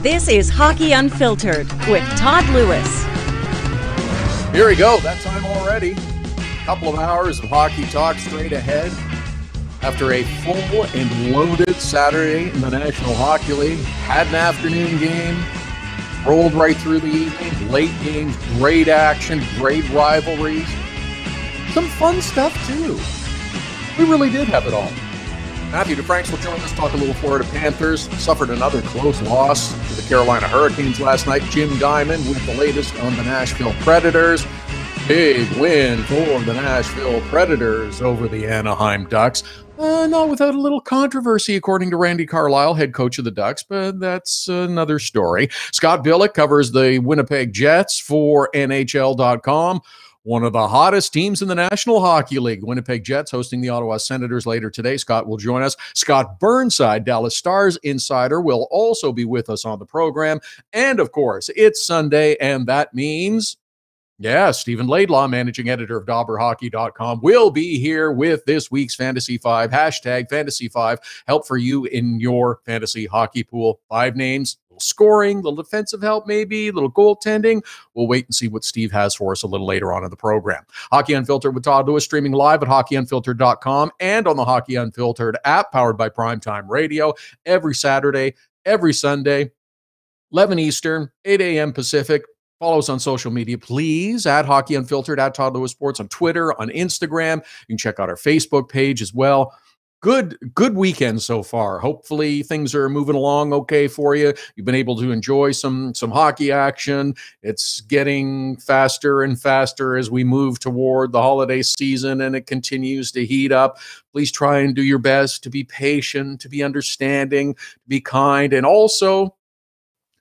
This is Hockey Unfiltered with Todd Lewis. Here we go. That time already. A couple of hours of hockey talk straight ahead. After a full and loaded Saturday in the National Hockey League, had an afternoon game, rolled right through the evening, late games, great action, great rivalries. Some fun stuff, too. We really did have it all. Matthew DeFranks will join us, talk a little Florida Panthers. Suffered another close loss to the Carolina Hurricanes last night. Jim Diamond with the latest on the Nashville Predators. Big win for the Nashville Predators over the Anaheim Ducks. Not without a little controversy, according to Randy Carlyle, head coach of the Ducks, but that's another story. Scott Billeck covers the Winnipeg Jets for NHL.com. One of the hottest teams in the National Hockey League. Winnipeg Jets hosting the Ottawa Senators later today. Scott will join us. Scott Burnside, Dallas Stars insider, will also be with us on the program. And, of course, it's Sunday, and that means, Stephen Laidlaw, managing editor of DobberHockey.com, will be here with this week's Fantasy 5, hashtag Fantasy 5, help for you in your fantasy hockey pool. 5 names. Scoring, little defensive help maybe, little goaltending. We'll wait and see what Steve has for us a little later on in the program. Hockey Unfiltered with Todd Lewis, streaming live at hockeyunfiltered.com and on the Hockey Unfiltered app, powered by Primetime Radio, every Saturday, every Sunday, 11 Eastern, 8 a.m. Pacific. Follow us on social media, please, at Hockey Unfiltered, at Todd Lewis Sports, on Twitter, on Instagram. You can check out our Facebook page as well. Good weekend so far. Hopefully things are moving along okay for you. You've been able to enjoy some hockey action. It's getting faster and faster as we move toward the holiday season, and it continues to heat up. Please try and do your best to be patient, to be understanding, to be kind, and also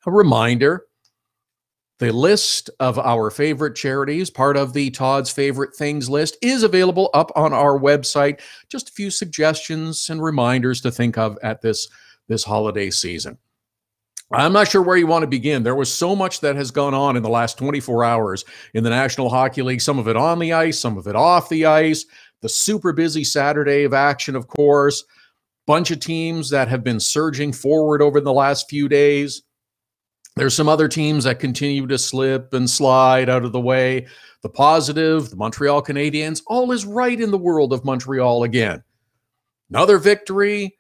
a reminder, the list of our favorite charities, part of the Todd's Favorite Things list, is available up on our website. Just a few suggestions and reminders to think of at this holiday season. I'm not sure where you want to begin. There was so much that has gone on in the last 24 hours in the National Hockey League, some of it on the ice, some of it off the ice. The super busy Saturday of action, of course. Bunch of teams that have been surging forward over the last few days. There's some other teams that continue to slip and slide out of the way. The positive, the Montreal Canadiens, all is right in the world of Montreal again. Another victory.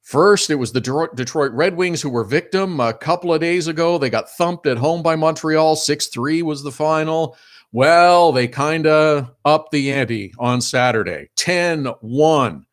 First, it was the Detroit Red Wings who were victim. A couple of days ago, they got thumped at home by Montreal. 6-3 was the final. Well, they kind of upped the ante on Saturday. 10-1.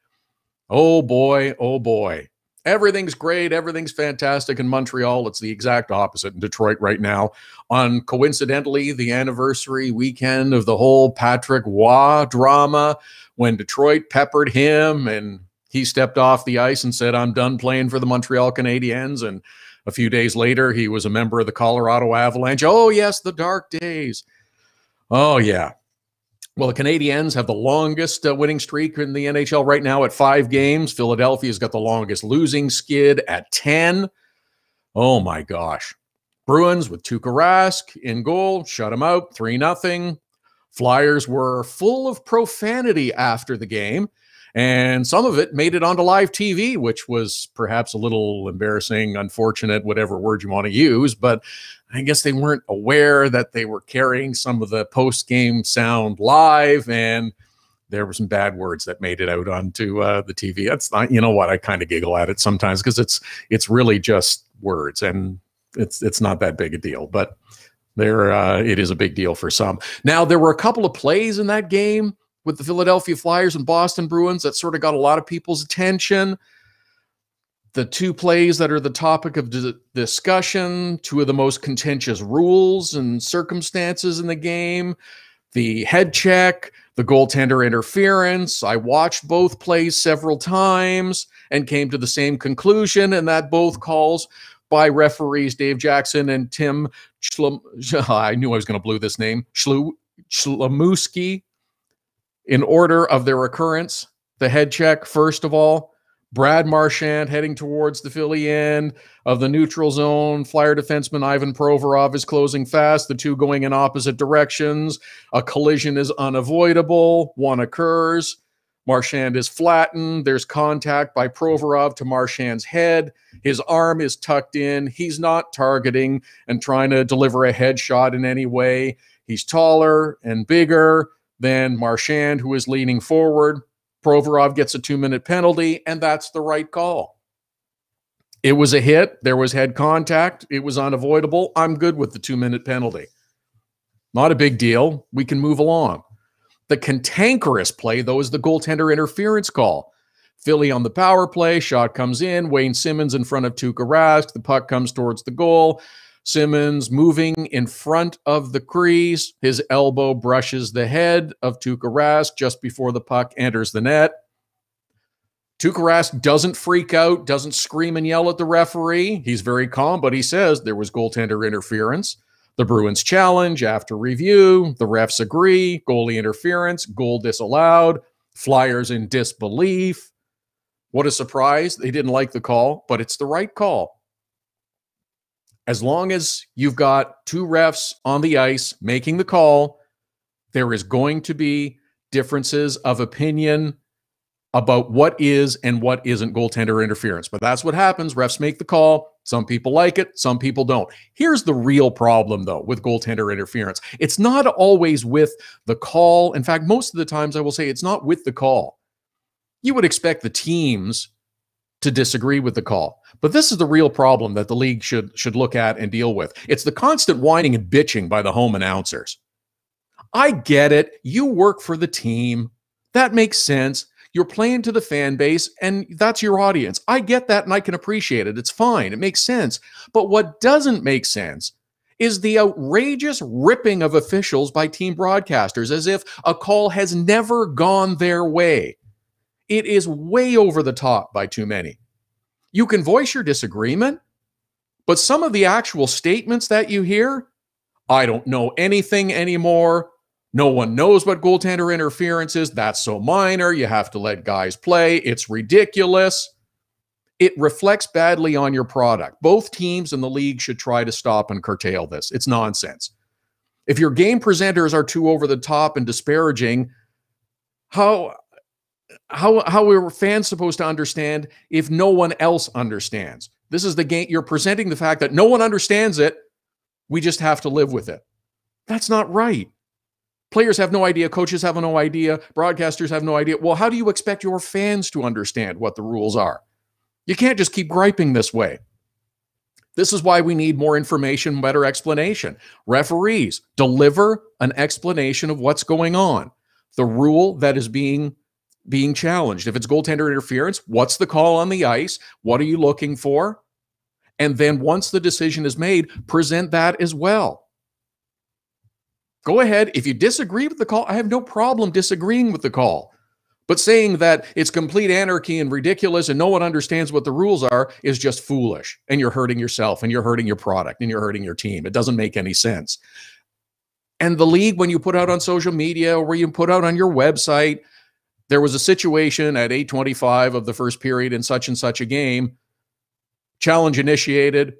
Oh, boy. Oh, boy. Everything's great. Everything's fantastic in Montreal. It's the exact opposite in Detroit right now. On, coincidentally, the anniversary weekend of the whole Patrick Waugh drama, when Detroit peppered him and he stepped off the ice and said, "I'm done playing for the Montreal Canadiens." And a few days later, he was a member of the Colorado Avalanche. Oh, yes, the dark days. Oh, yeah. Well, the Canadiens have the longest winning streak in the NHL right now at 5 games. Philadelphia's got the longest losing skid at 10. Oh, my gosh. Bruins with Tuukka Rask in goal, shut him out, 3-0. Flyers were full of profanity after the game, and some of it made it onto live TV, which was perhaps a little embarrassing, unfortunate, whatever word you want to use, but I guess they weren't aware that they were carrying some of the post-game sound live, and there were some bad words that made it out onto the TV. That's not, you know what, I kind of giggle at it sometimes because it's really just words, and it's not that big a deal, but it is a big deal for some. Now, there were a couple of plays in that game with the Philadelphia Flyers and Boston Bruins that sort of got a lot of people's attention. The 2 plays that are the topic of discussion, 2 of the most contentious rules and circumstances in the game, the head check, the goaltender interference. I watched both plays several times and came to the same conclusion, and that both calls by referees Dave Jackson and Tim I knew I was going to blew this name, Schlemuski, in order of their occurrence. The head check, first of all, Brad Marchand heading towards the Philly end of the neutral zone. Flyer defenseman Ivan Provorov is closing fast. The 2 going in opposite directions. A collision is unavoidable. One occurs. Marchand is flattened. There's contact by Provorov to Marchand's head. His arm is tucked in. He's not targeting and trying to deliver a headshot in any way. He's taller and bigger than Marchand, who is leaning forward. Provorov gets a 2-minute penalty, and that's the right call. It was a hit. There was head contact. It was unavoidable. I'm good with the 2-minute penalty. Not a big deal. We can move along. The cantankerous play, though, is the goaltender interference call. Philly on the power play. Shot comes in. Wayne Simmonds in front of Tuukka Rask. The puck comes towards the goal. Simmonds moving in front of the crease. His elbow brushes the head of Tuukka Rask just before the puck enters the net. Tuukka Rask doesn't freak out, doesn't scream and yell at the referee. He's very calm, but he says there was goaltender interference. The Bruins challenge after review. The refs agree. Goalie interference. Goal disallowed. Flyers in disbelief. What a surprise. They didn't like the call, but it's the right call. As long as you've got two refs on the ice making the call, there is going to be differences of opinion about what is and what isn't goaltender interference. But that's what happens. Refs make the call. Some people like it. Some people don't. Here's the real problem, though, with goaltender interference. It's not always with the call. In fact, most of the times I will say it's not with the call. You would expect the teams to disagree with the call. But this is the real problem that the league should look at and deal with. It's the constant whining and bitching by the home announcers. I get it. You work for the team. That makes sense. You're playing to the fan base, and that's your audience. I get that, and I can appreciate it. It's fine. It makes sense. But what doesn't make sense is the outrageous ripping of officials by team broadcasters as if a call has never gone their way. It is way over the top by too many. You can voice your disagreement, but some of the actual statements that you hear, I don't know anything anymore. No one knows what goaltender interference is. That's so minor. You have to let guys play. It's ridiculous. It reflects badly on your product. Both teams in the league should try to stop and curtail this. It's nonsense. If your game presenters are too over the top and disparaging, how are fans supposed to understand if no one else understands? This is the game. You're presenting the fact that no one understands it. We just have to live with it. That's not right. Players have no idea. Coaches have no idea. Broadcasters have no idea. Well, how do you expect your fans to understand what the rules are? You can't just keep griping this way. This is why we need more information, better explanation. Referees, deliver an explanation of what's going on. The rule that is being challenged. If it's goaltender interference, what's the call on the ice? What are you looking for? And then once the decision is made, present that as well. Go ahead. If you disagree with the call, I have no problem disagreeing with the call. But saying that it's complete anarchy and ridiculous and no one understands what the rules are is just foolish. And you're hurting yourself and you're hurting your product and you're hurting your team. It doesn't make any sense. And the league, when you put out on social media or where you put out on your website, there was a situation at 8:25 of the first period in such and such a game, challenge initiated,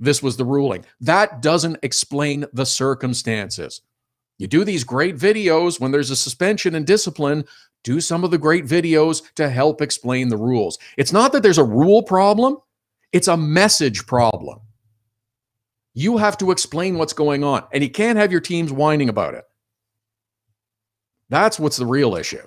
this was the ruling. That doesn't explain the circumstances. You do these great videos when there's a suspension and discipline, do some of the great videos to help explain the rules. It's not that there's a rule problem, it's a message problem. You have to explain what's going on, and you can't have your teams whining about it. That's what's the real issue.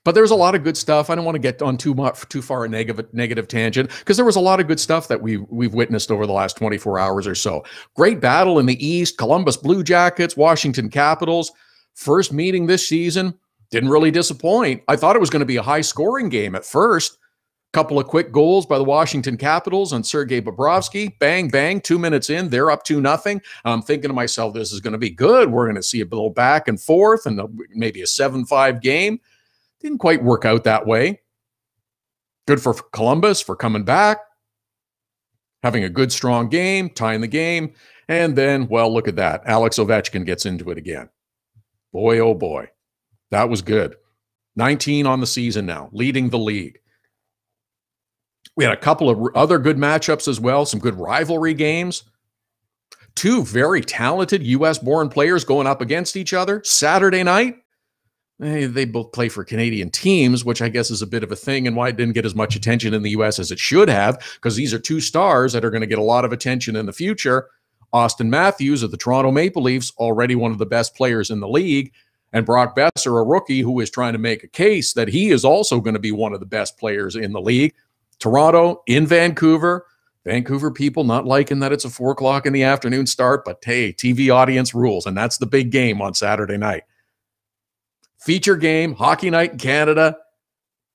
But there's a lot of good stuff. I don't want to get on too far a negative tangent because there was a lot of good stuff that we've witnessed over the last 24 hours or so. Great battle in the East. Columbus Blue Jackets, Washington Capitals. First meeting this season. Didn't really disappoint. I thought it was going to be a high-scoring game at first. Couple of quick goals by the Washington Capitals on Sergei Bobrovsky. Bang, bang. 2 minutes in, they're up 2-0. I'm thinking to myself, this is going to be good. We're going to see a little back and forth and maybe a 7-5 game. Didn't quite work out that way. Good for Columbus for coming back, having a good, strong game, tying the game. And then, well, look at that. Alex Ovechkin gets into it again. Boy, oh boy. That was good. 19 on the season now, leading the league. We had a couple of other good matchups as well, some good rivalry games. Two very talented U.S.-born players going up against each other. Saturday night, They both play for Canadian teams, which I guess is a bit of a thing, and why it didn't get as much attention in the U.S. as it should have, because these are two stars that are going to get a lot of attention in the future. Austin Matthews of the Toronto Maple Leafs, already one of the best players in the league, and Brock Besser, a rookie who is trying to make a case that he is also going to be one of the best players in the league. Toronto in Vancouver. Vancouver people not liking that it's a 4 o'clock in the afternoon start, but hey, TV audience rules, and that's the big game on Saturday night. Feature game, Hockey Night in Canada.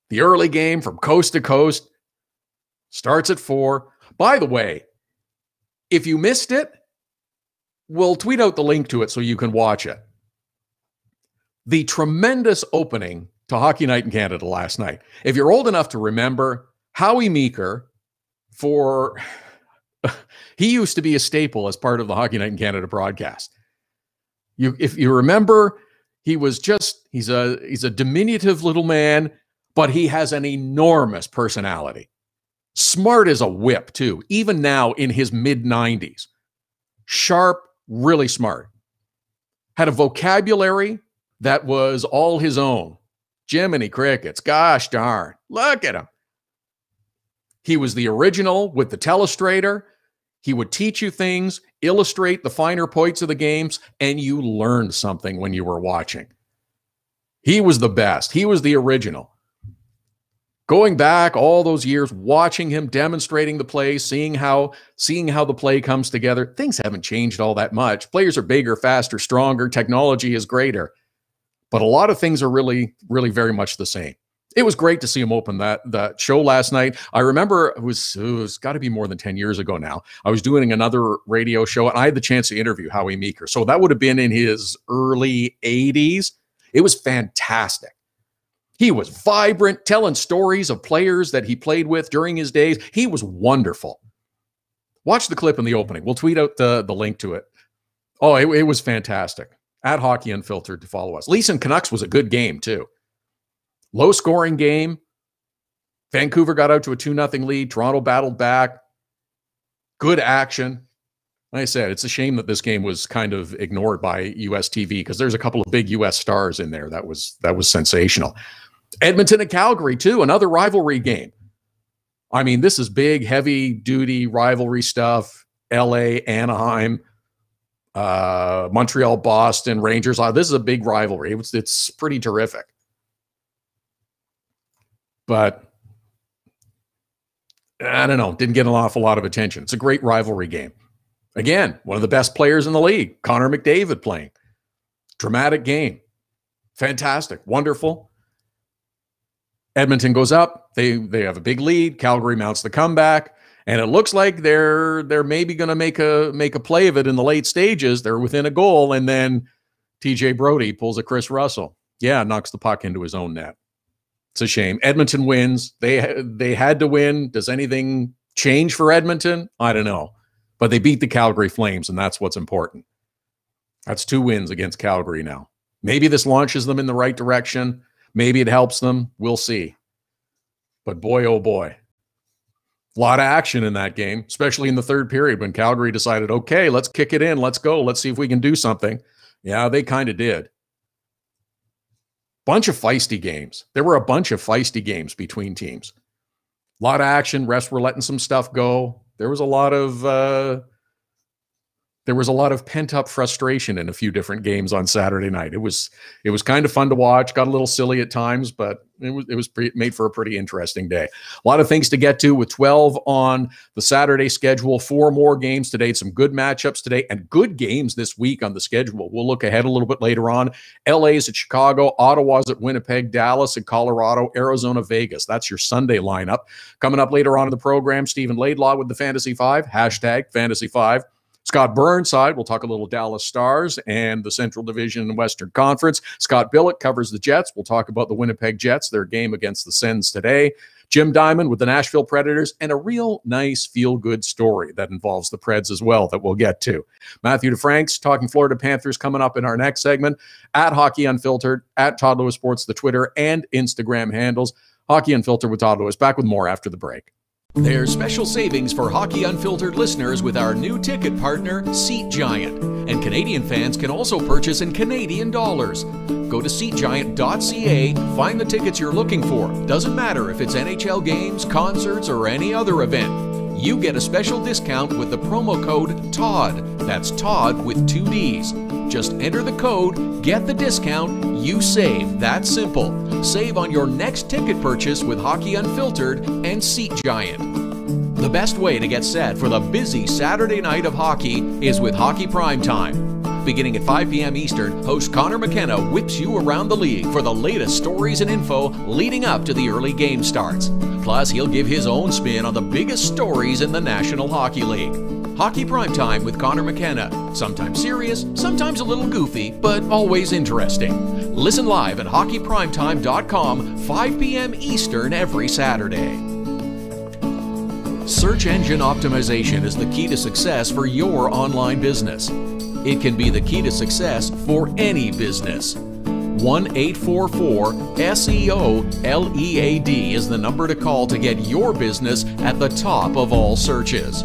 The early game from coast to coast starts at 4. By the way, if you missed it, we'll tweet out the link to it so you can watch it. The tremendous opening to Hockey Night in Canada last night. If you're old enough to remember, Howie Meeker, he used to be a staple as part of the Hockey Night in Canada broadcast. If you remember, he's a diminutive little man, but he has an enormous personality. Smart as a whip, too, even now in his mid-90s. Sharp, really smart. Had a vocabulary that was all his own. Jiminy crickets, gosh darn, look at him. He was the original with the telestrator. He would teach you things, illustrate the finer points of the games, and you learned something when you were watching. He was the best. He was the original. Going back all those years, watching him demonstrating the play, seeing how the play comes together, things haven't changed all that much. Players are bigger, faster, stronger. Technology is greater. But a lot of things are really, really very much the same. It was great to see him open that show last night. I remember it was got to be more than 10 years ago now. I was doing another radio show, and I had the chance to interview Howie Meeker. So that would have been in his early 80s. It was fantastic. He was vibrant, telling stories of players that he played with during his days. He was wonderful. Watch the clip in the opening. We'll tweet out the link to it. Oh, it was fantastic. At Hockey Unfiltered to follow us. Leafs and Canucks was a good game, too. Low-scoring game. Vancouver got out to a 2-0 lead. Toronto battled back. Good action. Like I said, it's a shame that this game was kind of ignored by U.S. TV because there's a couple of big U.S. stars in there. That was sensational. Edmonton and Calgary, too, another rivalry game. I mean, this is big, heavy-duty rivalry stuff. L.A., Anaheim, Montreal, Boston, Rangers. This is a big rivalry. It's pretty terrific. But I don't know, didn't get an awful lot of attention. It's a great rivalry game. Again, one of the best players in the league, Connor McDavid playing. Dramatic game. Fantastic. Wonderful. Edmonton goes up. They have a big lead. Calgary mounts the comeback. And it looks like they're maybe going to make a play of it in the late stages. They're within a goal. And then TJ Brody pulls a Chris Russell. Yeah, knocks the puck into his own net. It's a shame. Edmonton wins. They had to win. Does anything change for Edmonton? I don't know. But they beat the Calgary Flames, and that's what's important. That's 2 wins against Calgary now. Maybe this launches them in the right direction. Maybe it helps them. We'll see. But boy, oh boy. A lot of action in that game, especially in the third period when Calgary decided, okay, let's kick it in. Let's go. Let's see if we can do something. Yeah, they kind of did. Bunch of feisty games. There were a bunch of feisty games between teams. A lot of action. Refs were letting some stuff go. There was a lot of pent-up frustration in a few different games on Saturday night. It was kind of fun to watch. Got a little silly at times, but it was made for a pretty interesting day. A lot of things to get to with 12 on the Saturday schedule. 4 more games today. Some good matchups today and good games this week on the schedule. We'll look ahead a little bit later on. LA's at Chicago, Ottawa's at Winnipeg, Dallas at Colorado, Arizona, Vegas. That's your Sunday lineup. Coming up later on in the program, Stephen Laidlaw with the Fantasy 5, #Fantasy 5. Scott Burnside, we'll talk a little Dallas Stars and the Central Division and Western Conference. Scott Billeck covers the Jets. We'll talk about the Winnipeg Jets, their game against the Sens today. Jim Diamond with the Nashville Predators, and a real nice feel-good story that involves the Preds as well that we'll get to. Matthew DeFranks talking Florida Panthers coming up in our next segment. At Hockey Unfiltered, at Todd Lewis Sports, the Twitter and Instagram handles. Hockey Unfiltered with Todd Lewis. Back with more after the break. There's special savings for Hockey Unfiltered listeners with our new ticket partner, Seat Giant. And Canadian fans can also purchase in Canadian dollars. Go to SeatGiant.ca, find the tickets you're looking for. Doesn't matter if it's NHL games, concerts, or any other event. You get a special discount with the promo code TODD. That's Todd with 2 Ds. Just enter the code, get the discount, you save. That's simple. Save on your next ticket purchase with Hockey Unfiltered and Seat Giant. The best way to get set for the busy Saturday night of hockey is with Hockey Primetime. Beginning at 5 p.m. Eastern, host Connor McKenna whips you around the league for the latest stories and info leading up to the early game starts. Plus, he'll give his own spin on the biggest stories in the National Hockey League. Hockey Primetime with Connor McKenna. Sometimes serious, sometimes a little goofy, but always interesting. Listen live at hockeyprimetime.com, 5 p.m. Eastern every Saturday. Search engine optimization is the key to success for your online business. It can be the key to success for any business. 1-844-SEO-LEAD is the number to call to get your business at the top of all searches.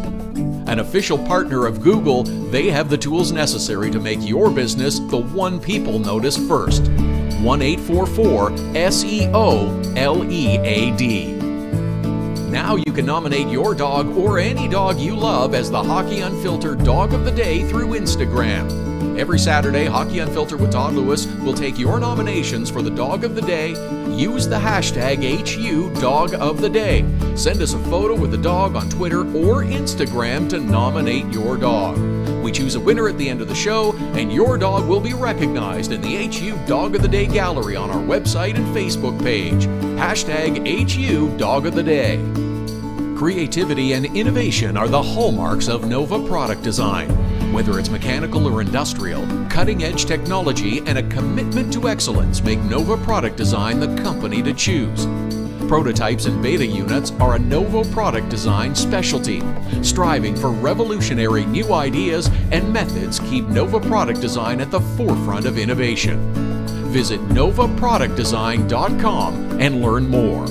An official partner of Google, they have the tools necessary to make your business the one people notice first. 1-844-SEO-LEAD. Now you can nominate your dog or any dog you love as the Hockey Unfiltered Dog of the Day through Instagram. Every Saturday, Hockey Unfiltered with Todd Lewis will take your nominations for the Dog of the Day. Use the hashtag #HUDogoftheDay. Send us a photo with the dog on Twitter or Instagram to nominate your dog. We choose a winner at the end of the show, and your dog will be recognized in the HU Dog of the Day gallery on our website and Facebook page. Hashtag #HUDogoftheDay. Creativity and innovation are the hallmarks of Nova Product Design. Whether it's mechanical or industrial, cutting-edge technology and a commitment to excellence make Nova Product Design the company to choose. Prototypes and beta units are a Nova Product Design specialty. Striving for revolutionary new ideas and methods keep Nova Product Design at the forefront of innovation. Visit novaproductdesign.com and learn more.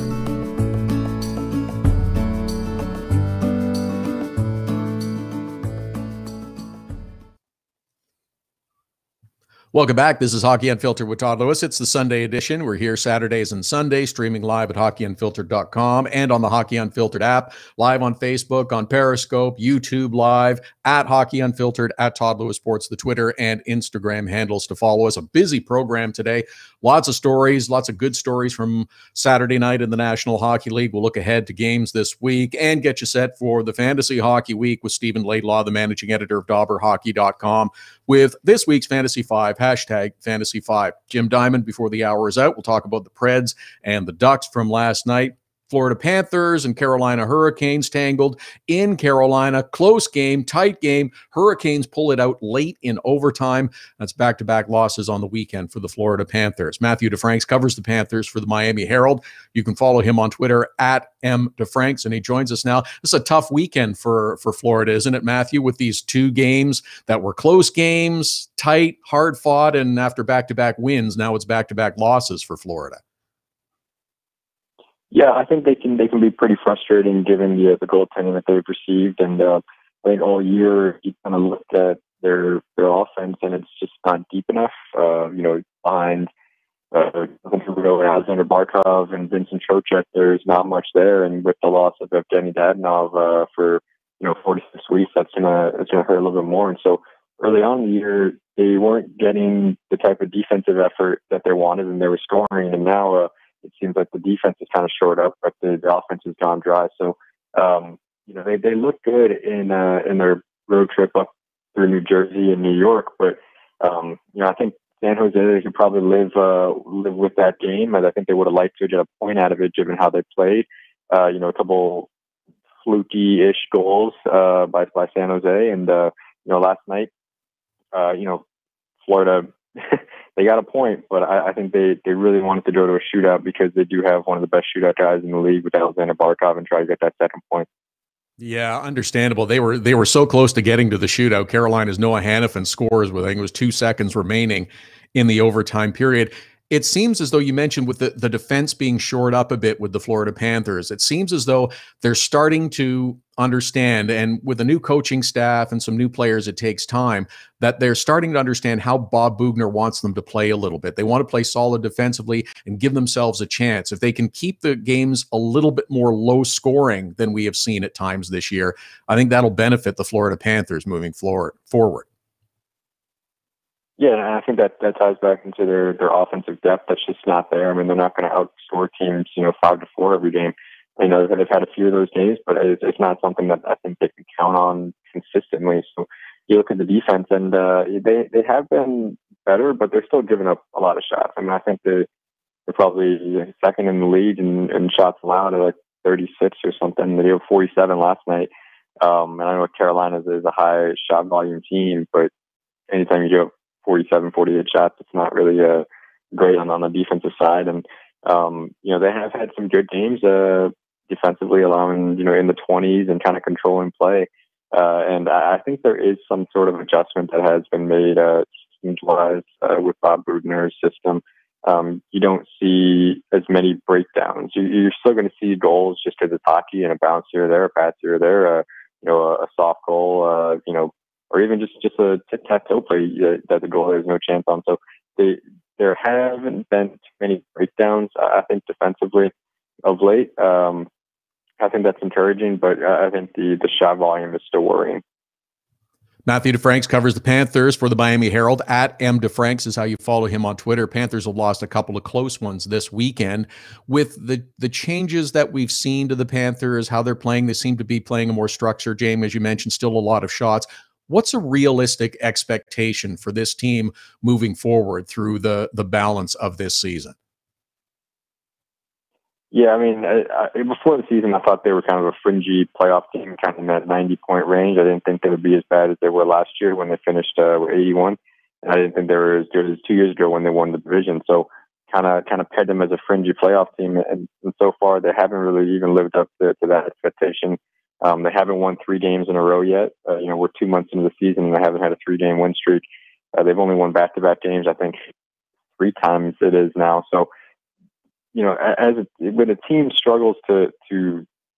Welcome back. This is Hockey Unfiltered with Todd Lewis. It's the Sunday edition. We're here Saturdays and Sundays, streaming live at hockeyunfiltered.com and on the Hockey Unfiltered app, live on Facebook, on Periscope, YouTube Live, at Hockey Unfiltered, at Todd Lewis Sports, the Twitter and Instagram handles to follow us. A busy program today. Lots of stories, lots of good stories from Saturday night in the National Hockey League. We'll look ahead to games this week and get you set for the Fantasy Hockey Week with Stephen Laidlaw, the managing editor of DauberHockey.com, with this week's Fantasy 5, hashtag Fantasy 5. Jim Diamond, before the hour is out, we'll talk about the Preds and the Ducks from last night. Florida Panthers and Carolina Hurricanes tangled in Carolina. Close game, tight game. Hurricanes pull it out late in overtime. That's back-to-back losses on the weekend for the Florida Panthers. Matthew DeFranks covers the Panthers for the Miami Herald. You can follow him on Twitter at @MDeFranks, and he joins us now. This is a tough weekend for Florida, isn't it, Matthew, with these two games that were close games, tight, hard-fought, and after back-to-back wins, now it's back-to-back losses for Florida. Yeah, I think they can be pretty frustrating given the goaltending that they've received, and I think all year you kind of looked at their offense and it's just not deep enough. Behind Alexander Barkov and Vincent Trocheck, there's not much there, and with the loss of Evgeny Dadonov for 46 weeks, that's gonna hurt a little bit more. And so early on in the year, they weren't getting the type of defensive effort that they wanted, and they were scoring, and now it seems like the defense is kind of shored up, but the offense has gone dry. So, they look good in their road trip up through New Jersey and New York. But, I think San Jose, they could probably live with that game. And I think they would have liked to get a point out of it, given how they played. A couple fluky-ish goals by San Jose. And, last night, Florida... They got a point, but I think they really wanted to go to a shootout because they do have one of the best shootout guys in the league with Alexander Barkov and try to get that second point. Yeah, understandable. They were so close to getting to the shootout. Carolina's Noah Hannafin scores with, I think it was 2 seconds remaining in the overtime period. It seems as though you mentioned with the defense being shored up a bit with the Florida Panthers, it seems as though they're starting to understand, and with a new coaching staff and some new players, it takes time, that they're starting to understand how Bob Boughner wants them to play a little bit. They want to play solid defensively and give themselves a chance. If they can keep the games a little bit more low scoring than we have seen at times this year, I think that'll benefit the Florida Panthers moving forward. Yeah, and I think that ties back into their offensive depth that's just not there. I mean, they're not going to outscore teams, 5-4 every game. I know that they've had a few of those days, but it's not something that I think they can count on consistently. So you look at the defense, and they have been better, but they're still giving up a lot of shots. I mean, I think they're probably second in the league in shots allowed at like 36 or something. They have 47 last night. And I know Carolina is a high shot volume team, but anytime you give 47, 48 shots, it's not really great on the defensive side. And, they have had some good games defensively, allowing, in the 20s and kind of controlling play. And I think there is some sort of adjustment that has been made systems-wise with Bob Boughner's system. You don't see as many breakdowns. You're still going to see goals just because it's hockey and a bounce here or there, a pass here or there, a soft goal, or even just a tic-tac-toe play that the goalie has no chance on. So there haven't been too many breakdowns, I think, defensively of late. I think that's encouraging, but I think the shot volume is still worrying. Matthew DeFranks covers the Panthers for the Miami Herald. At @DeFranks is how you follow him on Twitter. Panthers have lost a couple of close ones this weekend. With the changes that we've seen to the Panthers, how they're playing, they seem to be playing a more structured game, as you mentioned, still a lot of shots. What's a realistic expectation for this team moving forward through the balance of this season? Yeah, I mean, before the season, I thought they were kind of a fringy playoff team, kind of in that 90-point range. I didn't think they would be as bad as they were last year when they finished with 81. And I didn't think they were as good as 2 years ago when they won the division. So kind of pegged them as a fringy playoff team. And so far, they haven't really even lived up to that expectation. They haven't won 3 games in a row yet. We're 2 months into the season, and they haven't had a 3-game win streak. They've only won back-to-back games, I think, 3 times it is now. So, when a team struggles to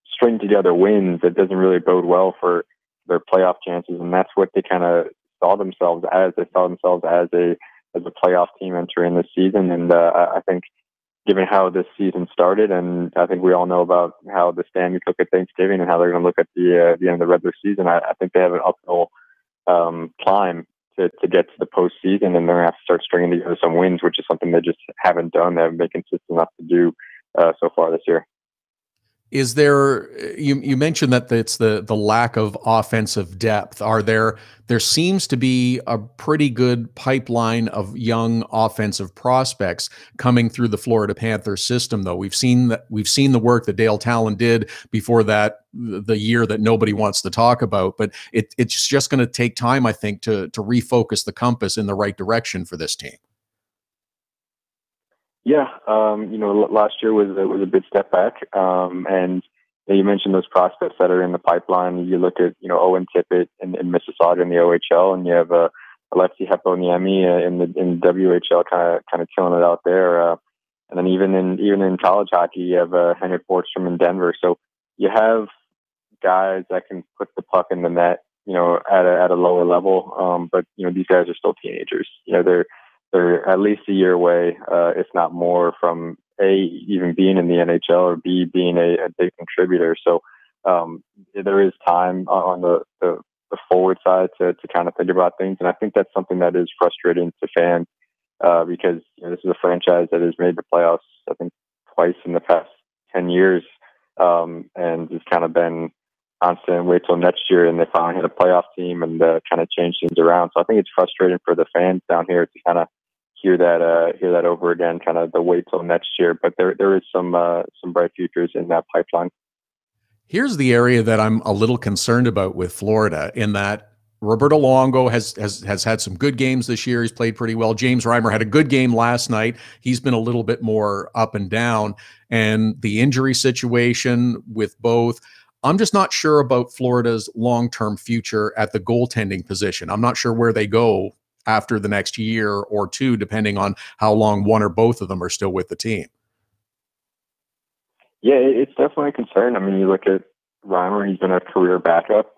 string together wins, it doesn't really bode well for their playoff chances, and that's what they kind of saw themselves as. They saw themselves as a playoff team entering this season, and I think, given how this season started, and I think we all know about how the standings look at Thanksgiving and how they're going to look at the end of the regular season, I think they have an uphill climb to get to the postseason, and they're going to have to start stringing together some wins, which is something they just haven't done. They haven't been consistent enough to do so far this year. Is there, you mentioned that it's the lack of offensive depth. There seems to be a pretty good pipeline of young offensive prospects coming through the Florida Panthers system, though. We've seen the work that Dale Talon did before that, the year that nobody wants to talk about, but it's just going to take time, I think, to refocus the compass in the right direction for this team. Yeah, last year was a big step back, and you mentioned those prospects that are in the pipeline. You look at Owen Tippett in Mississauga in the OHL, and you have Alexi Heponiemi in WHL, kind of killing it out there. And then even in college hockey, you have Henrik Borgstrom in Denver. So you have guys that can put the puck in the net, at a lower level. But these guys are still teenagers. They're at least a year away, if not more, from A, even being in the NHL, or B, being a big contributor. So there is time on the forward side to kind of think about things. And I think that's something that is frustrating to fans because this is a franchise that has made the playoffs, I think, twice in the past 10 years. And it's kind of been constant wait till next year, and they finally hit a playoff team and kind of change things around. So I think it's frustrating for the fans down here to kind of hear that over again, kind of the wait till next year. But there is some bright futures in that pipeline. Here's the area that I'm a little concerned about with Florida, in that Roberto Luongo has had some good games this year. He's played pretty well. James Reimer had a good game last night. He's been a little bit more up and down, and the injury situation with both. I'm just not sure about Florida's long-term future at the goaltending position. I'm not sure where they go after the next year or two, depending on how long one or both of them are still with the team. Yeah, it's definitely a concern. I mean, you look at Reimer, he's been a career backup.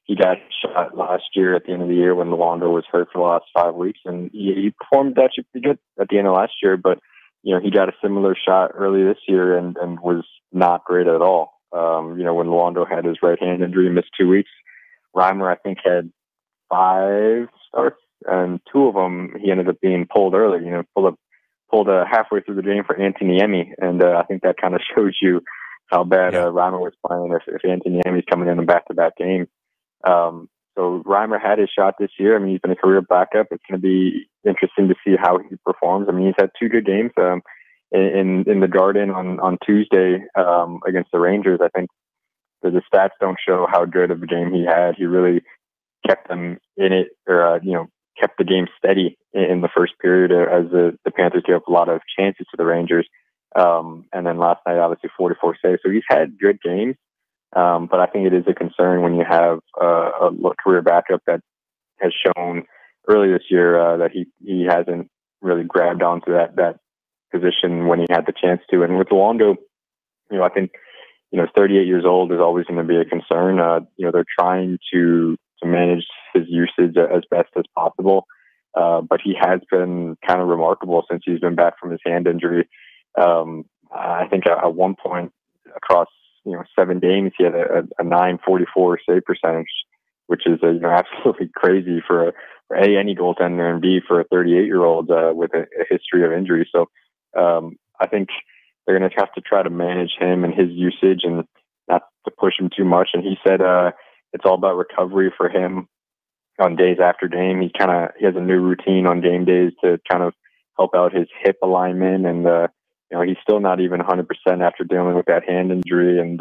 He got shot last year at the end of the year when Luongo was hurt for the last 5 weeks, and he performed actually pretty good at the end of last year, but he got a similar shot early this year and was not great at all. When Luongo had his right hand injury and missed 2 weeks, Reimer, I think, had 5 starts, and 2 of them he ended up being pulled early, pulled halfway through the game for Anthony Niemi, and I think that kind of shows you how bad Reimer was playing if Anthony Niemi's coming in back-to-back games. So Reimer had his shot this year. I mean, he's been a career backup. It's going to be interesting to see how he performs. I mean, he's had 2 good games in the Garden on Tuesday against the Rangers. I think the stats don't show how good of a game he had. He really kept them in it, or kept the game steady in the first period as the Panthers gave up a lot of chances to the Rangers. And then last night, obviously 44 saves. So he's had good games. But I think it is a concern when you have a career backup that has shown early this year that he hasn't really grabbed onto that position when he had the chance to. And with Luongo, I think 38 years old is always going to be a concern. They're trying to manage his usage as best as possible, but he has been kind of remarkable since he's been back from his hand injury. I think at one point across 7 games, he had a 944 save percentage, which is absolutely crazy for any goaltender, and B, for a 38-year-old with a history of injury. So I think they're going to have to try to manage him and his usage and not to push him too much. And he said it's all about recovery for him on days after game. He has a new routine on game days to kind of help out his hip alignment, and he's still not even 100% after dealing with that hand injury. And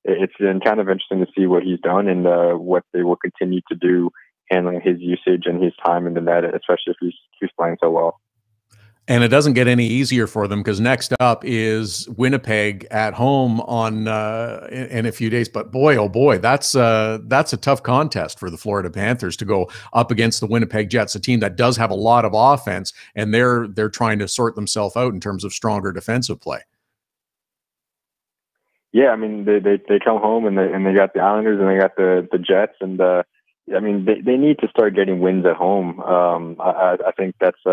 it's been kind of interesting to see what he's done and what they will continue to do handling his usage and his time in the net, especially if he's playing so well. And it doesn't get any easier for them because next up is Winnipeg at home in a few days. But boy, oh boy, that's a tough contest for the Florida Panthers to go up against the Winnipeg Jets, a team that does have a lot of offense, and they're trying to sort themselves out in terms of stronger defensive play. Yeah, I mean they come home and they got the Islanders and they got the Jets, and I mean they need to start getting wins at home. I think that's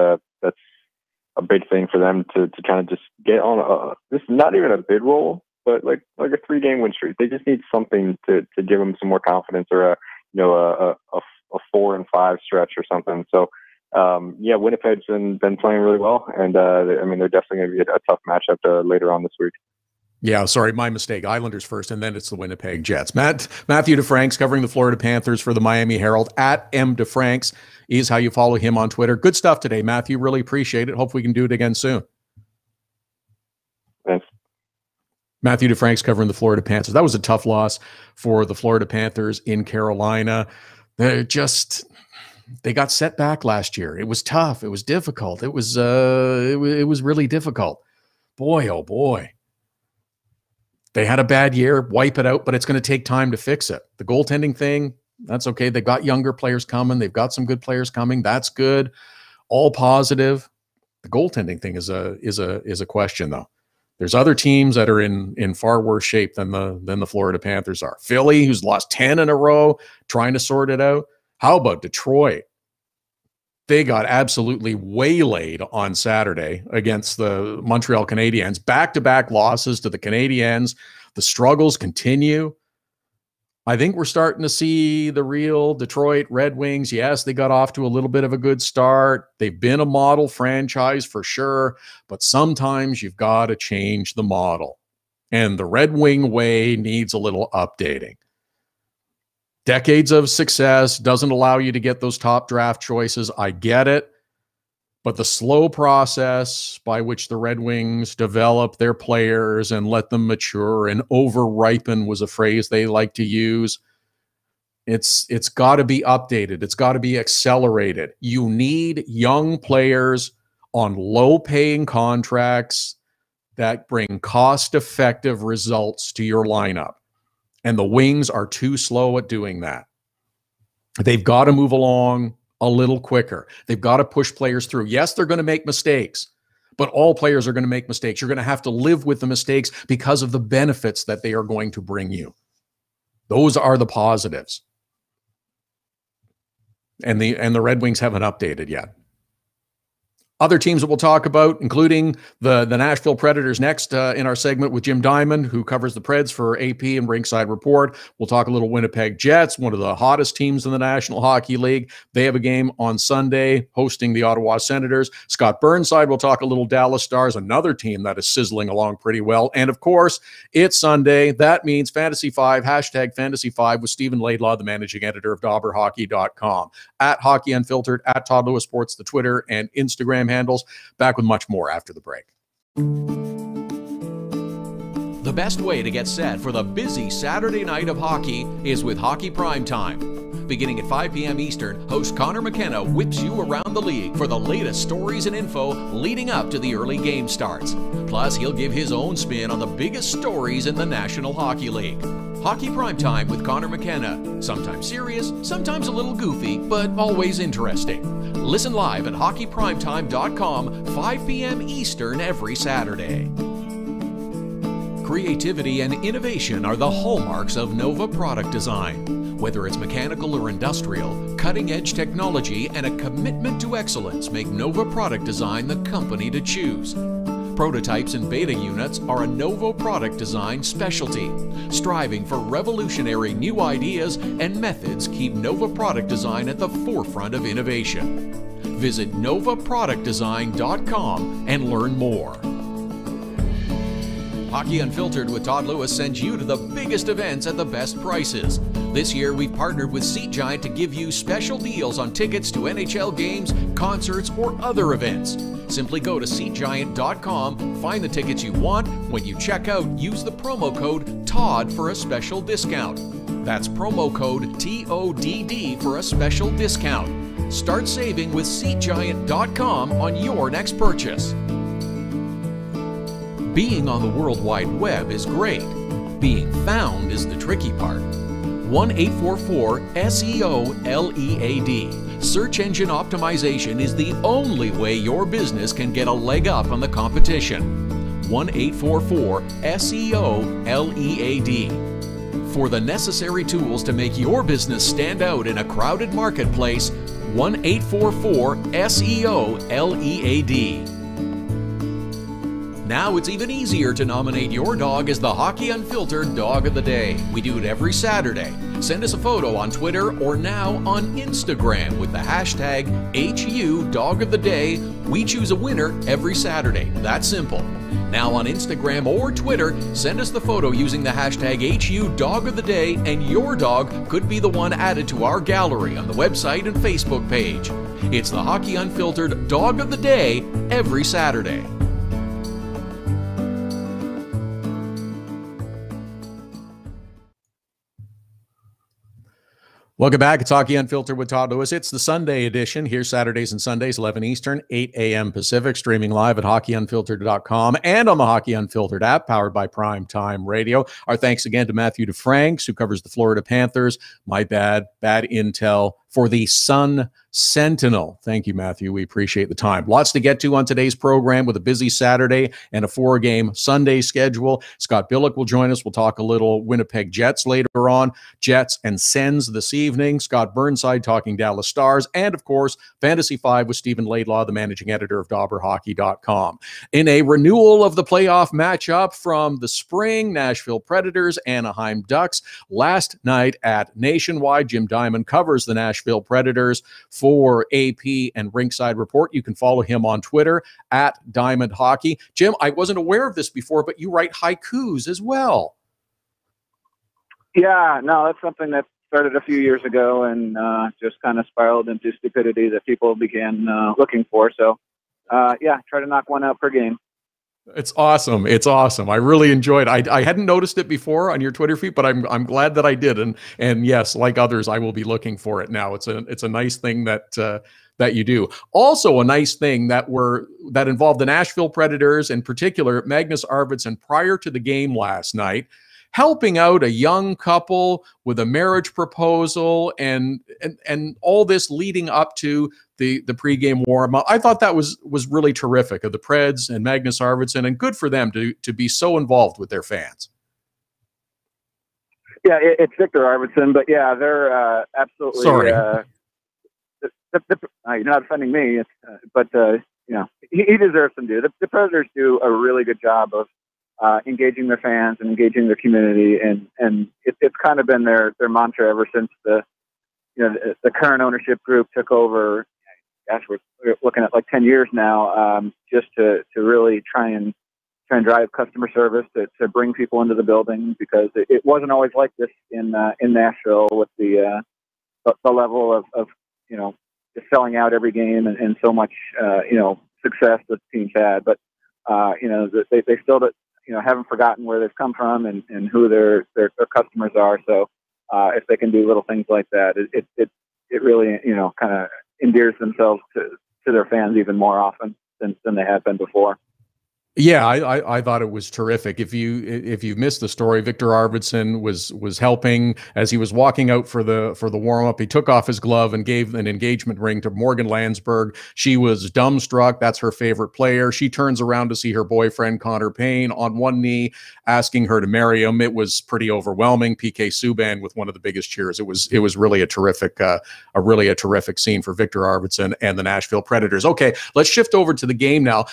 a big thing for them to kind of just get on this is not even a bid roll, but like a 3-game win streak. They just need something to give them some more confidence, or a 4-5 stretch or something. So Winnipeg's been playing really well, and I mean they're definitely going to be a tough matchup later on this week. Yeah, sorry, my mistake. Islanders first, and then it's the Winnipeg Jets. Matthew DeFranks covering the Florida Panthers for the Miami Herald. At @MDeFranks is how you follow him on Twitter. Good stuff today, Matthew. Really appreciate it. Hope we can do it again soon. Thanks. Matthew DeFranks covering the Florida Panthers. That was a tough loss for the Florida Panthers in Carolina. They got set back last year. It was tough. It was difficult. It was really difficult. Boy, oh boy. They had a bad year, wipe it out, but it's going to take time to fix it. The goaltending thing, that's okay. They've got younger players coming. They've got some good players coming. That's good. All positive. The goaltending thing is a question, though. There's other teams that are in far worse shape than the Florida Panthers are. Philly, who's lost 10 in a row, trying to sort it out. How about Detroit? They got absolutely waylaid on Saturday against the Montreal Canadiens. Back-to-back losses to the Canadiens. The struggles continue. I think we're starting to see the real Detroit Red Wings. Yes, they got off to a little bit of a good start. They've been a model franchise for sure, but sometimes you've got to change the model. And the Red Wing way needs a little updating. Decades of success doesn't allow you to get those top draft choices. I get it. But the slow process by which the Red Wings develop their players and let them mature and over-ripen was a phrase they like to use. It's got to be updated. It's got to be accelerated. You need young players on low-paying contracts that bring cost-effective results to your lineup. And the Wings are too slow at doing that. They've got to move along a little quicker. They've got to push players through. Yes, they're going to make mistakes, but all players are going to make mistakes. You're going to have to live with the mistakes because of the benefits that they are going to bring you. Those are the positives. And the Red Wings haven't updated yet. Other teams that we'll talk about, including the Nashville Predators next in our segment with Jim Diamond, who covers the Preds for AP and Rinkside Report. We'll talk a little Winnipeg Jets, one of the hottest teams in the National Hockey League. They have a game on Sunday hosting the Ottawa Senators. Scott Burnside will talk a little Dallas Stars, another team that is sizzling along pretty well. And of course, it's Sunday. That means Fantasy 5, hashtag Fantasy 5 with Stephen Laidlaw, the managing editor of DobberHockey.com. At Hockey Unfiltered, at Todd Lewis Sports, the Twitter and Instagram handles. Back with much more after the break. The best way to get set for the busy Saturday night of hockey is with Hockey Primetime. Beginning at 5 p.m. Eastern, host Connor McKenna whips you around the league for the latest stories and info leading up to the early game starts. Plus, he'll give his own spin on the biggest stories in the National Hockey League. Hockey Primetime with Connor McKenna. Sometimes serious, sometimes a little goofy, but always interesting. Listen live at hockeyprimetime.com, 5 p.m. Eastern every Saturday. Creativity and innovation are the hallmarks of Nova Product Design. Whether it's mechanical or industrial, cutting-edge technology and a commitment to excellence make Nova Product Design the company to choose. Prototypes and beta units are a Nova Product Design specialty. Striving for revolutionary new ideas and methods keep Nova Product Design at the forefront of innovation. Visit novaproductdesign.com and learn more. Hockey Unfiltered with Todd Lewis sends you to the biggest events at the best prices. This year, we've partnered with Seat Giant to give you special deals on tickets to NHL games, concerts, or other events. Simply go to SeatGiant.com, find the tickets you want. When you check out, use the promo code TODD for a special discount. That's promo code TODD for a special discount. Start saving with SeatGiant.com on your next purchase. Being on the World Wide Web is great. Being found is the tricky part. 1-844-SEO-LEAD. Search engine optimization is the only way your business can get a leg up on the competition. 1-844-SEO-LEAD. For the necessary tools to make your business stand out in a crowded marketplace, 1-844-SEO-LEAD. Now it's even easier to nominate your dog as the Hockey Unfiltered Dog of the Day. We do it every Saturday. Send us a photo on Twitter or now on Instagram with the hashtag HU Dog of the Day. We choose a winner every Saturday. That's simple. Now on Instagram or Twitter, send us the photo using the hashtag HU Dog of the Day, and your dog could be the one added to our gallery on the website and Facebook page. It's the Hockey Unfiltered Dog of the Day every Saturday. Welcome back. It's Hockey Unfiltered with Todd Lewis. It's the Sunday edition. Here Saturdays and Sundays, 11 Eastern, 8 a.m. Pacific, streaming live at hockeyunfiltered.com and on the Hockey Unfiltered app, powered by Prime Time Radio. Our thanks again to Matthew DeFranks, who covers the Florida Panthers. My bad intel for the Sun Sentinel. Thank you, Matthew. We appreciate the time. Lots to get to on today's program with a busy Saturday and a 4-game Sunday schedule. Scott Billeck will join us. We'll talk a little Winnipeg Jets later on, Jets and Sens this evening. Scott Burnside talking Dallas Stars, and of course, Fantasy 5 with Stephen Laidlaw, the managing editor of DobberHockey.com. In a renewal of the playoff matchup from the spring, Nashville Predators, Anaheim Ducks. Last night at Nationwide, Jim Diamond covers the Nashville Predators for AP and Rinkside Report. You can follow him on Twitter at Diamond Hockey. Jim, I wasn't aware of this before, but you write haikus as well. Yeah, no, that's something that started a few years ago and just kind of spiraled into stupidity that people began looking for. So, yeah, try to knock one out per game. It's awesome. It's awesome. I really enjoyed it. I hadn't noticed it before on your Twitter feed, but I'm glad that I did. And yes, like others, I will be looking for it now. It's a nice thing that you do. Also, a nice thing that involved the Nashville Predators, in particular Magnus Arvidsson, prior to the game last night, helping out a young couple with a marriage proposal and all this leading up to the pregame warm-up. I thought that was really terrific of the Preds and Magnus Arvidsson, and good for them to be so involved with their fans. Yeah, it's Victor Arvidsson, but yeah, they're absolutely. Sorry. You're not offending me, but he deserves some due. The Predators do a really good job of engaging their fans and engaging their community, and it's kind of been their mantra ever since the current ownership group took over. Gosh, we're looking at like 10 years now, just to really try and drive customer service to bring people into the building, because it wasn't always like this in Nashville with the level of just selling out every game and so much success that the team's had. But they still haven't forgotten where they've come from and who their customers are. So if they can do little things like that, it really kind of endears themselves to their fans even more often than they have been before. Yeah, I thought it was terrific. If you missed the story, Victor Arvidsson was helping as he was walking out for the warm up. He took off his glove and gave an engagement ring to Morgan Landsberg. She was dumbstruck. That's her favorite player. She turns around to see her boyfriend Connor Payne on one knee, asking her to marry him. It was pretty overwhelming. PK Subban with one of the biggest cheers. It was really a terrific scene for Victor Arvidsson and the Nashville Predators. Okay, let's shift over to the game now.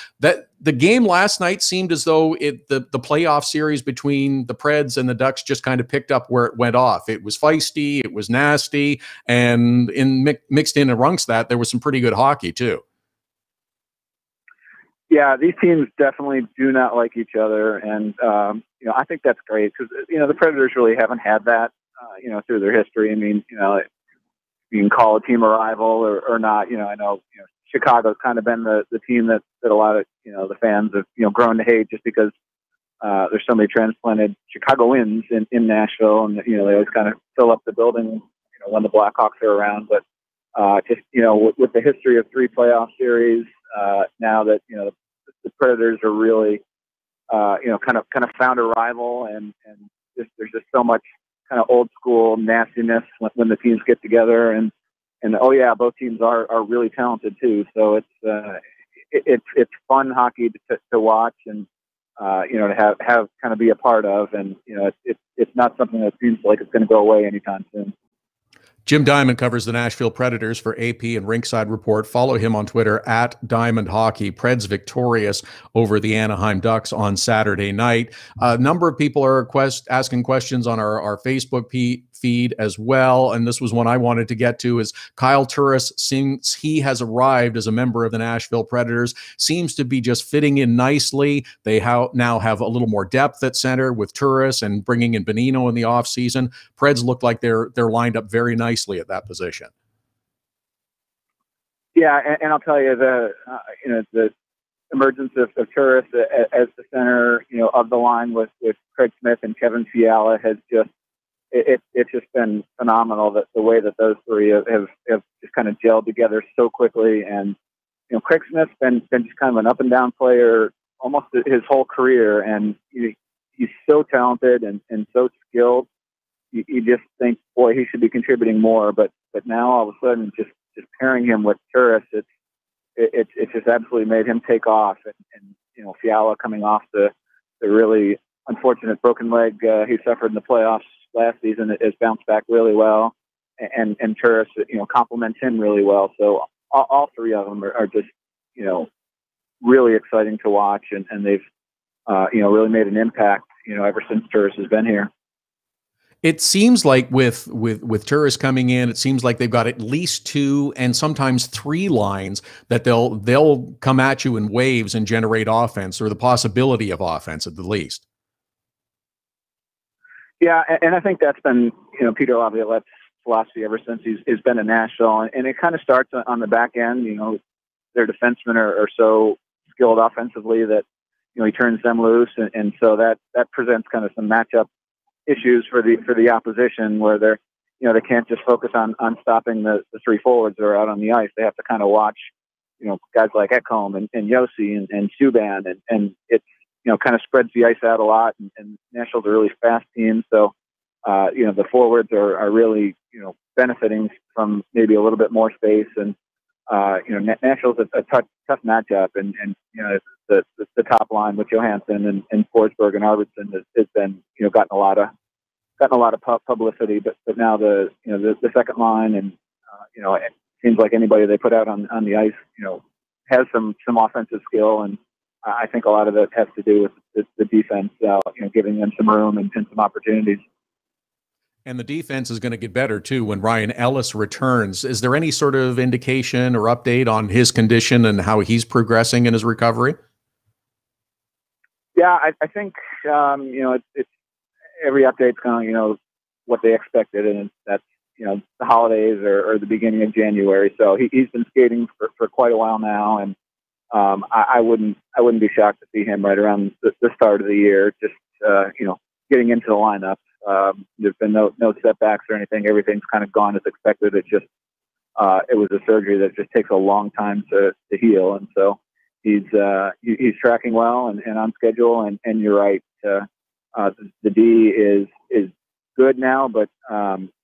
The game last night seemed as though the playoff series between the Preds and the Ducks just kind of picked up where it went off. It was feisty, it was nasty, and mixed in amongst that, there was some pretty good hockey too. Yeah, these teams definitely do not like each other, and I think that's great because the Predators really haven't had that through their history. I mean, you can call a team a rival or not. I know Chicago's kind of been the team that a lot of the fans have grown to hate just because there's so many transplanted Chicagoans in Nashville, and they always kind of fill up the building when the Blackhawks are around. But just with the history of 3 playoff series, now that the Predators are really kind of found a rival, and there's just so much kind of old school nastiness when the teams get together, and oh yeah, both teams are really talented too. So it's fun hockey to watch and to have kind of be a part of, and it's not something that seems like it's going to go away anytime soon. Jim Diamond covers the Nashville Predators for AP and Rinkside Report. Follow him on Twitter at Diamond Hockey. Preds victorious over the Anaheim Ducks on Saturday night. A number of people are asking questions on our Facebook feed as well, and this was one I wanted to get to. Is Kyle Turris, since he has arrived as a member of the Nashville Predators, seems to be just fitting in nicely. They now have a little more depth at center with Turris and bringing in Bonino in the offseason. Preds look like they're lined up very nicely at that position. Yeah, and I'll tell you, the emergence of Turris as the center, of the line with Craig Smith and Kevin Fiala has just it's just been phenomenal, that the way that those three have just kind of gelled together so quickly. And Craig Smith's been just kind of an up and down player almost his whole career, and he's so talented and so skilled. You just think, boy, he should be contributing more. But now all of a sudden, just pairing him with Turris, it's just absolutely made him take off. And Fiala coming off the really unfortunate broken leg he suffered in the playoffs last season has bounced back really well, and Turris complements him really well. So all three of them are just really exciting to watch, and they've really made an impact ever since Turris has been here. It seems like with Turris coming in, it seems like they've got at least 2 and sometimes 3 lines that they'll come at you in waves and generate offense, or the possibility of offense at the least. Yeah, and I think that's been Peter Laviolette's philosophy ever since he's been in Nashville, and it kind of starts on the back end. Their defensemen are so skilled offensively that he turns them loose, and so that presents kind of some matchup issues for the opposition, where they can't just focus on stopping the 3 forwards that are out on the ice. They have to kind of watch guys like Ekholm and Yossi and Subban, and it's kind of spreads the ice out a lot, and Nashville's a really fast team. So, the forwards are really, benefiting from maybe a little bit more space. And, Nashville's a tough matchup. And the top line with Johansson and Forsberg and Arvidsson has been, gotten a lot of publicity, but now the second line and, it seems like anybody they put out on the ice, has some offensive skill. And I think a lot of that has to do with the defense, giving them some room and some opportunities. And the defense is going to get better, too, when Ryan Ellis returns. Is there any sort of indication or update on his condition and how he's progressing in his recovery? Yeah, I think, it's every update's going, what they expected, and that's, the holidays or the beginning of January. So he's been skating for quite a while now, and I wouldn't be shocked to see him right around the start of the year, just, getting into the lineup. There's been no setbacks or anything. Everything's kind of gone as expected. It's just, it was a surgery that just takes a long time to heal. And so he's tracking well and on schedule. And you're right. The D is good now, but,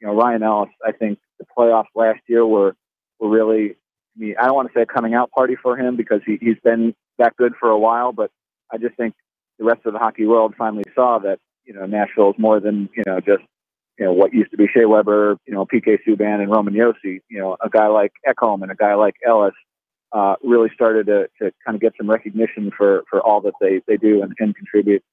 Ryan Ellis, I think the playoffs last year were really, I don't want to say a coming out party for him because he's been that good for a while, but I just think the rest of the hockey world finally saw that, Nashville is more than, just, what used to be Shea Weber, PK Subban and Roman Josi, a guy like Ekholm and a guy like Ellis, really started to kind of get some recognition for all that they do and contribute.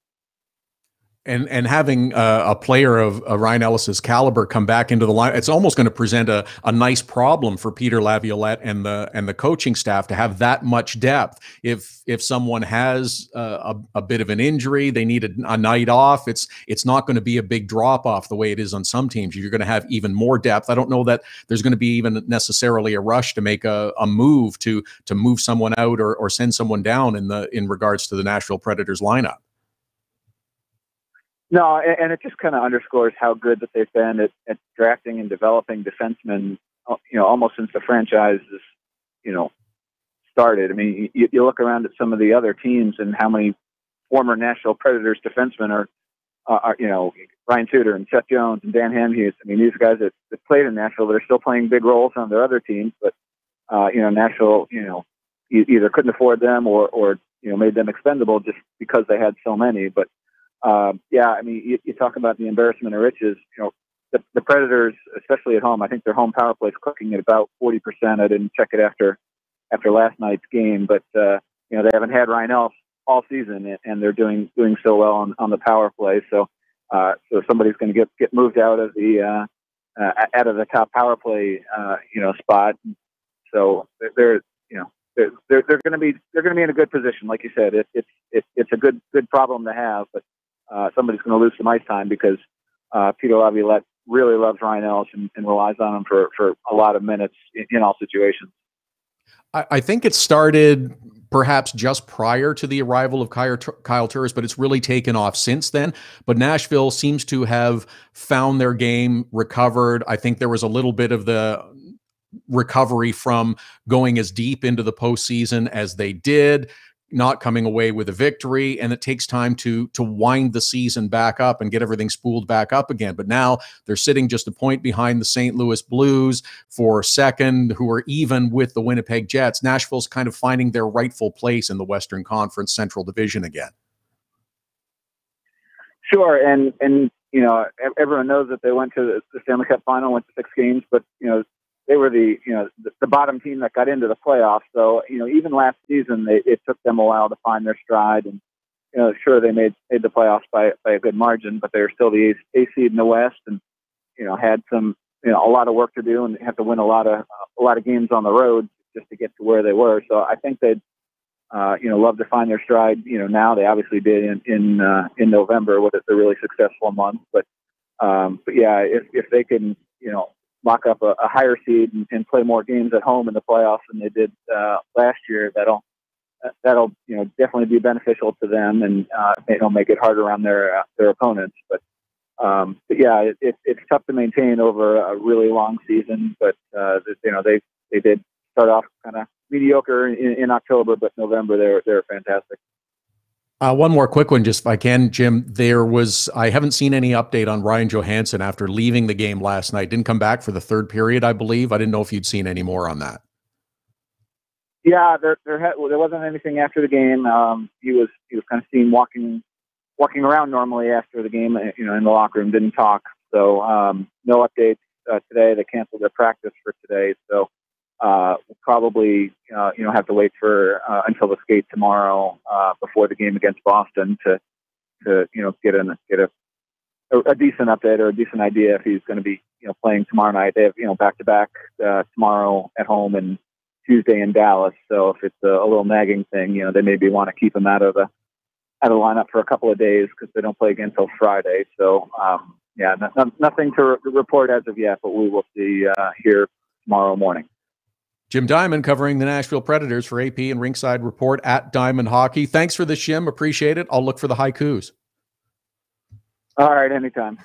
And having a player of Ryan Ellis's caliber come back into the line, it's almost going to present a nice problem for Peter Laviolette and the coaching staff to have that much depth. If someone has a bit of an injury, they need a night off. It's not going to be a big drop off the way it is on some teams. You're going to have even more depth. I don't know that there's going to be even necessarily a rush to make a move to move someone out or send someone down in regards to the Nashville Predators lineup. No, and it just kind of underscores how good that they've been at drafting and developing defensemen, almost since the franchise is, started. I mean, you look around at some of the other teams and how many former Nashville Predators defensemen are Ryan Suter and Seth Jones and Dan Hamhuis. I mean, these guys that played in Nashville, they're still playing big roles on their other teams, but, Nashville, either couldn't afford them or made them expendable just because they had so many. But, I mean, you talk about the embarrassment of riches. The Predators, especially at home, I think their home power play is cooking at about 40%. I didn't check it after last night's game, but they haven't had Ryan Ellis all season, and they're doing so well on the power play. So somebody's going to get moved out of the top power play spot. So they're going to be in a good position, like you said. It's a good problem to have, but somebody's going to lose some ice time because Peter Laviolette really loves Ryan Ellis and relies on him for a lot of minutes in all situations. I think it started perhaps just prior to the arrival of Kyle Turris, but it's really taken off since then. But Nashville seems to have found their game, recovered. I think there was a little bit of the recovery from going as deep into the postseason as they did, not coming away with a victory, and it takes time to wind the season back up and get everything spooled back up again. But now they're sitting just a point behind the St. Louis Blues for second, who are even with the Winnipeg Jets. Nashville's kind of finding their rightful place in the Western Conference Central Division again. Sure, and everyone knows that they went to the Stanley Cup final, went to 6 games, but they were the bottom team that got into the playoffs. So, even last season, it took them a while to find their stride. And, sure, they made the playoffs by a good margin, but they were still the A seed in the West and, had some, a lot of work to do and have to win a lot of games on the road just to get to where they were. So I think they'd, love to find their stride. Now they obviously did in November, with a really successful month. But yeah, if they can, lock up a higher seed and play more games at home in the playoffs than they did last year, that'll definitely be beneficial to them, and it'll make it harder on their opponents. But yeah, it's tough to maintain over a really long season. But they did start off kind of mediocre in October, but November they're fantastic. One more quick one, just if I can, Jim. I haven't seen any update on Ryan Johansson after leaving the game last night. Didn't come back for the third period, I believe. I didn't know if you'd seen any more on that. Yeah, there wasn't anything after the game. He was kind of seen walking around normally after the game, in the locker room. Didn't talk. So no updates today. They canceled their practice for today. So we'll probably have to wait for until the skate tomorrow before the game against Boston to get a decent update or a decent idea if he's going to be playing tomorrow night. They have back to back tomorrow at home and Tuesday in Dallas. So if it's a little nagging thing, they maybe want to keep him out of the lineup for a couple of days because they don't play again until Friday. So nothing to report as of yet, but we will see here tomorrow morning. Jim Diamond covering the Nashville Predators for AP and Rinkside Report at Diamond Hockey. Thanks for this, Jim. Appreciate it. I'll look for the haikus. All right, anytime.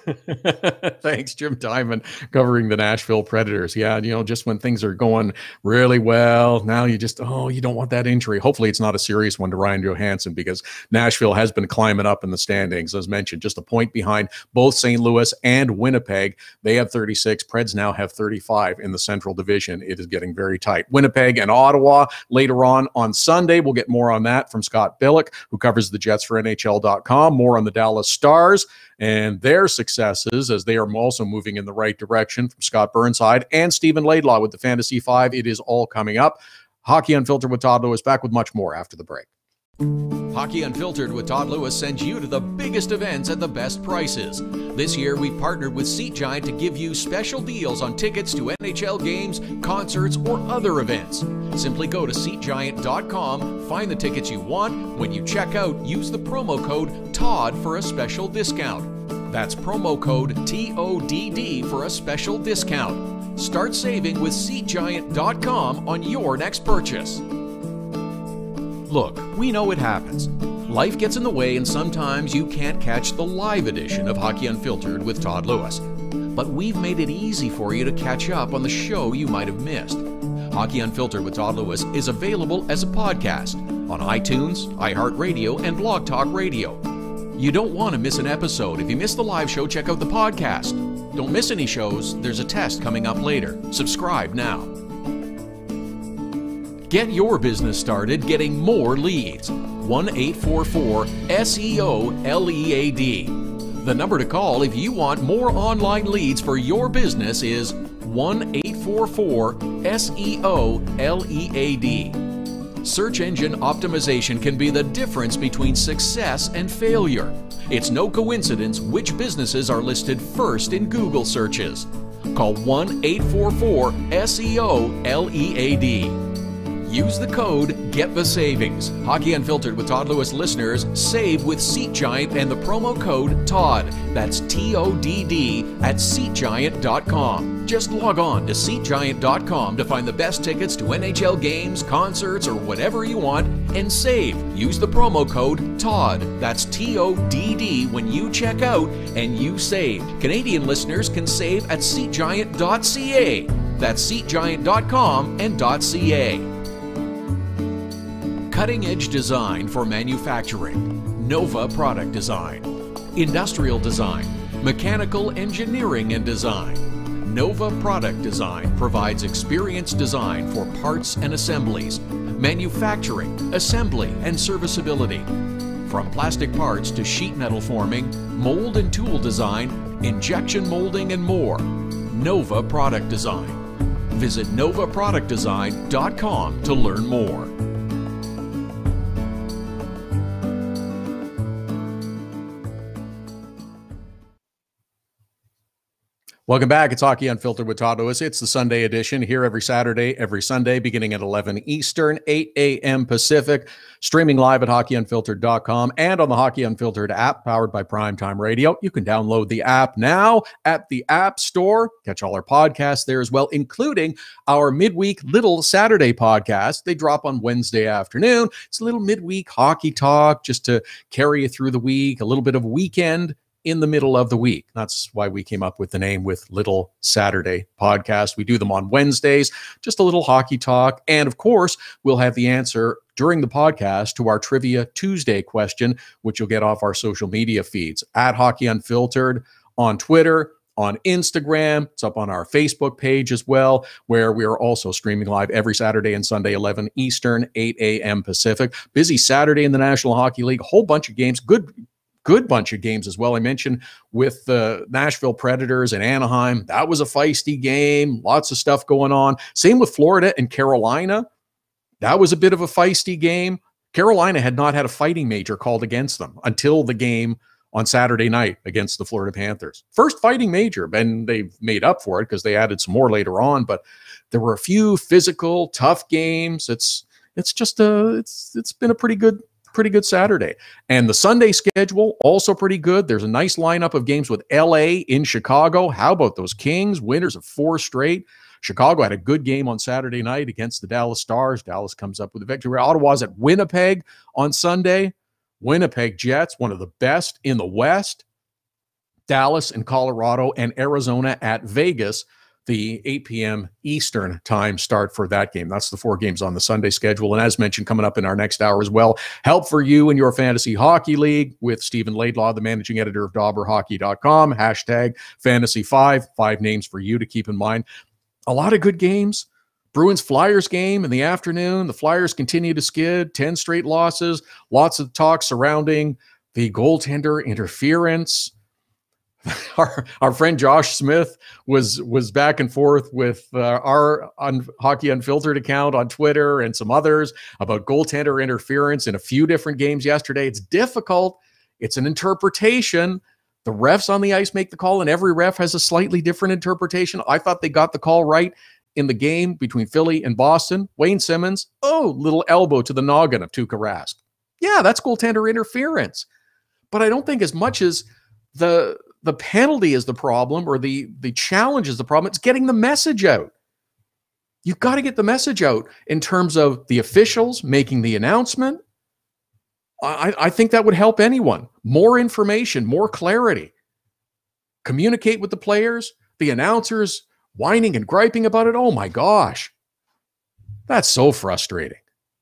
Thanks, Jim Diamond, covering the Nashville Predators. Yeah, just when things are going really well, now you don't want that injury. Hopefully it's not a serious one to Ryan Johansson because Nashville has been climbing up in the standings. As mentioned, just a point behind both St. Louis and Winnipeg. They have 36. Preds now have 35 in the Central Division. It is getting very tight. Winnipeg and Ottawa later on Sunday. We'll get more on that from Scott Billeck, who covers the Jets for NHL.com. More on the Dallas Stars and their successes as they are also moving in the right direction from Scott Burnside and Stephen Laidlaw with the Fantasy 5. It is all coming up. Hockey Unfiltered with Todd Lewis back with much more after the break. Hockey Unfiltered with Todd Lewis sends you to the biggest events at the best prices. This year, we've partnered with Seat Giant to give you special deals on tickets to NHL games, concerts, or other events. Simply go to SeatGiant.com, find the tickets you want. When you check out, use the promo code TODD for a special discount. That's promo code TODD for a special discount. Start saving with SeatGiant.com on your next purchase. Look, we know it happens. Life gets in the way and sometimes you can't catch the live edition of Hockey Unfiltered with Todd Lewis. But we've made it easy for you to catch up on the show you might have missed. Hockey Unfiltered with Todd Lewis is available as a podcast on iTunes, iHeartRadio, and Blog Talk Radio. You don't want to miss an episode. If you missed the live show, check out the podcast. Don't miss any shows. There's a test coming up later. Subscribe now. Get your business started getting more leads. 1-844-SEO-LEAD. The number to call if you want more online leads for your business is 1-844-SEO-LEAD. Search engine optimization can be the difference between success and failure. It's no coincidence which businesses are listed first in Google searches. Call 1-844-SEO-LEAD. Use the code Get the Savings. Hockey Unfiltered with Todd Lewis listeners save with Seat Giant and the promo code TODD. That's TODD at SeatGiant.com. Just log on to SeatGiant.com to find the best tickets to NHL games, concerts, or whatever you want and save. Use the promo code TODD. That's TODD when you check out and you save. Canadian listeners can save at SeatGiant.ca. That's SeatGiant.com and .ca. Cutting-edge design for manufacturing, Nova Product Design. Industrial design, mechanical engineering and design. Nova Product Design provides experienced design for parts and assemblies, manufacturing, assembly, and serviceability. From plastic parts to sheet metal forming, mold and tool design, injection molding, and more. Nova Product Design. Visit novaproductdesign.com to learn more. Welcome back. It's Hockey Unfiltered with Todd Lewis. It's the Sunday edition here every Saturday, every Sunday, beginning at 11 Eastern, 8 a.m. Pacific, streaming live at hockeyunfiltered.com and on the Hockey Unfiltered app powered by Primetime Radio. You can download the app now at the App Store. Catch all our podcasts there as well, including our midweek Little Saturday podcast. They drop on Wednesday afternoon. It's a little midweek hockey talk just to carry you through the week, a little bit of weekend in the middle of the week. That's why we came up with the name with Little Saturday Podcast. We do them on Wednesdays, just a little hockey talk. And of course, we'll have the answer during the podcast to our Trivia Tuesday question, which you'll get off our social media feeds at Hockey Unfiltered on Twitter, on Instagram. It's up on our Facebook page as well, where we are also streaming live every Saturday and Sunday, 11 Eastern, 8 a.m. Pacific. Busy Saturday in the National Hockey League. A whole bunch of games. Good bunch of games as well. I mentioned with the Nashville Predators and Anaheim. That was a feisty game. Lots of stuff going on. Same with Florida and Carolina. That was a bit of a feisty game. Carolina had not had a fighting major called against them until the game on Saturday night against the Florida Panthers. First fighting major, and they've made up for it because they added some more later on, but there were a few physical, tough games. It's been a pretty good Saturday. And the Sunday schedule, also pretty good. There's a nice lineup of games with LA in Chicago. How about those Kings, winners of 4 straight? Chicago had a good game on Saturday night against the Dallas Stars. Dallas comes up with a victory. Ottawa's at Winnipeg on Sunday. Winnipeg Jets, one of the best in the West. Dallas and Colorado and Arizona at Vegas. The 8 p.m. Eastern time start for that game. That's the 4 games on the Sunday schedule. And as mentioned, coming up in our next hour as well, help for you in your fantasy hockey league with Stephen Laidlaw, the managing editor of DauberHockey.com. Hashtag Fantasy5. 5 names for you to keep in mind. A lot of good games. Bruins-Flyers game in the afternoon. The Flyers continue to skid. 10 straight losses. Lots of talk surrounding the goaltender interference. Our friend Josh Smith was back and forth with our Hockey Unfiltered account on Twitter and some others about goaltender interference in a few different games yesterday. It's difficult. It's an interpretation. The refs on the ice make the call, and every ref has a slightly different interpretation. I thought they got the call right in the game between Philly and Boston. Wayne Simmons, little elbow to the noggin of Tuukka Rask. Yeah, that's goaltender interference. But I don't think as much as the penalty is the problem or the challenge is the problem, it's getting the message out. You've got to get the message out in terms of the officials making the announcement. I think that would help anyone. More information, more clarity. Communicate with the players, the announcers, whining and griping about it. Oh my gosh. That's so frustrating.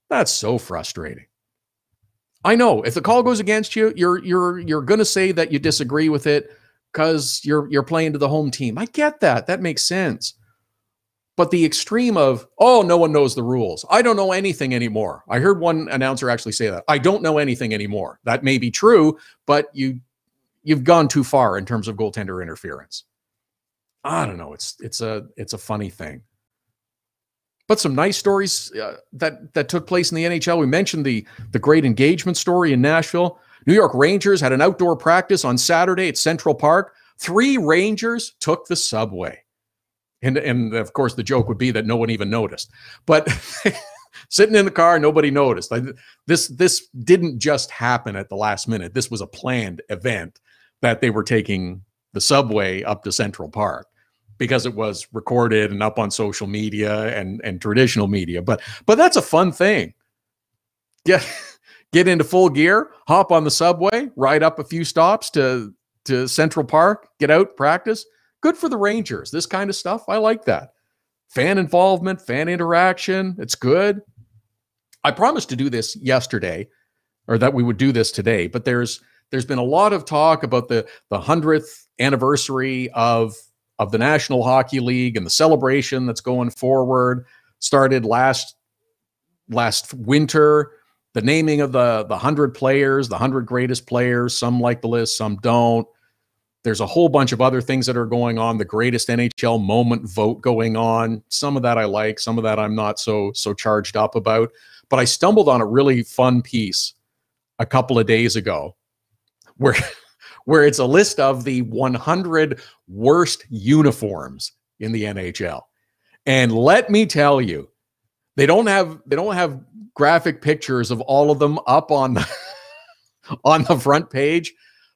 That's so frustrating. I know if the call goes against you, you're going to say that you disagree with it because you're playing to the home team. I get that. That makes sense. But the extreme of, no one knows the rules. I don't know anything anymore. I heard one announcer actually say that. I don't know anything anymore. That may be true, but you've gone too far in terms of goaltender interference. I don't know. It's a funny thing. But some nice stories that took place in the NHL. We mentioned the great engagement story in Nashville. New York Rangers had an outdoor practice on Saturday at Central Park. 3 Rangers took the subway. And of course, the joke would be that no one even noticed. But sitting in the car, nobody noticed. This didn't just happen at the last minute. This was a planned event that they were taking the subway up to Central Park because it was recorded and up on social media and traditional media. But that's a fun thing. Get into full gear, hop on the subway, ride up a few stops to Central Park, get out, practice. Good for the Rangers. This kind of stuff, I like that. Fan involvement, fan interaction, it's good. I promised to do this yesterday, or that we would do this today, but there's been a lot of talk about the 100th anniversary of the National Hockey League and the celebration that's going forward. Started last winter. The naming of the 100 players, the 100 greatest players. Some like the list, some don't. There's a whole bunch of other things that are going on. The greatest NHL moment vote going on. Some of that I like, some of that I'm not so charged up about. But I stumbled on a really fun piece a couple of days ago where it's a list of the 100 worst uniforms in the NHL. And let me tell you, they don't have graphic pictures of all of them up on the front page.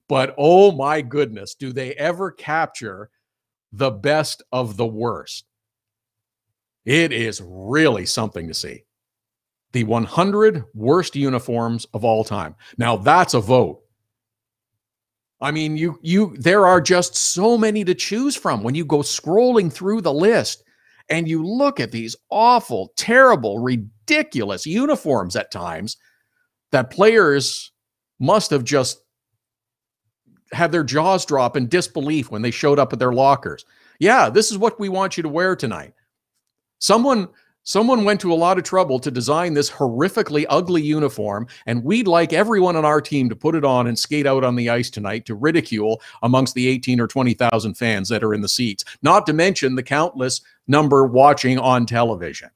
But oh my goodness, do they ever capture the best of the worst? It is really something to see. The 100 worst uniforms of all time. Now that's a vote. I mean, there are just so many to choose from when you go scrolling through the list and you look at these awful, terrible, ridiculous uniforms at times that players must have just had their jaws drop in disbelief when they showed up at their lockers. Yeah, this is what we want you to wear tonight. Someone went to a lot of trouble to design this horrifically ugly uniform, and we'd like everyone on our team to put it on and skate out on the ice tonight to ridicule amongst the 18 or 20,000 fans that are in the seats, not to mention the countless number watching on television.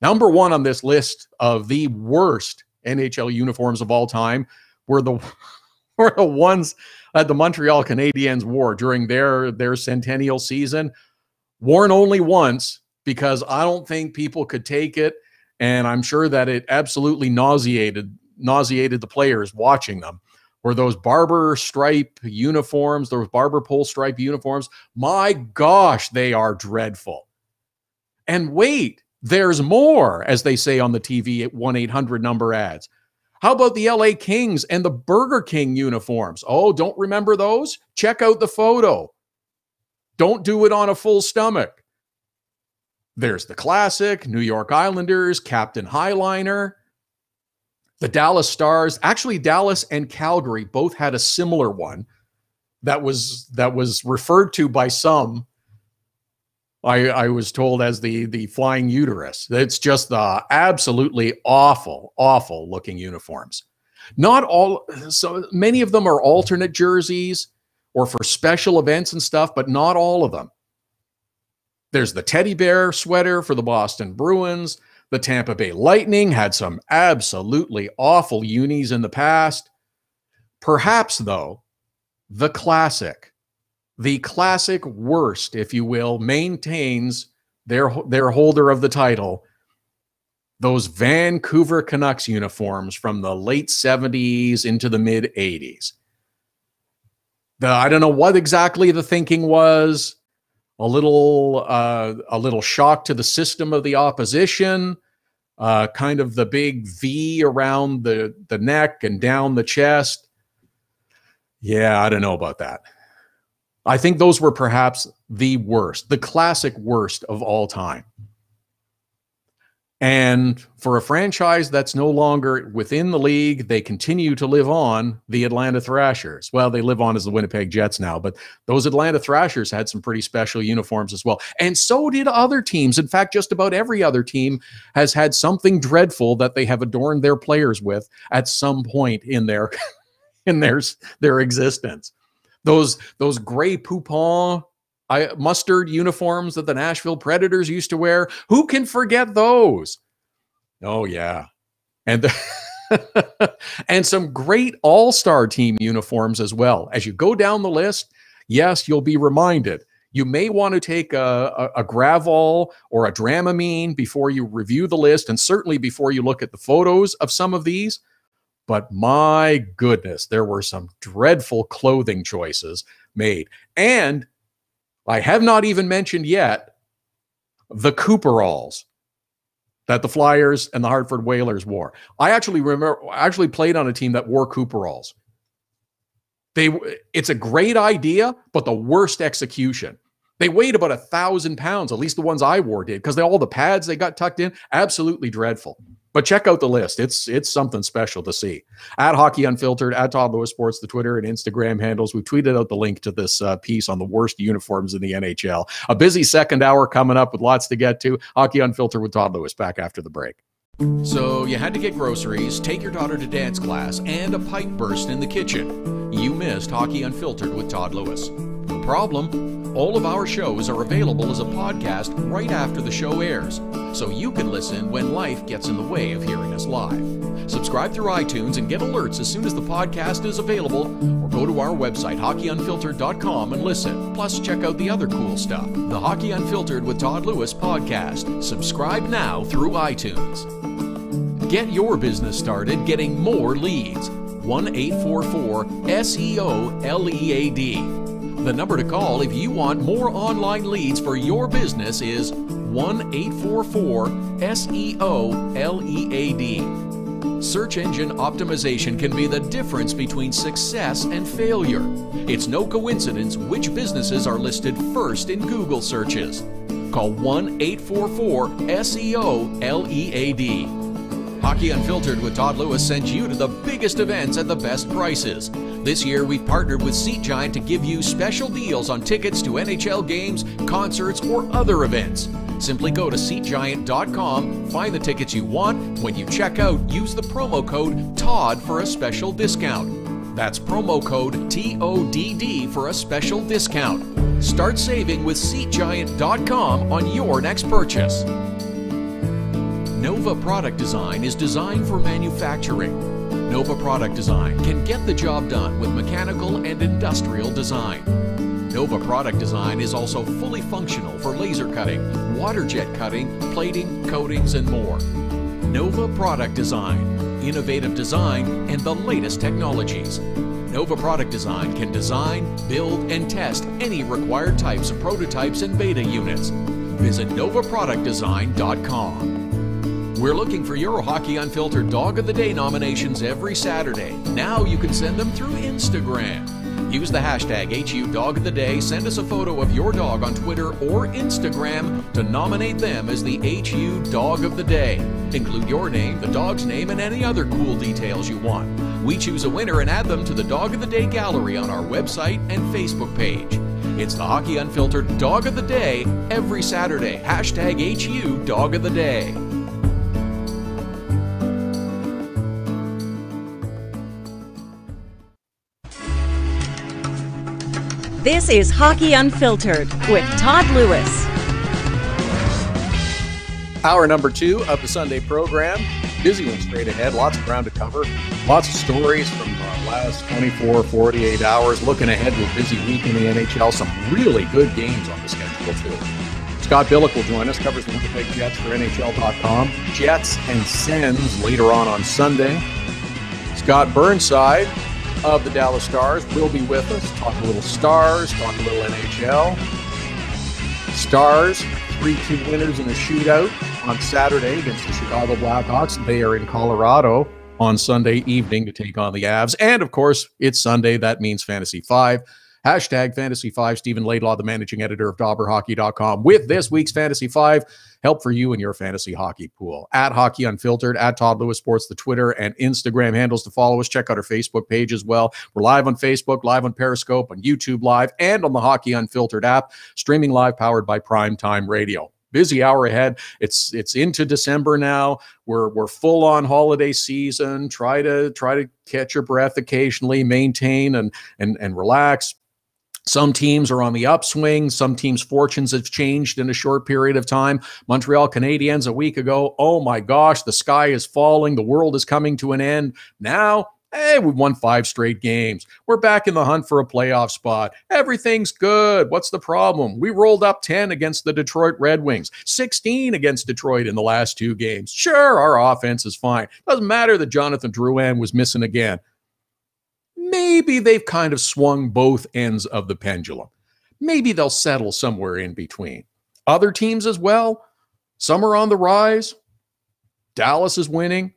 Number one on this list of the worst NHL uniforms of all time were the ones that the Montreal Canadiens wore during their centennial season, worn only once, because I don't think people could take it, and I'm sure that it absolutely nauseated the players watching them, were those barber stripe uniforms, those barber pole stripe uniforms. My gosh, they are dreadful. And wait, there's more, as they say on the TV at 1-800 number ads. How about the LA Kings and the Burger King uniforms? Oh, don't remember those? Check out the photo. Don't do it on a full stomach. There's the classic, New York Islanders, Captain Highliner, the Dallas Stars. Actually, Dallas and Calgary both had a similar one that was referred to by some, I was told, as the flying uterus. It's just the absolutely awful, awful looking uniforms. Not all, so many of them are alternate jerseys or for special events and stuff, but not all of them. There's the teddy bear sweater for the Boston Bruins. The Tampa Bay Lightning had some absolutely awful unis in the past. Perhaps, though, the classic worst, if you will, maintains their holder of the title, those Vancouver Canucks uniforms from the late 70s into the mid 80s. I don't know what exactly the thinking was. A little shock to the system of the opposition, kind of the big V around the neck and down the chest. Yeah, I don't know about that. I think those were perhaps the worst, the classic worst of all time. And for a franchise that's no longer within the league, they continue to live on, the Atlanta Thrashers. Well, they live on as the Winnipeg Jets now, but those Atlanta Thrashers had some pretty special uniforms as well. And so did other teams. In fact, just about every other team has had something dreadful that they have adorned their players with at some point in their existence. Those gray poupon mustard uniforms that the Nashville Predators used to wear. Who can forget those? Oh, yeah. And and some great all-star team uniforms as well. As you go down the list, yes, you'll be reminded. You may want to take a Gravol or a Dramamine before you review the list, and certainly before you look at the photos of some of these. But my goodness, there were some dreadful clothing choices made. And I have not even mentioned yet the Cooperalls that the Flyers and the Hartford Whalers wore. I actually played on a team that wore Cooperalls. It's a great idea, but the worst execution. They weighed about 1,000 pounds, at least the ones I wore did, because all the pads they got tucked in, absolutely dreadful. But check out the list. It's something special to see. At Hockey Unfiltered, at Todd Lewis Sports, the Twitter and Instagram handles. We tweeted out the link to this piece on the worst uniforms in the NHL. A busy second hour coming up with lots to get to. Hockey Unfiltered with Todd Lewis, back after the break. So you had to get groceries, take your daughter to dance class, and a pipe burst in the kitchen. You missed Hockey Unfiltered with Todd Lewis. No problem. All of our shows are available as a podcast right after the show airs, so you can listen when life gets in the way of hearing us live. Subscribe through iTunes and get alerts as soon as the podcast is available, or go to our website, hockeyunfiltered.com, and listen. Plus, check out the other cool stuff. The Hockey Unfiltered with Todd Lewis podcast. Subscribe now through iTunes. Get your business started getting more leads. 1-844-SEO-LEAD. The number to call if you want more online leads for your business is 1-844-SEO-LEAD. Search engine optimization can be the difference between success and failure. It's no coincidence which businesses are listed first in Google searches. Call 1-844-SEO-LEAD. Hockey Unfiltered with Todd Lewis sends you to the biggest events at the best prices. This year, we've partnered with Seat Giant to give you special deals on tickets to NHL games, concerts, or other events. Simply go to SeatGiant.com, find the tickets you want. When you check out, use the promo code TODD for a special discount. That's promo code TODD for a special discount. Start saving with SeatGiant.com on your next purchase. Nova Product Design is designed for manufacturing. Nova Product Design can get the job done with mechanical and industrial design. Nova Product Design is also fully functional for laser cutting, water jet cutting, plating, coatings, and more. Nova Product Design, innovative design and the latest technologies. Nova Product Design can design, build, and test any required types of prototypes and beta units. Visit novaproductdesign.com. We're looking for your Hockey Unfiltered Dog of the Day nominations every Saturday. Now you can send them through Instagram. Use the hashtag HU Dog of the Day, send us a photo of your dog on Twitter or Instagram to nominate them as the HU Dog of the Day. Include your name, the dog's name, and any other cool details you want. We choose a winner and add them to the Dog of the Day gallery on our website and Facebook page. It's the Hockey Unfiltered Dog of the Day every Saturday. Hashtag HU Dog of the Day. This is Hockey Unfiltered with Todd Lewis. Hour number 2 of the Sunday program. Busy one straight ahead. Lots of ground to cover. Lots of stories from the last 24, 48 hours. Looking ahead to a busy week in the NHL. Some really good games on the schedule, too. Scott Billeck will join us. Covers the Winnipeg Jets for NHL.com. Jets and Sens later on Sunday. Scott Burnside of the Dallas Stars will be with us. Talk a little Stars, talk a little NHL. Stars, 3-2 winners in a shootout on Saturday against the Chicago Blackhawks. They are in Colorado on Sunday evening to take on the Avs. And, of course, it's Sunday. That means Fantasy 5. Hashtag Fantasy 5. Stephen Laidlaw, the managing editor of DobberHockey.com, with this week's Fantasy 5. Help for you and your fantasy hockey pool. At Hockey Unfiltered, at Todd Lewis Sports, the Twitter and Instagram handles to follow us. Check out our Facebook page as well. We're live on Facebook, live on Periscope, on YouTube Live, and on the Hockey Unfiltered app. Streaming live, powered by Primetime Radio. Busy hour ahead. It's into December now. We're full on holiday season. Try to catch your breath occasionally, maintain and relax. Some teams are on the upswing. Some teams' fortunes have changed in a short period of time. Montreal Canadiens a week ago, oh my gosh, the sky is falling. The world is coming to an end. Now, hey, we've won 5 straight games. We're back in the hunt for a playoff spot. Everything's good. What's the problem? We rolled up 10 against the Detroit Red Wings, 16 against Detroit in the last 2 games. Sure, our offense is fine. Doesn't matter that Jonathan Drouin was missing again. Maybe they've kind of swung both ends of the pendulum. Maybe they'll settle somewhere in between. Other teams as well. Some are on the rise. Dallas is winning.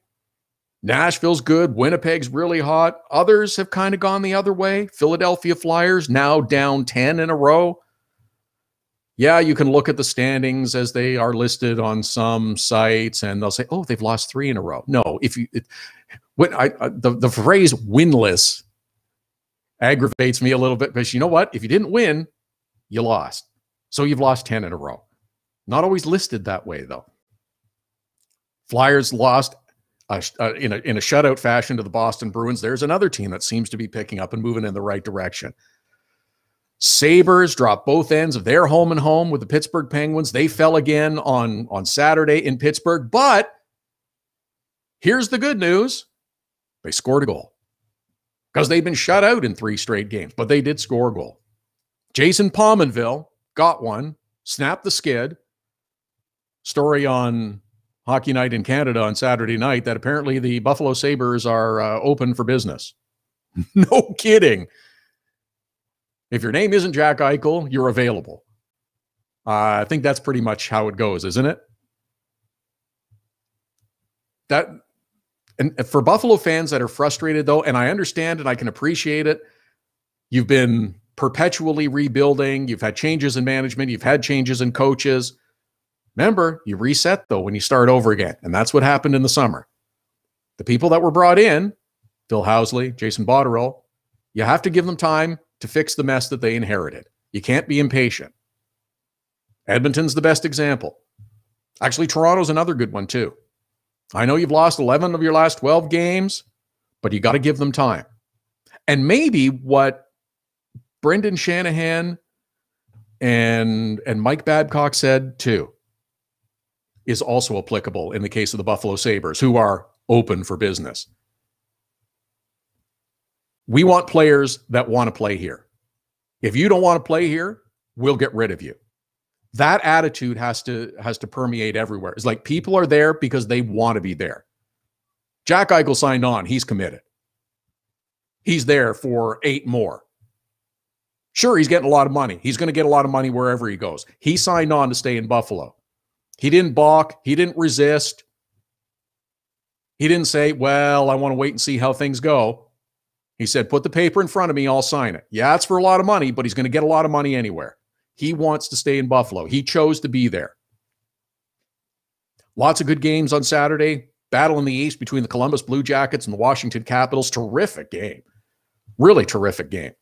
Nashville's good. Winnipeg's really hot. Others have kind of gone the other way. Philadelphia Flyers now down 10 in a row. Yeah, you can look at the standings as they are listed on some sites, and they'll say, "Oh, they've lost 3 in a row." No, the phrase "winless" aggravates me a little bit, because you know what? If you didn't win, you lost. So you've lost 10 in a row. Not always listed that way, though. Flyers lost in a shutout fashion to the Boston Bruins. There's another team that seems to be picking up and moving in the right direction. Sabres dropped both ends of their home and home with the Pittsburgh Penguins. They fell again on Saturday in Pittsburgh. But here's the good news. They scored a goal. Because they've been shut out in 3 straight games, but they did score a goal. Jason Pominville got one, snapped the skid. Story on Hockey Night in Canada on Saturday night that apparently the Buffalo Sabres are open for business. No kidding. If your name isn't Jack Eichel, you're available. I think that's pretty much how it goes, isn't it? And for Buffalo fans that are frustrated, though, and I understand and I can appreciate it, you've been perpetually rebuilding. You've had changes in management. You've had changes in coaches. Remember, you reset, though, when you start over again. And that's what happened in the summer. The people that were brought in, Phil Housley, Jason Botterill, you have to give them time to fix the mess that they inherited. You can't be impatient. Edmonton's the best example. Actually, Toronto's another good one, too. I know you've lost 11 of your last 12 games, but you got to give them time. And maybe what Brendan Shanahan and Mike Babcock said, too, is also applicable in the case of the Buffalo Sabres, who are open for business. We want players that want to play here. If you don't want to play here, we'll get rid of you. That attitude has to permeate everywhere. It's like people are there because they want to be there. Jack Eichel signed on. He's committed. He's there for 8 more. Sure, he's getting a lot of money. He's going to get a lot of money wherever he goes. He signed on to stay in Buffalo. He didn't balk. He didn't resist. He didn't say, well, I want to wait and see how things go. He said, put the paper in front of me. I'll sign it. Yeah, it's for a lot of money, but he's going to get a lot of money anywhere. He wants to stay in Buffalo. He chose to be there. Lots of good games on Saturday. Battle in the East between the Columbus Blue Jackets and the Washington Capitals. Terrific game. Really terrific game.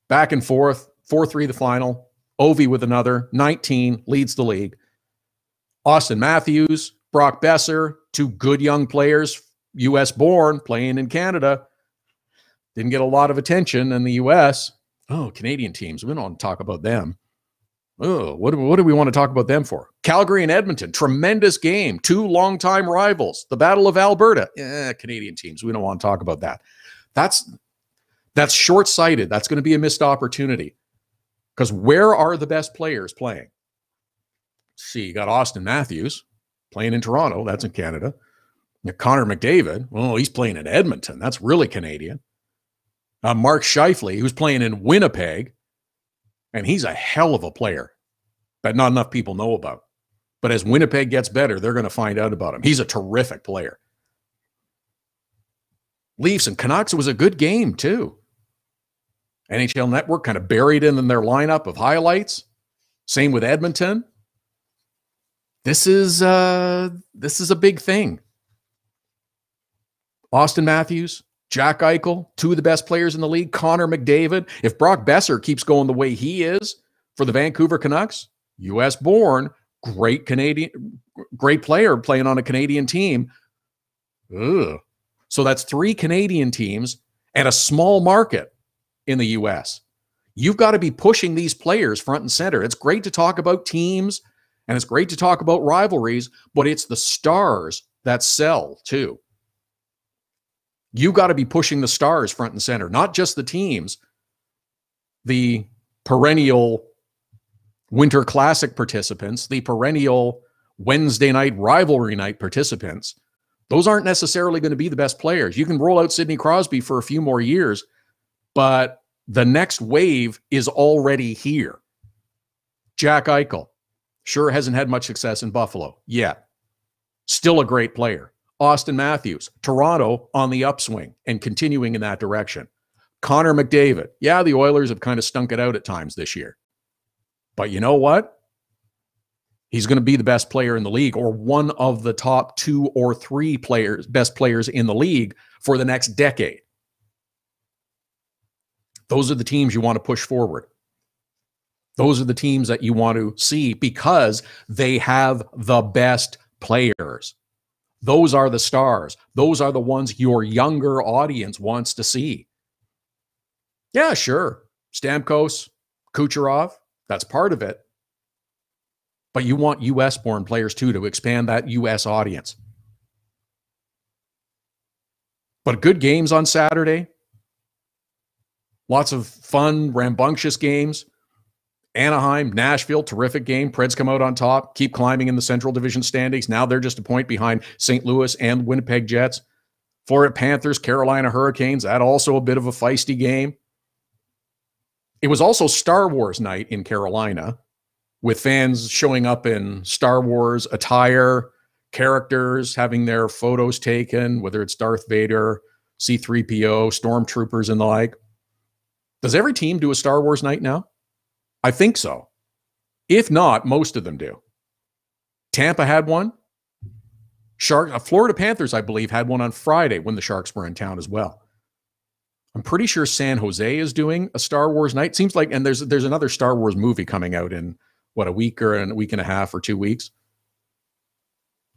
Back and forth. 4-3 the final. Ovi with another. 19 leads the league. Austin Matthews, Brock Besser, 2 good young players, U.S. born, playing in Canada. Didn't get a lot of attention in the U.S. Oh, Canadian teams. We don't want to talk about them. Oh, what do we want to talk about them for? Calgary and Edmonton. Tremendous game. 2 longtime rivals. The Battle of Alberta. Canadian teams. We don't want to talk about that. That's short-sighted. That's going to be a missed opportunity. Because where are the best players playing? See, you got Austin Matthews playing in Toronto. That's in Canada. You got Connor McDavid. Well, he's playing in Edmonton. That's really Canadian. Mark Scheifele, who's playing in Winnipeg, and he's a hell of a player that not enough people know about. But as Winnipeg gets better, they're going to find out about him. He's a terrific player. Leafs and Canucks, it was a good game, too. NHL Network kind of buried it in their lineup of highlights. Same with Edmonton. This is a big thing. Austin Matthews, Jack Eichel, 2 of the best players in the league. Connor McDavid. If Brock Besser keeps going the way he is for the Vancouver Canucks, U.S. born, great player playing on a Canadian team. Ugh. So that's 3 Canadian teams and a small market in the U.S. You've got to be pushing these players front and center. It's great to talk about teams and it's great to talk about rivalries, but it's the stars that sell too. You got to be pushing the stars front and center, not just the teams, the perennial Winter Classic participants, the perennial Wednesday night rivalry night participants. Those aren't necessarily going to be the best players. You can roll out Sidney Crosby for a few more years, but the next wave is already here. Jack Eichel sure hasn't had much success in Buffalo yet. Still a great player. Austin Matthews, Toronto on the upswing and continuing in that direction. Connor McDavid. Yeah, the Oilers have kind of stunk it out at times this year. But you know what? He's going to be the best player in the league or one of the top 2 or 3 best players in the league for the next decade. Those are the teams you want to push forward. Those are the teams that you want to see because they have the best players. Those are the stars. Those are the ones your younger audience wants to see. Yeah, sure. Stamkos, Kucherov, that's part of it. But you want U.S.-born players, too, to expand that U.S. audience. But good games on Saturday. Lots of fun, rambunctious games. Anaheim, Nashville, terrific game. Preds come out on top, keep climbing in the Central Division standings. Now they're just a point behind St. Louis and Winnipeg Jets. Florida Panthers, Carolina Hurricanes, that also a bit of a feisty game. It was also Star Wars night in Carolina with fans showing up in Star Wars attire, characters having their photos taken, whether it's Darth Vader, C-3PO, stormtroopers, and the like. Does every team do a Star Wars night now? I think so. If not, most of them do. Tampa had one. Florida Panthers, I believe, had one on Friday when the Sharks were in town as well. I'm pretty sure San Jose is doing a Star Wars night. Seems like, and there's another Star Wars movie coming out in a week and a half or 2 weeks.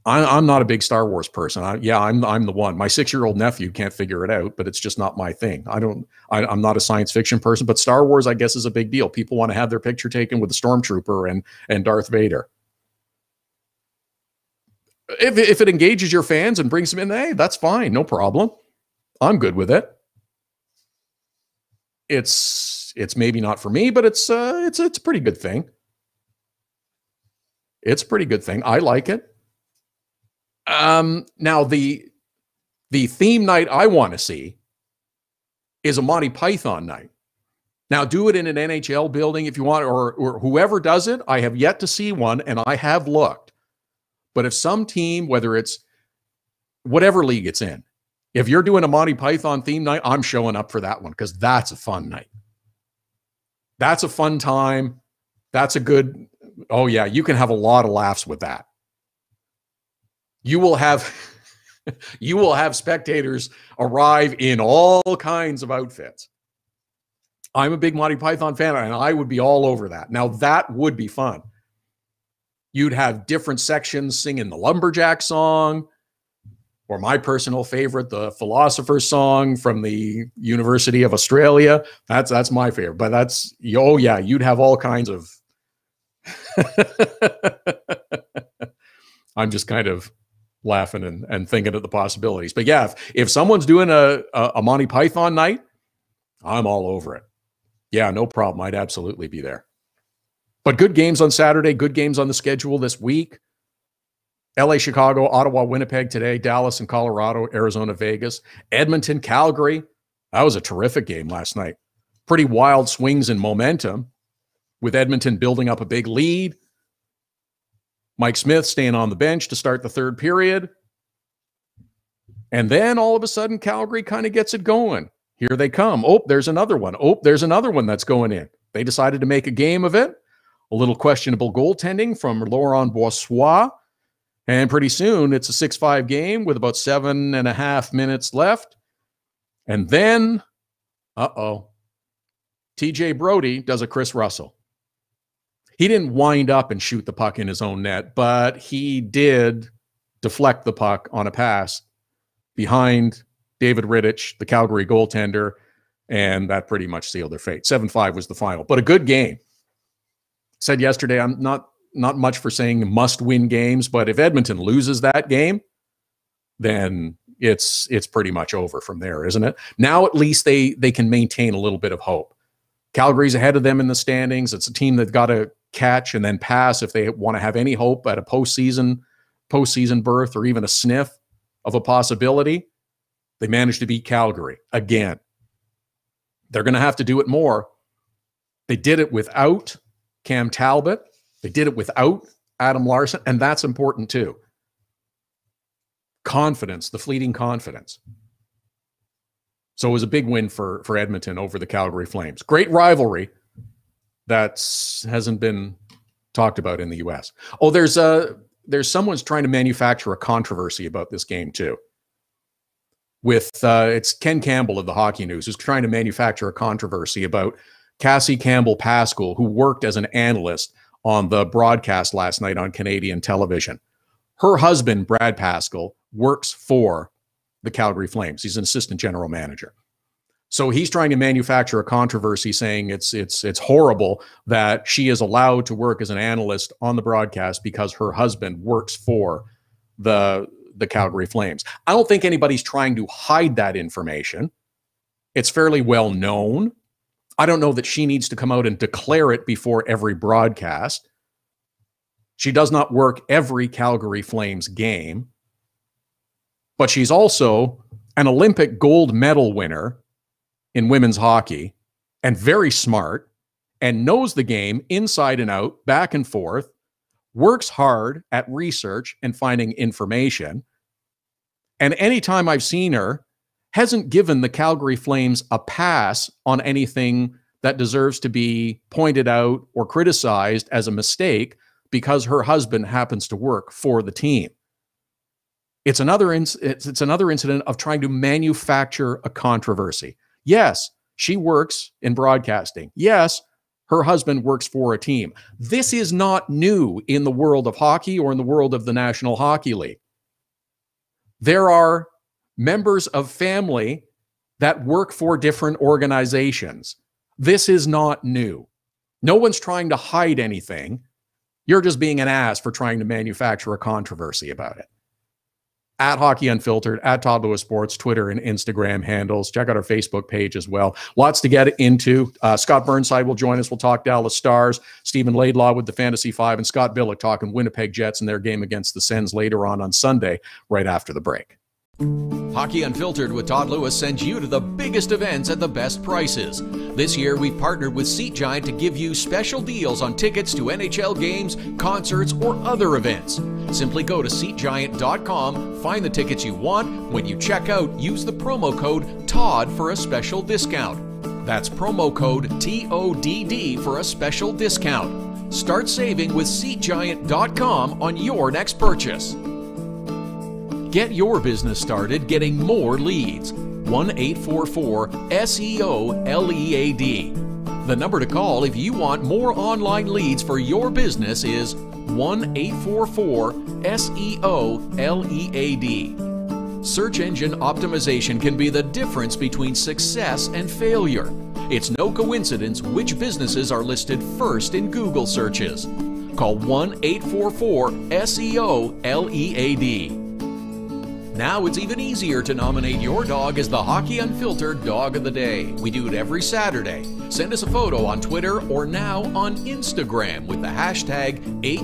I'm not a big Star Wars person. I'm the one. My 6-year-old nephew can't figure it out, but it's just not my thing. I'm not a science fiction person, but Star Wars, I guess, is a big deal. People want to have their picture taken with the Stormtrooper and Darth Vader. If it engages your fans and brings them in, hey, that's fine. No problem. I'm good with it. It's maybe not for me, but it's a pretty good thing. It's a pretty good thing. I like it. Now the theme night I want to see is a Monty Python night. Now do it in an NHL building if you want, or whoever does it. I have yet to see one, and I have looked. But if some team, whether it's whatever league it's in, if you're doing a Monty Python theme night, I'm showing up for that one because that's a fun night. That's a fun time. That's a good, oh yeah, you can have a lot of laughs with that. You will have spectators arrive in all kinds of outfits. I'm a big Monty Python fan, and I would be all over that. Now, that would be fun. You'd have different sections singing the Lumberjack song, or my personal favorite, the Philosopher's Song from the University of Australia. That's my favorite. But that's, oh yeah, you'd have all kinds of... I'm just kind of laughing and thinking of the possibilities. But yeah, if someone's doing a Monty Python night, I'm all over it. Yeah, no problem. I'd absolutely be there. But good games on Saturday, good games on the schedule this week. LA, Chicago, Ottawa, Winnipeg today, Dallas and Colorado, Arizona, Vegas, Edmonton, Calgary. That was a terrific game last night. Pretty wild swings in momentum with Edmonton building up a big lead. Mike Smith staying on the bench to start the third period. And then all of a sudden, Calgary kind of gets it going. Here they come. Oh, there's another one. Oh, there's another one that's going in. They decided to make a game of it. A little questionable goaltending from Laurent Brossoit. And pretty soon, it's a 6-5 game with about 7.5 minutes left. And then, TJ Brodie does a Chris Russell. He didn't wind up and shoot the puck in his own net, but he did deflect the puck on a pass behind David Rittich, the Calgary goaltender, and that pretty much sealed their fate. 7-5 was the final, but a good game. Said yesterday, I'm not much for saying must-win games, but if Edmonton loses that game, then it's pretty much over from there, isn't it? Now at least they can maintain a little bit of hope. Calgary's ahead of them in the standings. It's a team that's got to catch and then pass if they want to have any hope at a postseason berth or even a sniff of a possibility. They managed to beat Calgary again. They're going to have to do it more. They did it without Cam Talbot. They did it without Adam Larson, and that's important too. Confidence, the fleeting confidence. So it was a big win for Edmonton over the Calgary Flames. Great rivalry that hasn't been talked about in the U.S. Oh, there's someone's trying to manufacture a controversy about this game too. It's Ken Campbell of the Hockey News who's trying to manufacture a controversy about Cassie Campbell-Pascal, who worked as an analyst on the broadcast last night on Canadian television. Her husband, Brad Pascal, works for the Calgary Flames. He's an assistant general manager. So he's trying to manufacture a controversy saying it's horrible that she is allowed to work as an analyst on the broadcast because her husband works for the Calgary Flames. I don't think anybody's trying to hide that information. It's fairly well known. I don't know that she needs to come out and declare it before every broadcast. She does not work every Calgary Flames game, but she's also an Olympic gold medal winner in women's hockey and very smart and knows the game inside and out, back and forth, works hard at research and finding information. And anytime I've seen her, hasn't given the Calgary Flames a pass on anything that deserves to be pointed out or criticized as a mistake because her husband happens to work for the team. It's another incident of trying to manufacture a controversy. Yes, she works in broadcasting. Yes, her husband works for a team. This is not new in the world of hockey or in the world of the National Hockey League. There are members of family that work for different organizations. This is not new. No one's trying to hide anything. You're just being an ass for trying to manufacture a controversy about it. At Hockey Unfiltered, at Todd Lewis Sports, Twitter and Instagram handles. Check out our Facebook page as well. Lots to get into. Scott Burnside will join us. We'll talk Dallas Stars. Stephen Laidlaw with the Fantasy Five, and Scott Billeck talking Winnipeg Jets and their game against the Sens later on Sunday, right after the break. Hockey Unfiltered with Todd Lewis sends you to the biggest events at the best prices. This year, we've partnered with Seat Giant to give you special deals on tickets to NHL games, concerts, or other events. Simply go to SeatGiant.com, find the tickets you want. When you check out, use the promo code TODD for a special discount. That's promo code TODD for a special discount. Start saving with SeatGiant.com on your next purchase. Get your business started getting more leads. 1-844-SEO-LEAD. The number to call if you want more online leads for your business is 1-844-SEO-LEAD. Search engine optimization can be the difference between success and failure. It's no coincidence which businesses are listed first in Google searches. Call 1-844-SEO-LEAD. Now it's even easier to nominate your dog as the Hockey Unfiltered Dog of the Day. We do it every Saturday. Send us a photo on Twitter or now on Instagram with the hashtag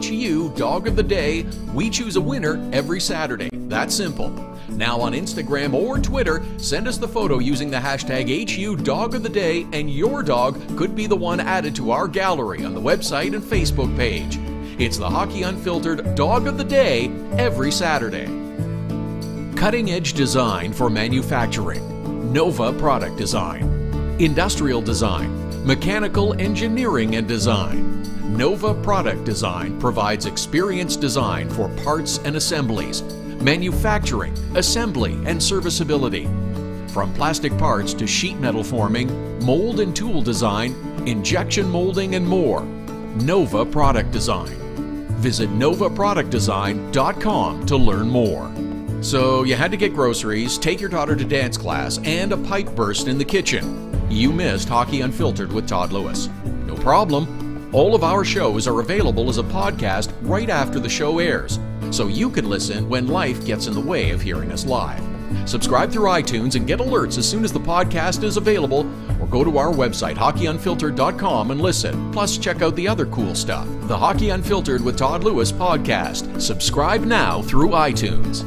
HU Dog of the Day. We choose a winner every Saturday. That's simple. Now on Instagram or Twitter, send us the photo using the hashtag HU Dog of the Day, and your dog could be the one added to our gallery on the website and Facebook page. It's the Hockey Unfiltered Dog of the Day every Saturday. Cutting-edge design for manufacturing, Nova Product Design. Industrial design, mechanical engineering and design. Nova Product Design provides experienced design for parts and assemblies, manufacturing, assembly, and serviceability. From plastic parts to sheet metal forming, mold and tool design, injection molding, and more. Nova Product Design. Visit novaproductdesign.com to learn more. So you had to get groceries, take your daughter to dance class, and a pipe burst in the kitchen. You missed Hockey Unfiltered with Todd Lewis. No problem. All of our shows are available as a podcast right after the show airs, so you can listen when life gets in the way of hearing us live. Subscribe through iTunes and get alerts as soon as the podcast is available, or go to our website, hockeyunfiltered.com, and listen. Plus, check out the other cool stuff. The Hockey Unfiltered with Todd Lewis podcast. Subscribe now through iTunes.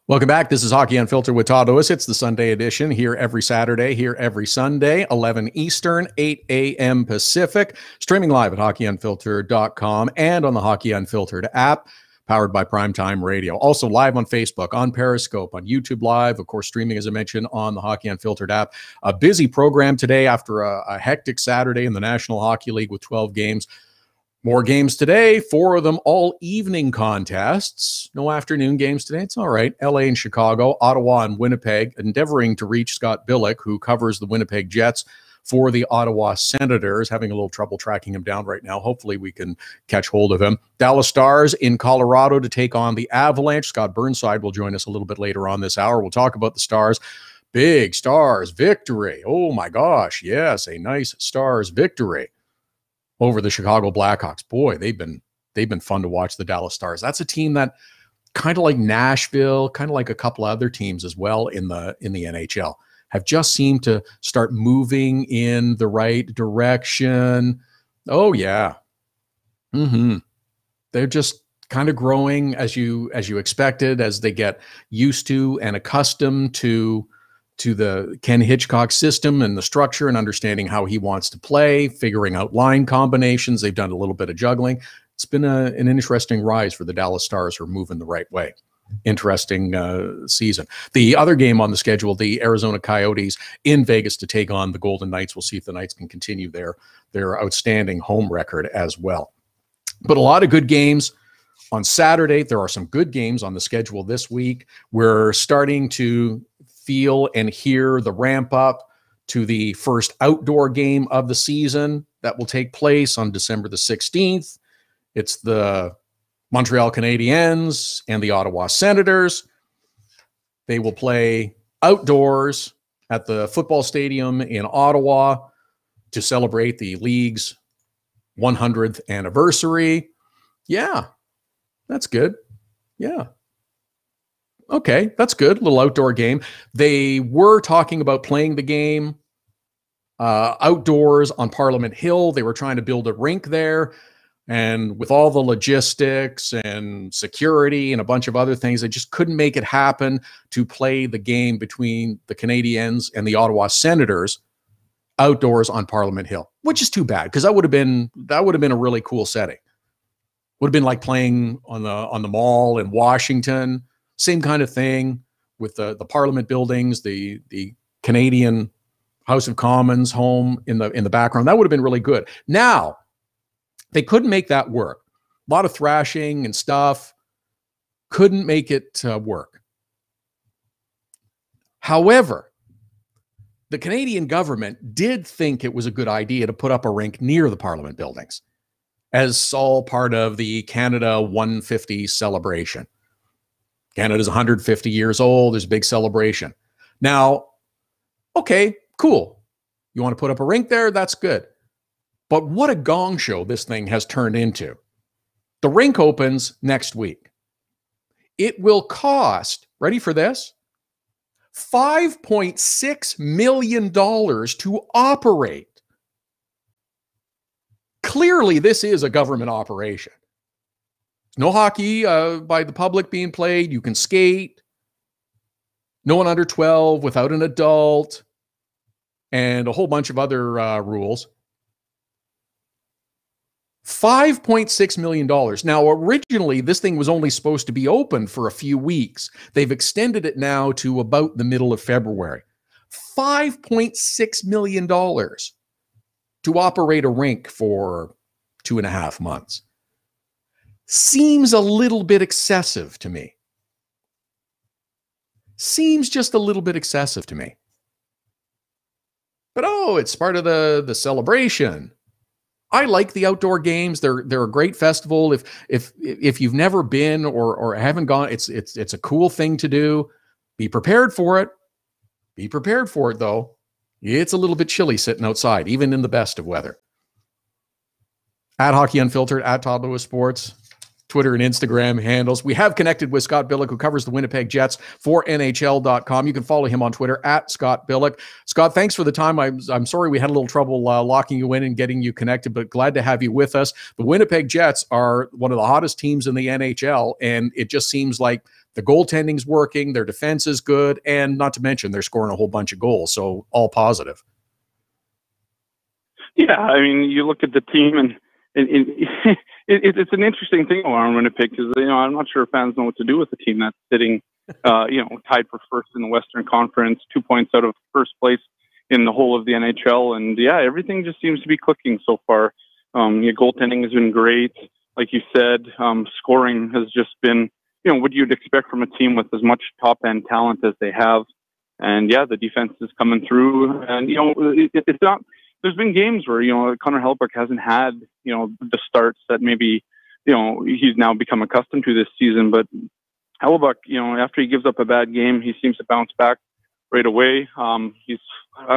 Welcome back. This is Hockey Unfiltered with Todd Lewis. It's the Sunday edition, here every Saturday, here every Sunday, 11 Eastern, 8 a.m. Pacific, streaming live at hockeyunfiltered.com and on the Hockey Unfiltered app, powered by Primetime Radio. Also live on Facebook, on Periscope, on YouTube Live, of course, streaming, as I mentioned, on the Hockey Unfiltered app. A busy program today after a hectic Saturday in the National Hockey League with 12 games. More games today, 4 of them all evening contests. No afternoon games today. It's all right. LA and Chicago, Ottawa and Winnipeg, endeavoring to reach Scott Billeck, who covers the Winnipeg Jets for the Ottawa Senators. Having a little trouble tracking him down right now. Hopefully we can catch hold of him. Dallas Stars in Colorado to take on the Avalanche. Scott Burnside will join us a little bit later on this hour. We'll talk about the Stars. Big Stars victory. Oh my gosh. Yes, a nice Stars victory over the Chicago Blackhawks. Boy, they've been fun to watch, the Dallas Stars. That's a team that kind of like Nashville, kind of like a couple other teams as well in the NHL, have just seemed to start moving in the right direction. Oh yeah. They're just kind of growing as you expected, as they get used to and accustomed to to the Ken Hitchcock system and the structure and understanding how he wants to play, figuring out line combinations. They've done a little bit of juggling. It's been an interesting rise for the Dallas Stars, who are moving the right way. Interesting season. The other game on the schedule, the Arizona Coyotes in Vegas to take on the Golden Knights. We'll see if the Knights can continue their outstanding home record as well. But a lot of good games on Saturday. There are some good games on the schedule this week. We're starting to feel and hear the ramp up to the first outdoor game of the season that will take place on December the 16th. It's the Montreal Canadiens and the Ottawa Senators. They will play outdoors at the football stadium in Ottawa to celebrate the league's 100th anniversary. Yeah, that's good. Yeah. Okay, that's good. Little outdoor game. They were talking about playing the game outdoors on Parliament Hill. They were trying to build a rink there. And with all the logistics and security and a bunch of other things, they just couldn't make it happen to play the game between the Canadiens and the Ottawa Senators outdoors on Parliament Hill, which is too bad, because that would have been a really cool setting. Would have been like playing on the mall in Washington. Same kind of thing with the Parliament buildings, the Canadian House of Commons home in the background. That would have been really good. Now, they couldn't make that work. A lot of thrashing and stuff. Couldn't make it work. However, the Canadian government did think it was a good idea to put up a rink near the Parliament buildings as all part of the Canada 150 celebration. Canada's 150 years old. There's a big celebration. Now, okay, cool. You want to put up a rink there? That's good. But what a gong show this thing has turned into. The rink opens next week. It will cost, ready for this, $5.6 million to operate. Clearly, this is a government operation. No hockey by the public being played. You can skate. No one under 12 without an adult. And a whole bunch of other rules. $5.6 million. Now, originally, this thing was only supposed to be open for a few weeks. They've extended it now to about the middle of February. $5.6 million to operate a rink for 2.5 months. Seems a little bit excessive to me. Seems just a little bit excessive to me. But it's part of the celebration. I like the outdoor games. They're a great festival. If you've never been or haven't gone, it's a cool thing to do. Be prepared for it. Be prepared for it, though. It's a little bit chilly sitting outside, even in the best of weather. At Hockey Unfiltered, at Todd Lewis Sports, Twitter and Instagram handles. We have connected with Scott Billeck, who covers the Winnipeg Jets for NHL.com. You can follow him on Twitter at Scott Billeck. Scott, thanks for the time. I'm sorry we had a little trouble locking you in and getting you connected, but glad to have you with us. The Winnipeg Jets are one of the hottest teams in the NHL, and it just seems like the goaltending's working, their defense is good, and not to mention they're scoring a whole bunch of goals, so all positive. Yeah, I mean, you look at the team, and it's an interesting thing around Winnipeg because I'm not sure fans know what to do with a team that's sitting, tied for first in the Western Conference, 2 points out of first place in the whole of the NHL, and yeah, everything just seems to be clicking so far. Your goaltending has been great, like you said. Scoring has just been, what you'd expect from a team with as much top end talent as they have, and yeah, the defense is coming through, and it's not. There's been games where, Connor Hellebuyck hasn't had, the starts that maybe, he's now become accustomed to this season. But Hellebuyck, after he gives up a bad game, he seems to bounce back right away. I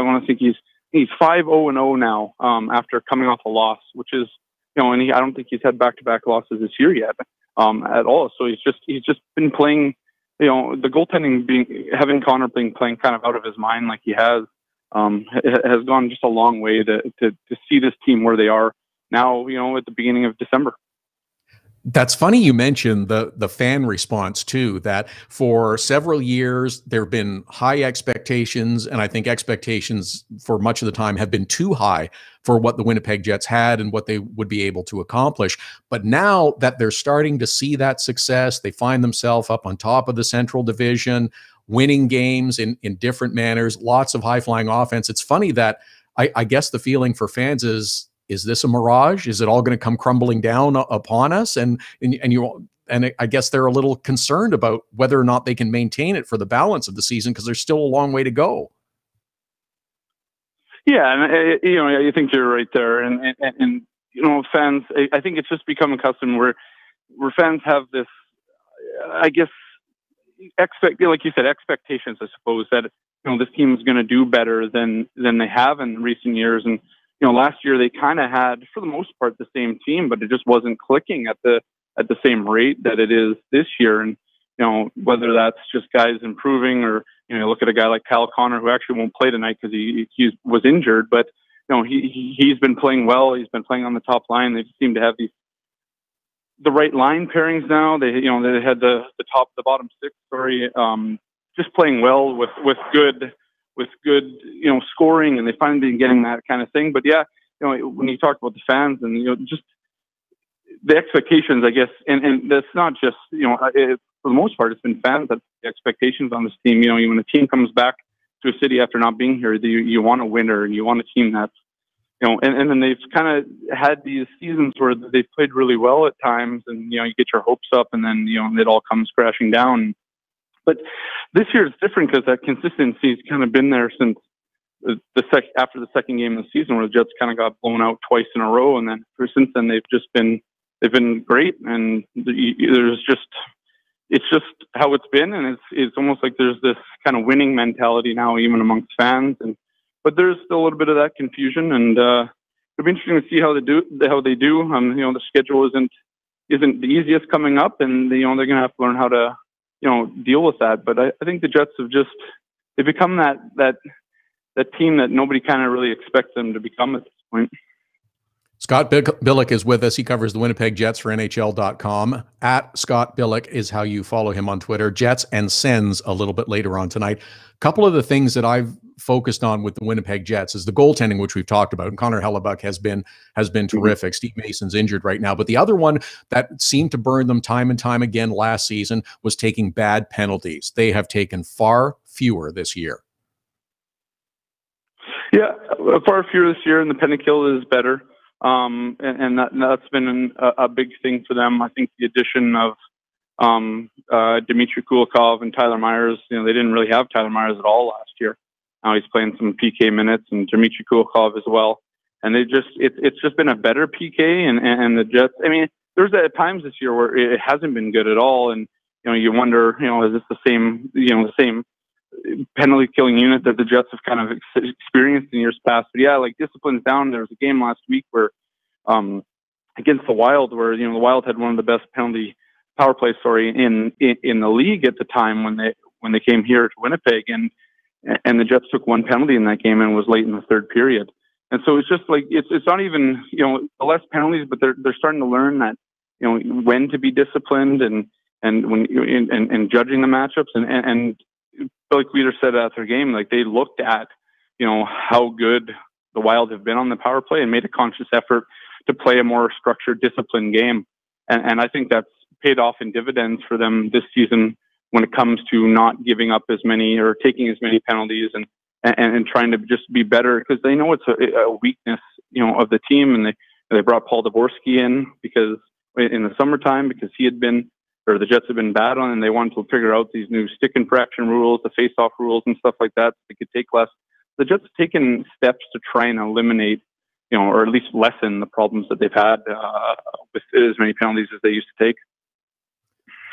want to think he's 5-0-0 now after coming off a loss, which is, and I don't think he's had back-to-back losses this year yet at all. So he's just been playing, the goaltending having Connor playing kind of out of his mind like he has gone just a long way to see this team where they are now, at the beginning of December. That's funny you mentioned the fan response too, that for several years there have been high expectations, and I think expectations for much of the time have been too high for what the Winnipeg Jets had and what they would be able to accomplish. But now that they're starting to see that success, they find themselves up on top of the Central Division, winning games in different manners, lots of high-flying offense. It's funny that I guess the feeling for fans is this a mirage? Is it all going to come crumbling down upon us? And I guess they're a little concerned about whether or not they can maintain it for the balance of the season, because there's still a long way to go. Yeah, and I think you're right there. And fans, I think it's just become a custom where fans have this, I guess, like you said, expectations, I suppose, that this team is going to do better than they have in recent years. And last year they kind of had, for the most part, the same team, but it just wasn't clicking at the same rate that it is this year. And whether that's just guys improving, or look at a guy like Kyle Connor, who actually won't play tonight because he was injured, but he's been playing well. He's been playing on the top line. They seem to have the right line pairings now. They had the bottom six, just playing well with good scoring, and they finally been getting that kind of thing. But yeah, when you talk about the fans and just the expectations, I guess, and that's not just for the most part, it's been fans that the expectations on this team. When a team comes back to a city after not being here, you want a winner, and you want a team that's and then they've kind of had these seasons where they've played really well at times, and you get your hopes up, and then it all comes crashing down. But this year is different because that consistency has kind of been there since after the second game of the season, where the Jets kind of got blown out twice in a row, and then since then they've been great, and it's just how it's been, and it's almost like there's this kind of winning mentality now, even amongst fans, but there's still a little bit of that confusion, and it'll be interesting to see how they do. The schedule isn't the easiest coming up, and they're going to have to learn how to deal with that. But I think the Jets they've become that team that nobody kind of really expects them to become at this point. Scott Billeck is with us. He covers the Winnipeg Jets for NHL.com. At Scott Billeck is how you follow him on Twitter. Jets and Sens a little bit later on tonight. A couple of the things that I've focused on with the Winnipeg Jets is the goaltending, which we've talked about. And Connor Hellebuck has been terrific. Steve Mason's injured right now. But the other one that seemed to burn them time and time again last season was taking bad penalties. They have taken far fewer this year. Yeah, far fewer this year, and the penalty kill is better. And that's been a big thing for them. I think the addition of Dmitry Kulikov and Tyler Myers, they didn't really have Tyler Myers at all last year. Now he's playing some PK minutes, and Dmitry Kulikov as well. And it's just been a better PK, and the Jets, I mean, there's at times this year where it hasn't been good at all. And, you wonder, is this the same penalty killing unit that the Jets have kind of experienced in years past? But yeah, like, discipline's down. There was a game last week where against the Wild, where the Wild had one of the best power play in the league at the time when they came here to Winnipeg, and the Jets took one penalty in that game, and it was late in the third period. And so it's just like it's not even less penalties, but they're starting to learn that when to be disciplined and when and judging the matchups, and like Weeder said after the game, like, they looked at how good the Wild have been on the power play and made a conscious effort to play a more structured, disciplined game, and I think that's paid off in dividends for them this season when it comes to not giving up as many or taking as many penalties and trying to just be better, because they know it's a weakness of the team, and they brought Paul Dvorsky in because in the summertime, because the Jets have been bad on, and they wanted to figure out these new stick infraction rules, the face-off rules, and stuff like that, so they could take less. The Jets have taken steps to try and eliminate, or at least lessen the problems that they've had with as many penalties as they used to take.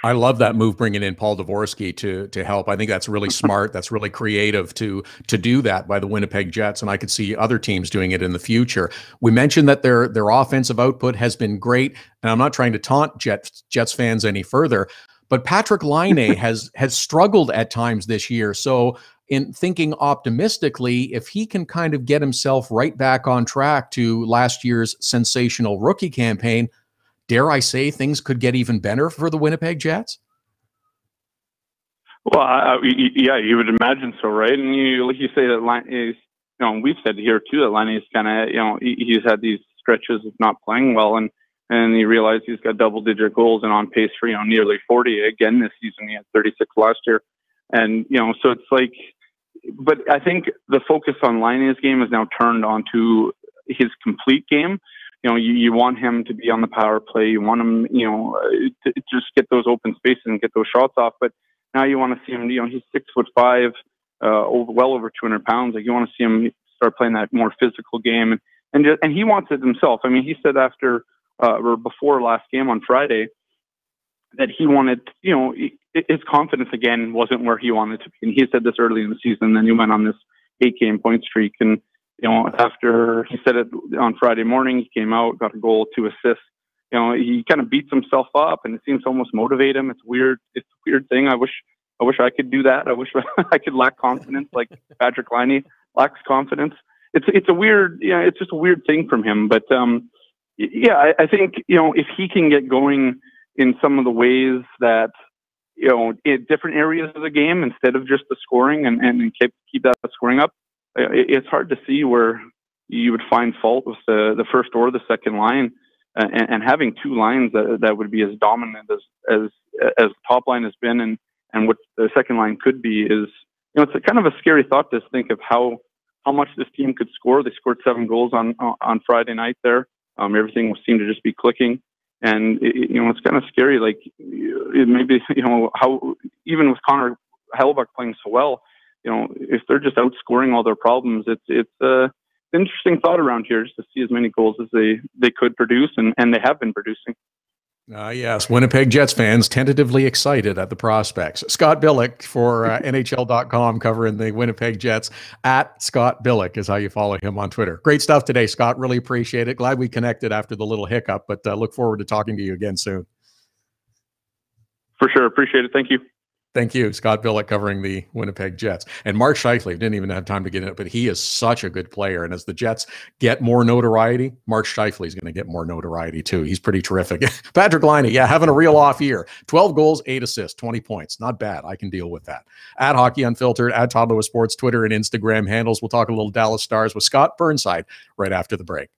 I love that move, bringing in Paul Dvorsky to help. I think that's really smart. That's really creative to do that by the Winnipeg Jets, and I could see other teams doing it in the future. We mentioned that their offensive output has been great, and I'm not trying to taunt Jets fans any further, but Patrick Laine has struggled at times this year. So in thinking optimistically, if he can kind of get himself right back on track to last year's sensational rookie campaign, dare I say, things could get even better for the Winnipeg Jets? Well, yeah, you would imagine so, right? And like you say, that line is, we've said here too that Laine is kind of, he's had these stretches of not playing well, and you realize he's got double-digit goals and on pace for nearly 40 again this season. He had 36 last year, and so it's like, but I think the focus on Laine's game is now turned onto his complete game. You want him to be on the power play. You want him, to just get those open spaces and get those shots off. But now you want to see him, he's 6'5", well over 200 pounds. Like, you want to see him start playing that more physical game. And he wants it himself. I mean, he said after, or before last game on Friday, that he wanted, his confidence again wasn't where he wanted to be. And he said this early in the season, then he went on this 8-game point streak. And, after he said it on Friday morning, he came out, got a goal, 2 assists. He kind of beats himself up, and it seems to almost motivate him. It's weird. It's a weird thing. I wish I could do that. I wish I could lack confidence like Patrick Laine lacks confidence. It's a weird, it's just a weird thing from him. But I think, if he can get going in some of the ways that, in different areas of the game instead of just the scoring and keep that scoring up, it's hard to see where you would find fault with the first or the second line, and having two lines that would be as dominant as the top line has been and what the second line could be is, it's a kind of a scary thought to think of how much this team could score. They scored 7 goals on Friday night there. Everything seemed to just be clicking. And, it's kind of scary. Like, maybe, how, even with Connor Hellebuyck playing so well, if they're just outscoring all their problems, it's an interesting thought around here, just to see as many goals as they could produce, and they have been producing. Yes, Winnipeg Jets fans tentatively excited at the prospects. Scott Billeck for NHL.com covering the Winnipeg Jets. At Scott Billeck is how you follow him on Twitter. Great stuff today, Scott. Really appreciate it. Glad we connected after the little hiccup, but look forward to talking to you again soon. For sure. Appreciate it. Thank you. Thank you. Scott Billeck covering the Winnipeg Jets. And Mark Scheifele didn't even have time to get in it, but he is such a good player. And as the Jets get more notoriety, Mark Scheifele is going to get more notoriety too. He's pretty terrific. Patrick Laine, having a real off year. 12 goals, 8 assists, 20 points. Not bad. I can deal with that. At Hockey Unfiltered, at Todd Lewis Sports, Twitter and Instagram handles. We'll talk a little Dallas Stars with Scott Burnside right after the break.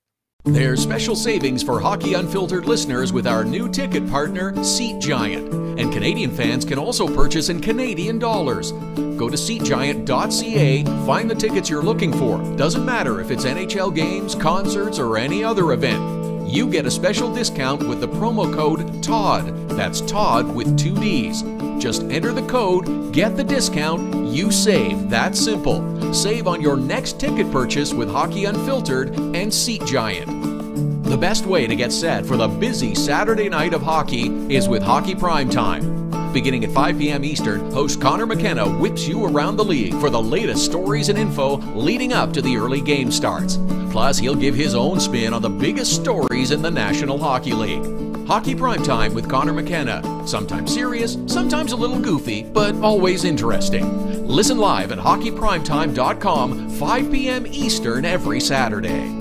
There's special savings for Hockey Unfiltered listeners with our new ticket partner, Seat Giant. And Canadian fans can also purchase in Canadian dollars. Go to SeatGiant.ca, find the tickets you're looking for. Doesn't matter if it's NHL games, concerts, or any other event. You get a special discount with the promo code TODD. That's Todd with 2 Ds. Just enter the code, get the discount, you save. That's simple. Save on your next ticket purchase with Hockey Unfiltered and Seat Giant. The best way to get set for the busy Saturday night of hockey is with Hockey Primetime. Beginning at 5 p.m. Eastern, host Connor McKenna whips you around the league for the latest stories and info leading up to the early game starts. Plus, he'll give his own spin on the biggest stories in the National Hockey League. Hockey Primetime with Connor McKenna. Sometimes serious, sometimes a little goofy, but always interesting. Listen live at hockeyprimetime.com, 5 p.m. Eastern every Saturday.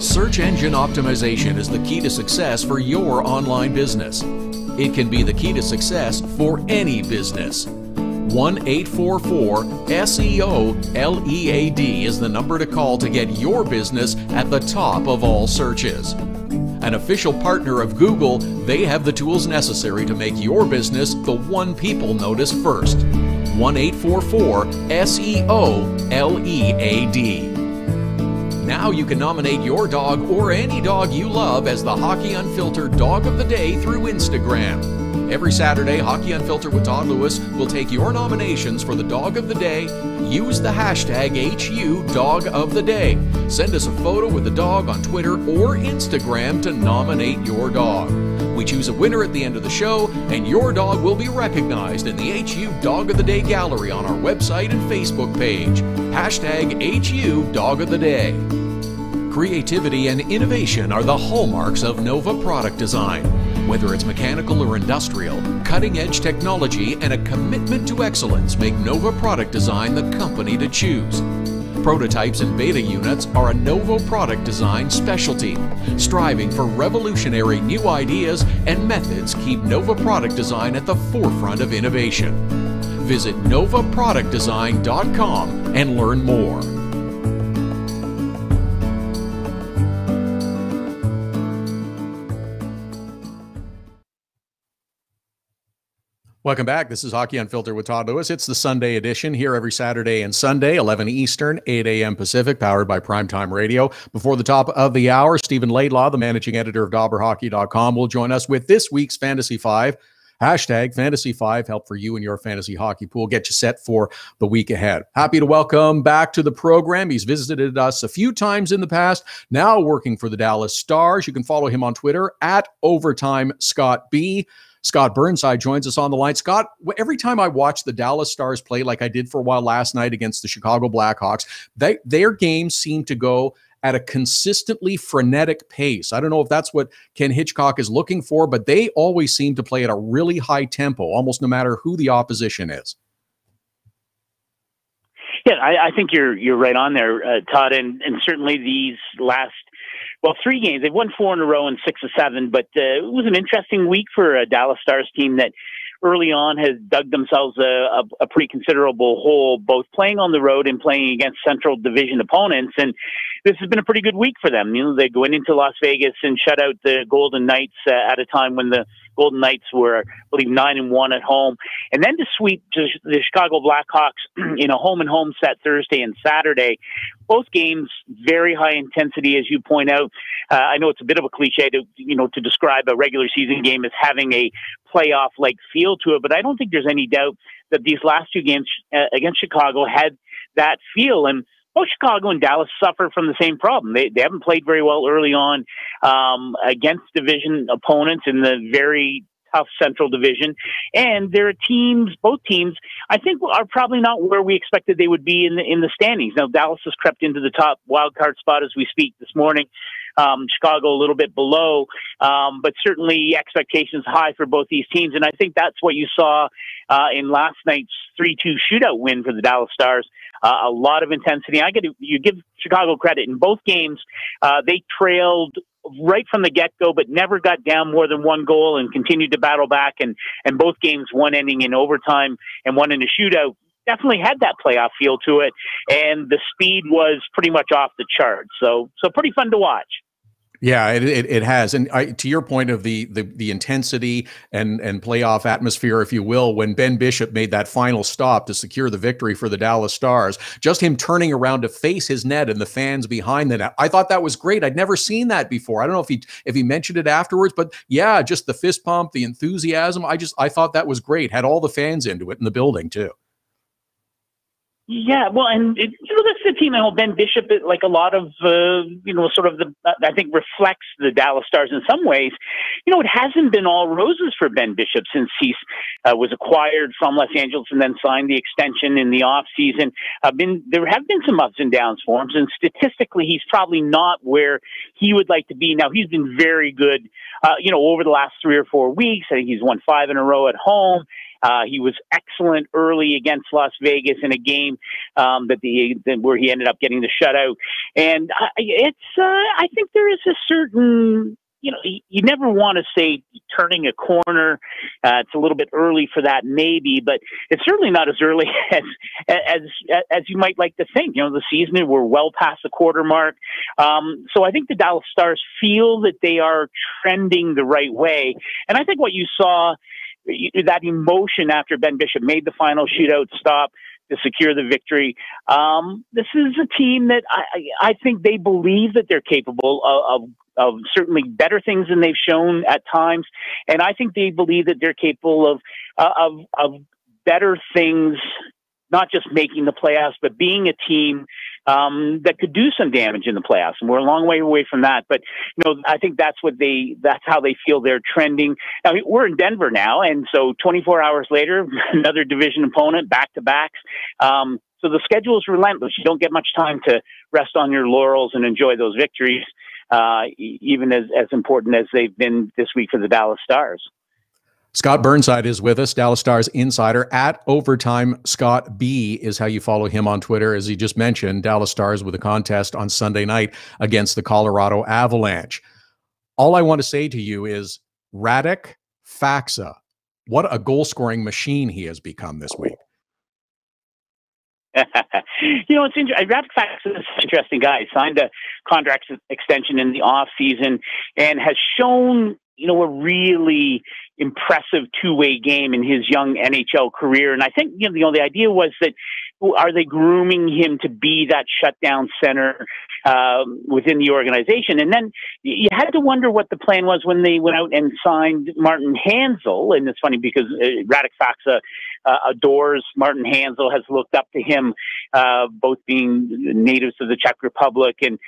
Search engine optimization is the key to success for your online business. It can be the key to success for any business. 1-844-SEO-LEAD is the number to call to get your business at the top of all searches. An official partner of Google, they have the tools necessary to make your business the one people notice first. 1-844-SEO-LEAD. Now you can nominate your dog or any dog you love as the Hockey Unfiltered Dog of the Day through Instagram. Every Saturday, Hockey Unfiltered with Todd Lewis will take your nominations for the Dog of the Day. Use the hashtag #HUDogoftheday. Send us a photo with the dog on Twitter or Instagram to nominate your dog. We choose a winner at the end of the show, and your dog will be recognized in the HU Dog of the Day gallery on our website and Facebook page. Hashtag #HUDogoftheday. Creativity and innovation are the hallmarks of Nova Product Design. Whether it's mechanical or industrial, cutting-edge technology and a commitment to excellence make Nova Product Design the company to choose. Prototypes and beta units are a Novo product design specialty. Striving for revolutionary new ideas and methods keep Nova product design at the forefront of innovation. Visit novaproductdesign.com and learn more. Welcome back. This is Hockey Unfiltered with Todd Lewis. It's the Sunday edition here every Saturday and Sunday, 11 Eastern, 8 a.m. Pacific, powered by Primetime Radio. Before the top of the hour, Stephen Laidlaw, the managing editor of DobberHockey.com, will join us with this week's Fantasy 5. Hashtag Fantasy 5, help for you and your fantasy hockey pool. Get you set for the week ahead. Happy to welcome back to the program. He's visited us a few times in the past, now working for the Dallas Stars. You can follow him on Twitter at OvertimeScottB. Scott Burnside joins us on the line. Scott, every time I watch the Dallas Stars play, like I did for a while last night against the Chicago Blackhawks, their games seem to go at a consistently frenetic pace. I don't know if that's what Ken Hitchcock is looking for, but they always seem to play at a really high tempo, almost no matter who the opposition is. Yeah, I think you're right on there, Todd, and certainly these last 3 games. They've won 4 in a row and 6 of 7, but it was an interesting week for a Dallas Stars team that early on has dug themselves a pretty considerable hole, both playing on the road and playing against Central Division opponents. And this has been a pretty good week for them. You know, they go into Las Vegas and shut out the Golden Knights at a time when the Golden Knights were, I believe, 9-1 at home, and then to sweep the Chicago Blackhawks in a home-and-home set Thursday and Saturday. Both games very high intensity, as you point out. I know it's a bit of a cliche to describe a regular season game as having a playoff-like feel to it, but I don't think there's any doubt that these last 2 games against Chicago had that feel. And both Chicago and Dallas suffer from the same problem. They haven't played very well early on against division opponents in the very tough Central Division. And there are both teams, I think, are probably not where we expected they would be in the standings. Now, Dallas has crept into the top wild card spot as we speak this morning. Chicago a little bit below, but certainly expectations high for both these teams. And I think that's what you saw in last night's 3-2 shootout win for the Dallas Stars. A lot of intensity. You give Chicago credit. In both games, they trailed right from the get-go, but never got down more than 1 goal and continued to battle back. And both games, one ending in overtime and one in a shootout, definitely had that playoff feel to it. And the speed was pretty much off the chart. So pretty fun to watch. Yeah, it has. And to your point of the intensity and playoff atmosphere, if you will, when Ben Bishop made that final stop to secure the victory for the Dallas Stars, just him turning around to face his net and the fans behind the net, I thought that was great. I'd never seen that before. I don't know if he mentioned it afterwards, but yeah, just the fist pump, the enthusiasm. I thought that was great. Had all the fans into it in the building too. Yeah, well, and this is a team. I know Ben Bishop, like a lot of, I think reflects the Dallas Stars in some ways. You know, it hasn't been all roses for Ben Bishop since he was acquired from Los Angeles and then signed the extension in the off season. There have been some ups and downs for him, and statistically, he's probably not where he would like to be. Now, he's been very good, over the last 3 or 4 weeks. I think he's won 5 in a row at home. He was excellent early against Las Vegas in a game where he ended up getting the shutout. And I think there is a certain, you never want to say turning a corner. It's a little bit early for that, maybe, but it's certainly not as early as you might like to think. The season, we're well past the quarter mark. So I think the Dallas Stars feel that they are trending the right way. And I think what you saw, that emotion after Ben Bishop made the final shootout stop to secure the victory. This is a team that I think they believe that they're capable of certainly better things than they've shown at times. And I think they believe that they're capable of better things, not just making the playoffs, but being a team that could do some damage in the playoffs. And we're a long way away from that. But, I think that's how they feel they're trending. Now, we're in Denver now. And so 24 hours later, another division opponent, back-to-backs. So the schedule is relentless. You don't get much time to rest on your laurels and enjoy those victories, even as important as they've been this week for the Dallas Stars. Scott Burnside is with us, Dallas Stars insider. At Overtime Scott B is how you follow him on Twitter. As he just mentioned, Dallas Stars with a contest on Sunday night against the Colorado Avalanche. All I want to say to you is Radek Faksa. What a goal-scoring machine he has become this week. It's interesting. Radek Faksa is an interesting guy. He signed a contract extension in the offseason and has shown, a really impressive two-way game in his young NHL career. And I think, the idea was that, are they grooming him to be that shutdown center within the organization? And then you had to wonder what the plan was when they went out and signed Martin Hanzal. And it's funny because Radek Faksa adores Martin Hanzal, has looked up to him, both being natives of the Czech Republic. And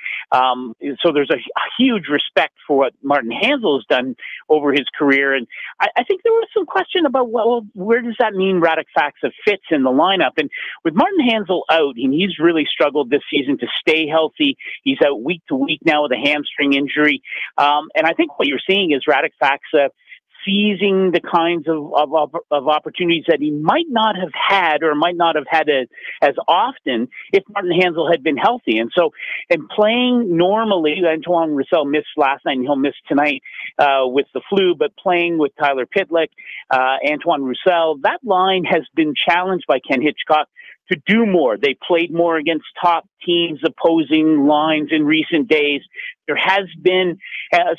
so there's a huge respect for what Martin Hanzal has done over his career. And I think there was some question about, well, where does that mean Radek Faksa fits in the lineup? And with Martin Hanzal out, and he's really struggled this season to stay healthy. He's out week to week now with a hamstring injury. And I think what you're seeing is Radek Faksa seizing the kinds of opportunities that he might not have had or might not have had as often if Martin Hanzal had been healthy. And so, in playing normally, Antoine Roussel missed last night and he'll miss tonight with the flu, but playing with Tyler Pitlick, Antoine Roussel, that line has been challenged by Ken Hitchcock to do more. They played more against top teams, opposing lines in recent days. There has been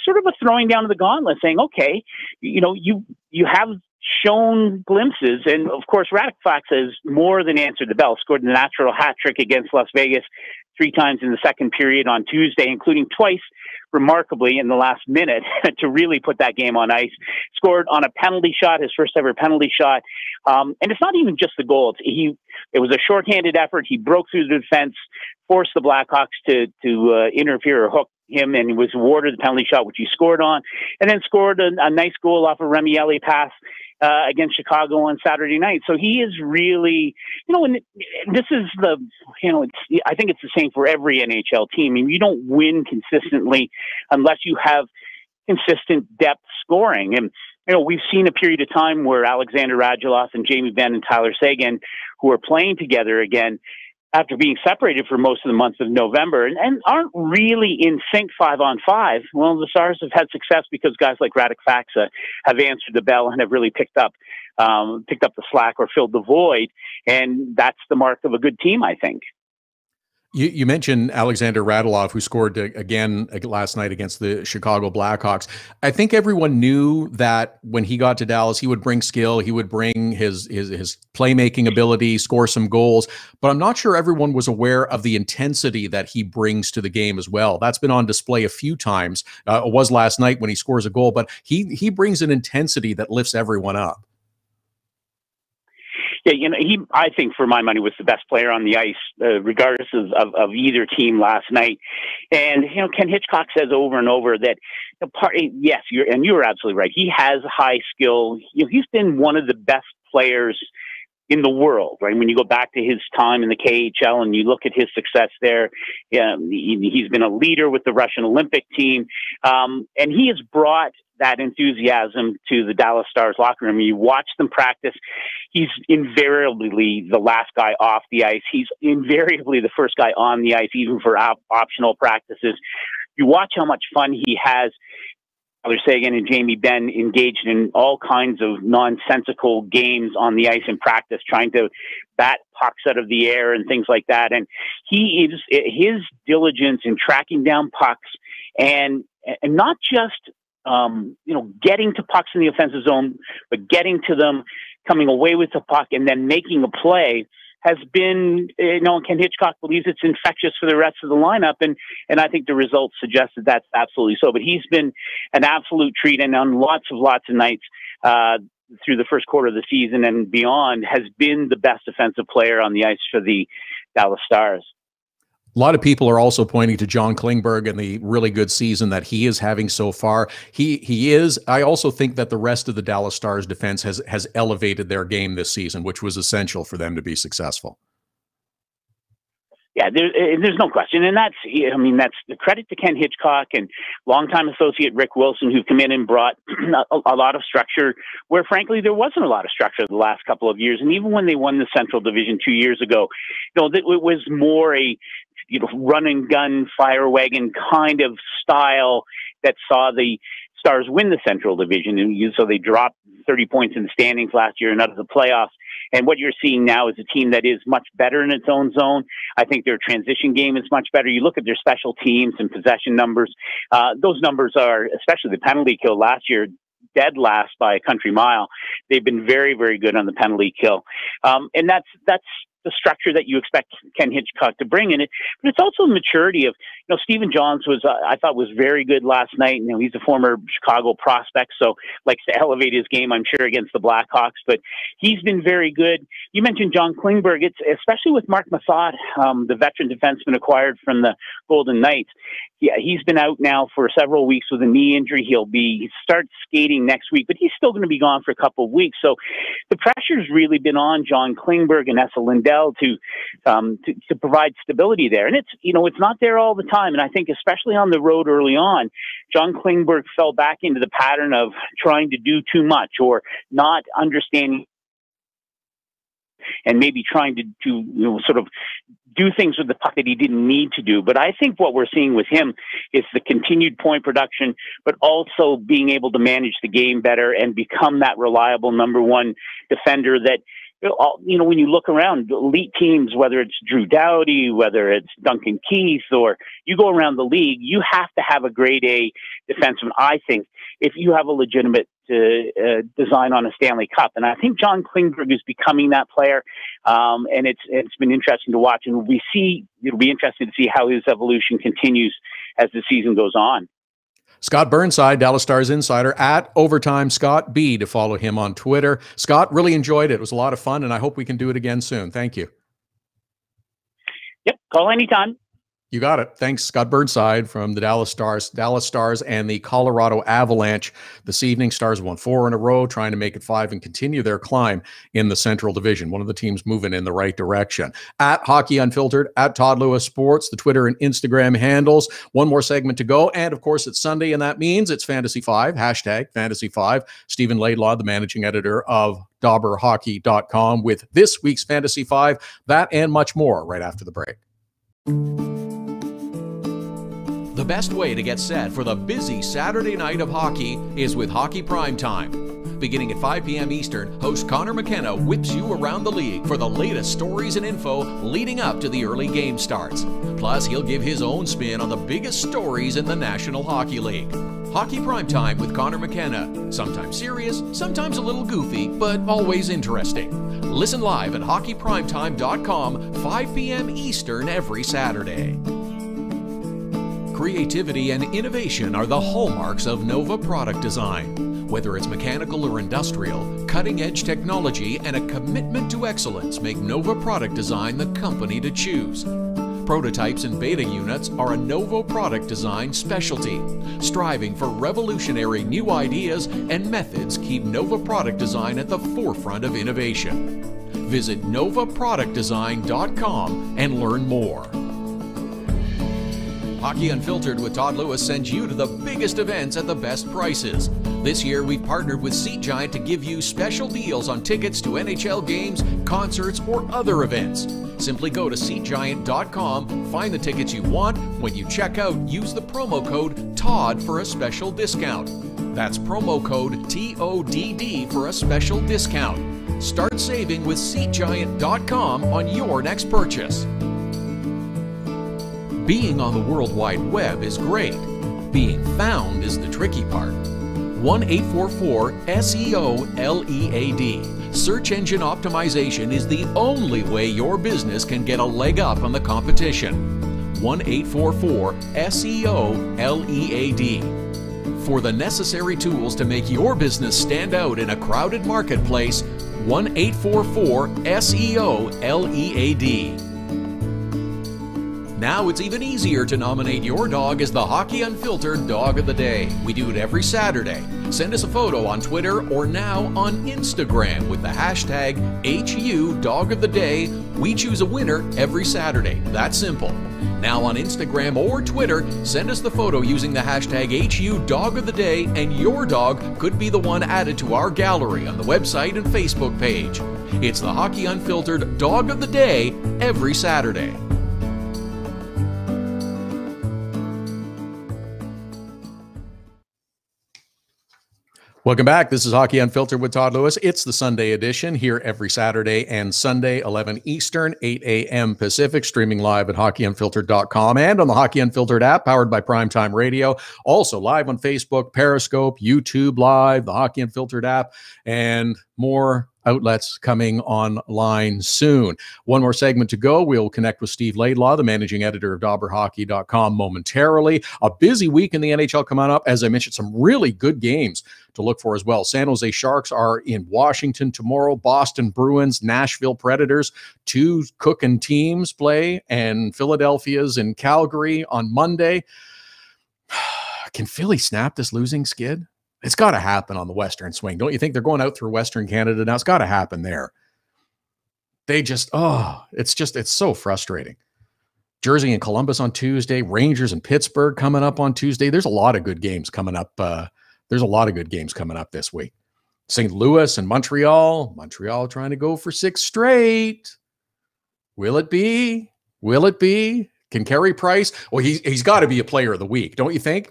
sort of a throwing down of the gauntlet, saying, okay, you have shown glimpses. And of course, Radek Faksa has more than answered the bell, scored the natural hat trick against Las Vegas 3 times in the second period on Tuesday, including twice, remarkably, in the last minute to really put that game on ice. Scored on a penalty shot, his first ever penalty shot. And it's not even just the goal. It was a shorthanded effort. He broke through the defense, forced the Blackhawks to interfere or hook him, and he was awarded the penalty shot, which he scored on, and then scored a nice goal off a Remy Ellie pass against Chicago on Saturday night. So he is really, and this is I think it's the same for every NHL team. I mean, you don't win consistently unless you have consistent depth scoring. And, we've seen a period of time where Alexander Radulov and Jamie Benn and Tyler Seguin, who are playing together again after being separated for most of the month of November and aren't really in sync 5-on-5. Well, the Stars have had success because guys like Radek Faksa have answered the bell and have really picked up the slack or filled the void. And that's the mark of a good team, I think. You mentioned Alexander Radulov, who scored again last night against the Chicago Blackhawks. I think everyone knew that when he got to Dallas, he would bring skill, he would bring his playmaking ability, score some goals. But I'm not sure everyone was aware of the intensity that he brings to the game as well. That's been on display a few times. It was last night when he scores a goal, but he brings an intensity that lifts everyone up. Yeah, I think for my money was the best player on the ice, regardless of either team last night. And, Ken Hitchcock says over and over that yes, you're absolutely right. He has high skill. He's been one of the best players in the world, right? When you go back to his time in the KHL and you look at his success there, he's been a leader with the Russian Olympic team. And he has brought that enthusiasm to the Dallas Stars locker room. You watch them practice. He's invariably the last guy off the ice. He's invariably the first guy on the ice, even for optional practices. You watch how much fun he has. Tyler Seguin and Jamie Benn engaged in all kinds of nonsensical games on the ice in practice, trying to bat pucks out of the air and things like that. And his diligence in tracking down pucks and not just getting to pucks in the offensive zone, but getting to them, coming away with the puck, and then making a play has been, Ken Hitchcock believes it's infectious for the rest of the lineup. And I think the results suggest that that's absolutely so. But he's been an absolute treat, and on lots of nights through the first quarter of the season and beyond has been the best defensive player on the ice for the Dallas Stars. A lot of people are also pointing to John Klingberg and the really good season that he is having so far. He is. I also think that the rest of the Dallas Stars defense has elevated their game this season, which was essential for them to be successful. Yeah, there's no question. And that's the credit to Ken Hitchcock and longtime associate Rick Wilson, who've come in and brought a lot of structure where, frankly, there wasn't a lot of structure the last couple of years. And even when they won the Central Division 2 years ago, it was more a run and gun, fire wagon kind of style that saw the Stars win the Central Division. And so they dropped 30 points in the standings last year and out of the playoffs. And what you're seeing now is a team that is much better in its own zone. I think their transition game is much better. You look at their special teams and possession numbers. Those numbers are, especially the penalty kill last year, dead last by a country mile. They've been very, very good on the penalty kill. And that's the structure that you expect Ken Hitchcock to bring in it. But it's also the maturity of, Stephen Johns I thought was very good last night. He's a former Chicago prospect, so likes to elevate his game, I'm sure, against the Blackhawks, but he's been very good. You mentioned John Klingberg. It's especially with Mark Mathod, the veteran defenseman acquired from the Golden Knights. Yeah, he's been out now for several weeks with a knee injury. He'll start skating next week, but he's still going to be gone for a couple of weeks. So the pressure's really been on John Klingberg and Esa Lindell to provide stability there. And it's not there all the time. And I think especially on the road early on, John Klingberg fell back into the pattern of trying to do too much or not understanding and maybe trying to sort of do things with the puck that he didn't need to do. But I think what we're seeing with him is the continued point production, but also being able to manage the game better and become that reliable number one defender that, when you look around elite teams, whether it's Drew Doughty, whether it's Duncan Keith, or you go around the league, you have to have a grade A defenseman, I think, if you have a legitimate design on a Stanley Cup. And I think John Klingberg is becoming that player. And it's been interesting to watch. And it'll be interesting to see how his evolution continues as the season goes on. Scott Burnside, Dallas Stars insider, at Overtime Scott B, to follow him on Twitter. Scott, really enjoyed it. It was a lot of fun, and I hope we can do it again soon. Thank you. Yep, call anytime. You got it. Thanks, Scott Burnside from the Dallas Stars and the Colorado Avalanche. This evening, Stars won 4 in a row, trying to make it 5 and continue their climb in the Central Division. One of the teams moving in the right direction. At Hockey Unfiltered, at Todd Lewis Sports, the Twitter and Instagram handles. One more segment to go. And of course, it's Sunday, and that means it's Fantasy 5, hashtag Fantasy 5. Stephen Laidlaw, the managing editor of DauberHockey.com, with this week's Fantasy 5. That and much more right after the break. The best way to get set for the busy Saturday night of hockey is with Hockey Primetime. Beginning at 5 p.m. Eastern, host Connor McKenna whips you around the league for the latest stories and info leading up to the early game starts. Plus, he'll give his own spin on the biggest stories in the National Hockey League. Hockey Primetime with Connor McKenna. Sometimes serious, sometimes a little goofy, but always interesting. Listen live at hockeyprimetime.com, 5 p.m. Eastern every Saturday. Creativity and innovation are the hallmarks of Nova Product Design. Whether it's mechanical or industrial, cutting-edge technology and a commitment to excellence make Nova Product Design the company to choose. Prototypes and beta units are a Nova Product Design specialty. Striving for revolutionary new ideas and methods keep Nova Product Design at the forefront of innovation. Visit novaproductdesign.com and learn more. Hockey Unfiltered with Todd Lewis sends you to the biggest events at the best prices. This year, we've partnered with Seat Giant to give you special deals on tickets to NHL games, concerts, or other events. Simply go to SeatGiant.com, find the tickets you want. When you check out, use the promo code TODD for a special discount. That's promo code TODD for a special discount. Start saving with SeatGiant.com on your next purchase. Being on the World Wide Web is great. Being found is the tricky part. 1-844-SEO-LEAD. Search engine optimization is the only way your business can get a leg up on the competition. 1-844-SEO-LEAD. For the necessary tools to make your business stand out in a crowded marketplace, 1-844-SEO-LEAD. Now it's even easier to nominate your dog as the Hockey Unfiltered Dog of the Day. We do it every Saturday. Send us a photo on Twitter or now on Instagram with the hashtag HU Dog of the Day. We choose a winner every Saturday. That's simple. Now on Instagram or Twitter, send us the photo using the hashtag HU Dog of the Day, and your dog could be the one added to our gallery on the website and Facebook page. It's the Hockey Unfiltered Dog of the Day every Saturday. Welcome back. This is Hockey Unfiltered with Todd Lewis. It's the Sunday edition here every Saturday and Sunday, 11 Eastern, 8 a.m. Pacific, streaming live at hockeyunfiltered.com and on the Hockey Unfiltered app powered by Primetime Radio. Also live on Facebook, Periscope, YouTube Live, the Hockey Unfiltered app, and more outlets coming online soon. One more segment to go. We'll connect with Steve Laidlaw, the managing editor of DobberHockey.com, momentarily. A busy week in the NHL coming up. As I mentioned, some really good games to look for as well. San Jose Sharks are in Washington tomorrow. Boston Bruins, Nashville Predators, two cooking teams play, and Philadelphia's in Calgary on Monday. Can Philly snap this losing skid? It's got to happen on the Western swing. Don't you think? They're going out through Western Canada now. It's got to happen there. They just, it's so frustrating. Jersey and Columbus on Tuesday, Rangers and Pittsburgh coming up on Tuesday. There's a lot of good games coming up. There's a lot of good games coming up this week. St. Louis and Montreal. Montreal trying to go for 6 straight. Will it be? Will it be? Can Carey Price? Well, he's got to be a player of the week, don't you think?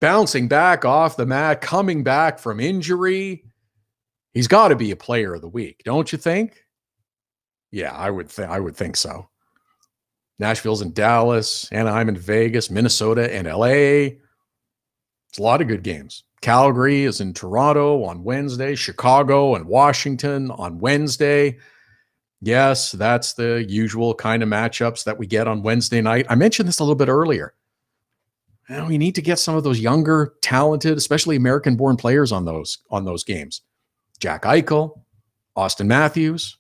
Bouncing back off the mat, coming back from injury. He's got to be a player of the week, don't you think? Yeah, I would think so. Nashville's in Dallas, Anaheim and Vegas, Minnesota and LA. It's a lot of good games. Calgary is in Toronto on Wednesday, Chicago and Washington on Wednesday. Yes, that's the usual kind of matchups that we get on Wednesday night. I mentioned this a little bit earlier. We need to get some of those younger, talented, especially American-born players on those games. Jack Eichel, Austin Matthews,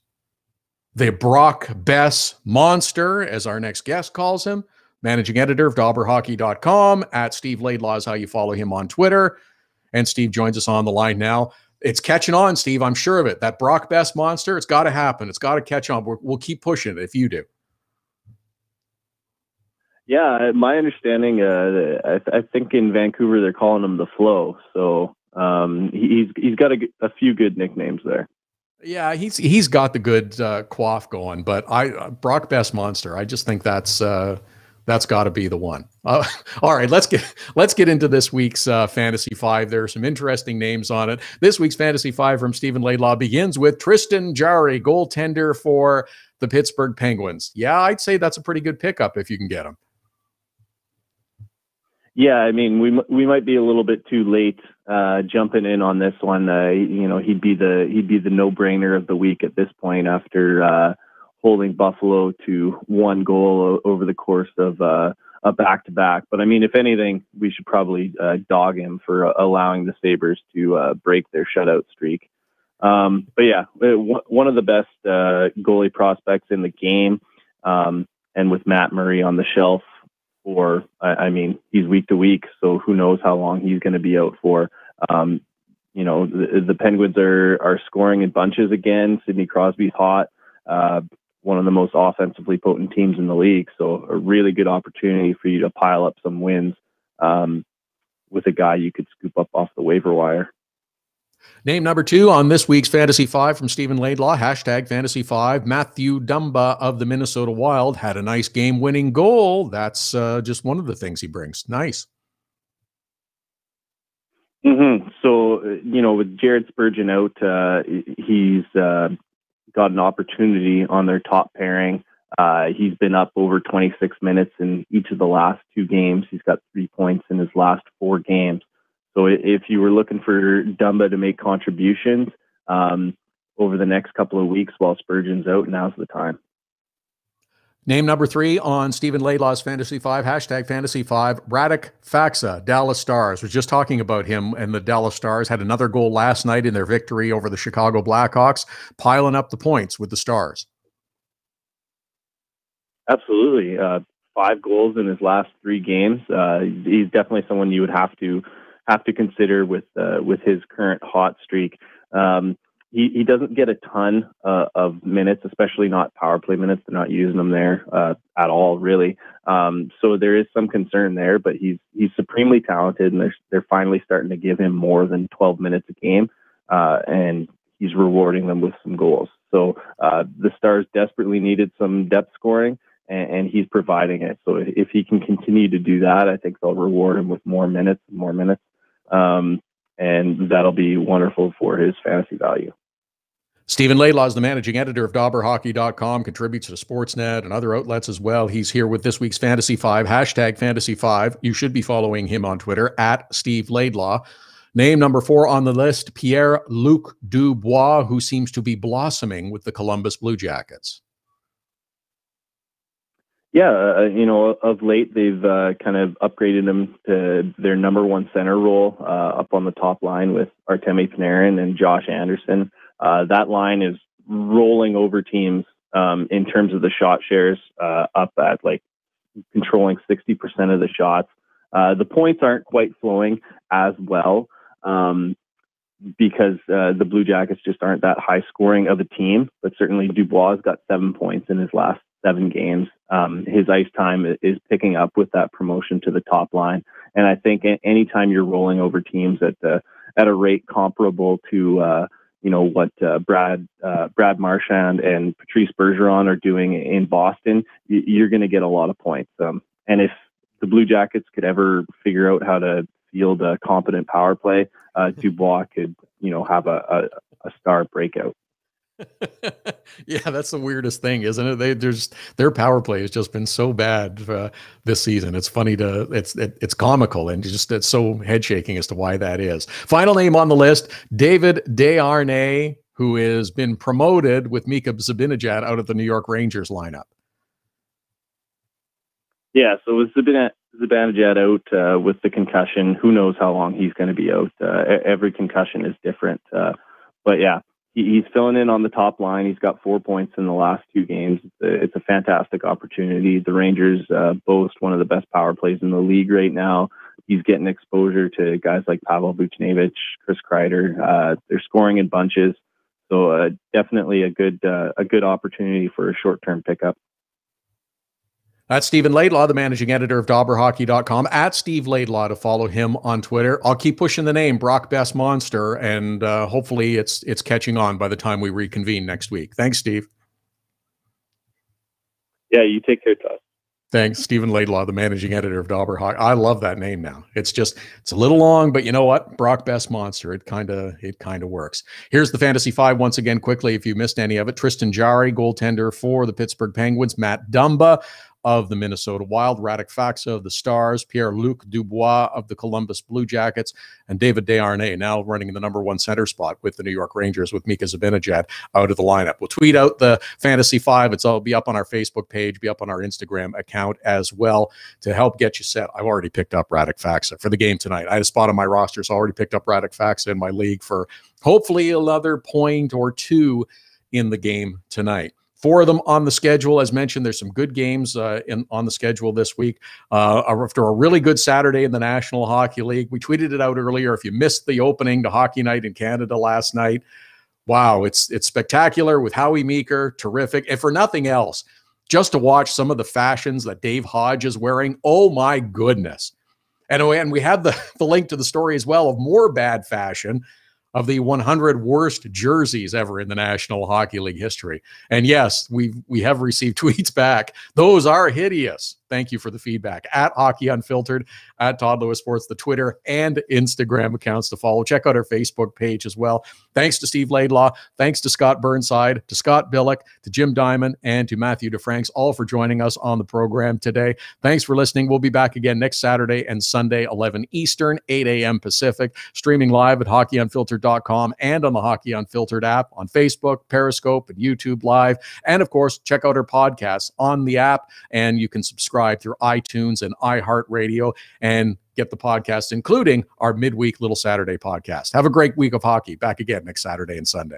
the Brock Bess Monster, as our next guest calls him, managing editor of DobberHockey.com. At Steve Laidlaw is how you follow him on Twitter. And Steve joins us on the line now. It's catching on, Steve. I'm sure of it. That Brock Bess Monster, it's got to happen. It's got to catch on. We'll keep pushing it if you do. Yeah, my understanding, I think in Vancouver they're calling him the Flow. So he's got a few good nicknames there. Yeah, he's got the good quaff going. But Brock Bess Monster, I just think that's got to be the one. All right, let's get into this week's Fantasy 5. There are some interesting names on it. This week's Fantasy 5 from Stephen Laidlaw begins with Tristan Jarry, goaltender for the Pittsburgh Penguins. Yeah, I'd say that's a pretty good pickup if you can get him. Yeah, I mean, we might be a little bit too late jumping in on this one. He'd be the no-brainer of the week at this point after holding Buffalo to 1 goal over the course of a back-to-back. But I mean, if anything, we should probably dog him for allowing the Sabres to break their shutout streak. But yeah, one of the best goalie prospects in the game, and with Matt Murray on the shelf. Or, I mean, he's week to week, so who knows how long he's going to be out for. The Penguins are scoring in bunches again. Sidney Crosby's hot, one of the most offensively potent teams in the league. So a really good opportunity for you to pile up some wins with a guy you could scoop up off the waiver wire. Name number 2 on this week's Fantasy 5 from Stephen Laidlaw, hashtag Fantasy 5. Matthew Dumba of the Minnesota Wild had a nice game-winning goal. That's just one of the things he brings. Nice. Mm-hmm. So, with Jared Spurgeon out, he's got an opportunity on their top pairing. He's been up over 26 minutes in each of the last 2 games. He's got 3 points in his last 4 games. So if you were looking for Dumba to make contributions over the next couple of weeks while Spurgeon's out, now's the time. Name number 3 on Stephen Laidlaw's Fantasy 5, hashtag Fantasy 5, Radek Faksa, Dallas Stars. Was just talking about him, and the Dallas Stars had another goal last night in their victory over the Chicago Blackhawks, piling up the points with the Stars. Absolutely. 5 goals in his last 3 games. He's definitely someone you would have to have to consider with his current hot streak. He doesn't get a ton of minutes, especially not power play minutes. They're not using him there at all, really. So there is some concern there, but he's supremely talented, and they're finally starting to give him more than 12 minutes a game, and he's rewarding them with some goals. So the Stars desperately needed some depth scoring, and he's providing it. So if he can continue to do that, I think they'll reward him with more minutes. And that'll be wonderful for his fantasy value. Stephen Laidlaw is the managing editor of DobberHockey.com, contributes to Sportsnet and other outlets as well. He's here with this week's Fantasy 5, hashtag Fantasy 5. You should be following him on Twitter, at Steve Laidlaw. Name number 4 on the list, Pierre-Luc Dubois, who seems to be blossoming with the Columbus Blue Jackets. Yeah, of late, they've kind of upgraded him to their number 1 center role up on the top line with Artemi Panarin and Josh Anderson. That line is rolling over teams in terms of the shot shares, up at like controlling 60% of the shots. The points aren't quite flowing as well because the Blue Jackets just aren't that high scoring of a team, but certainly Dubois has got 7 points in his last 7 games. His ice time is picking up with that promotion to the top line. And I think anytime you're rolling over teams at a rate comparable to, what Brad Marchand and Patrice Bergeron are doing in Boston, you're going to get a lot of points. And if the Blue Jackets could ever figure out how to field a competent power play, Dubois could, have a star breakout. Yeah, that's the weirdest thing, isn't it? Their power play has just been so bad this season. It's funny it's comical, and it's so head shaking as to why that is. Final name on the list, David Desharnais, who has been promoted with Mika Zibanejad out of the New York Rangers lineup. Yeah, so with Zibanejad out with the concussion, who knows how long he's going to be out. Every concussion is different, but yeah. He's filling in on the top line. He's got 4 points in the last 2 games. It's a fantastic opportunity. The Rangers boast one of the best power plays in the league right now. He's getting exposure to guys like Pavel Buchnevich, Chris Kreider. They're scoring in bunches. So definitely a good opportunity for a short-term pickup. That's Stephen Laidlaw, the managing editor of DobberHockey.com, at Steve Laidlaw to follow him on Twitter. I'll keep pushing the name Brock Best Monster, and hopefully it's catching on by the time we reconvene next week. Thanks, Steve. Yeah, you take care, Todd. Thanks, Stephen Laidlaw, the managing editor of Dobber Hockey. I love that name now. It's a little long, but you know what? Brock Best Monster. It kind of works. Here's the Fantasy 5 once again quickly if you missed any of it. Tristan Jarry, goaltender for the Pittsburgh Penguins. Matt Dumba of the Minnesota Wild, Radek Faksa of the Stars, Pierre-Luc Dubois of the Columbus Blue Jackets, and David Desharnais now running in the number 1 center spot with the New York Rangers with Mika Zibanejad out of the lineup. We'll tweet out the Fantasy 5. It'll be up on our Facebook page, be up on our Instagram account as well to help get you set. I've already picked up Radek Faksa for the game tonight. I had a spot on my roster, so I already picked up Radek Faksa in my league for hopefully another point or 2 in the game tonight. 4 of them on the schedule. As mentioned, there's some good games on the schedule this week. After a really good Saturday in the National Hockey League, we tweeted it out earlier. If you missed the opening to Hockey Night in Canada last night, wow, it's spectacular with Howie Meeker, terrific. And for nothing else, just to watch some of the fashions that Dave Hodge is wearing, oh my goodness. And we have the link to the story as well of more bad fashion of the 100 worst jerseys ever in the National Hockey League history. And yes, we have received tweets back. Those are hideous. Thank you for the feedback. At Hockey Unfiltered, at Todd Lewis Sports, the Twitter and Instagram accounts to follow. Check out our Facebook page as well. Thanks to Steve Laidlaw. Thanks to Scott Burnside, to Scott Billeck, to Jim Diamond, and to Matthew DeFranks, all for joining us on the program today. Thanks for listening. We'll be back again next Saturday and Sunday, 11 Eastern, 8 a.m. Pacific, streaming live at hockeyunfiltered.com and on the Hockey Unfiltered app on Facebook, Periscope, and YouTube Live. And of course, check out our podcasts on the app, and you can subscribe through iTunes and iHeartRadio and get the podcast, including our midweek Little Saturday podcast. Have a great week of hockey. Back again next Saturday and Sunday.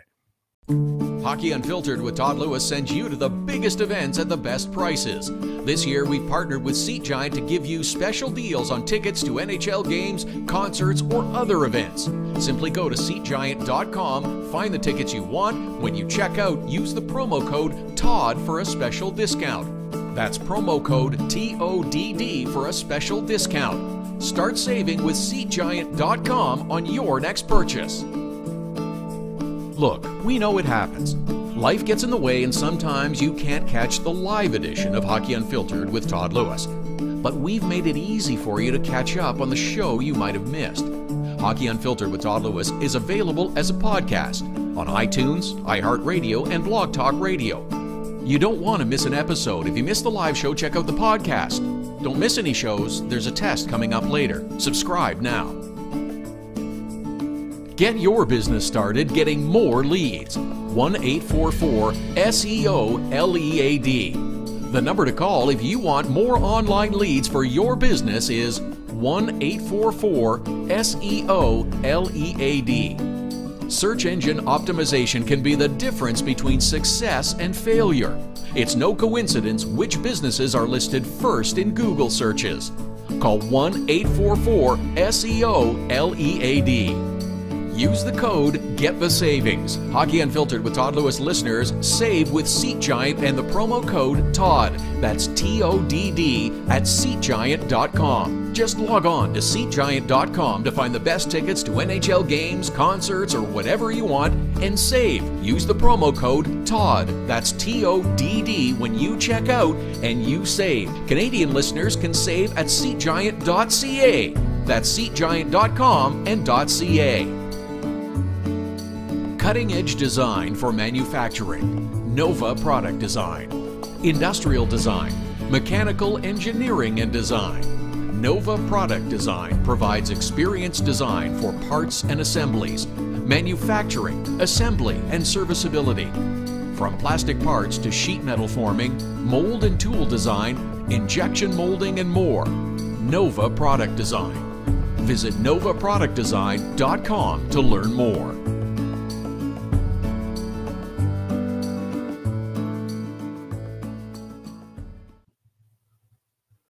Hockey Unfiltered with Todd Lewis sends you to the biggest events at the best prices. This year, we've partnered with Seat Giant to give you special deals on tickets to NHL games, concerts, or other events. Simply go to SeatGiant.com, find the tickets you want. When you check out, use the promo code TODD for a special discount. That's promo code TODD for a special discount. Start saving with SeatGiant.com on your next purchase. Look, we know it happens. Life gets in the way and sometimes you can't catch the live edition of Hockey Unfiltered with Todd Lewis. But we've made it easy for you to catch up on the show you might have missed. Hockey Unfiltered with Todd Lewis is available as a podcast on iTunes, iHeartRadio, and Blog Talk Radio. You don't want to miss an episode. If you miss the live show, check out the podcast. Don't miss any shows. There's a test coming up later. Subscribe now. Get your business started getting more leads. 1-844-SEO-LEAD. The number to call if you want more online leads for your business is 1-844-SEO-LEAD. Search engine optimization can be the difference between success and failure. It's no coincidence which businesses are listed first in Google searches. Call 1-844-SEO-LEAD. Use the code Get the Savings. Hockey Unfiltered with Todd Lewis listeners save with Seat Giant and the promo code TODD. That's TODD at SeatGiant.com. Just log on to SeatGiant.com to find the best tickets to NHL games, concerts, or whatever you want and save. Use the promo code TODD. That's TODD when you check out and you save. Canadian listeners can save at SeatGiant.ca. That's SeatGiant.com and .ca. Cutting-edge design for manufacturing, Nova Product Design. Industrial design, mechanical engineering and design. Nova Product Design provides experienced design for parts and assemblies, manufacturing, assembly, and serviceability. From plastic parts to sheet metal forming, mold and tool design, injection molding, and more. Nova Product Design. Visit NovaProductDesign.com to learn more.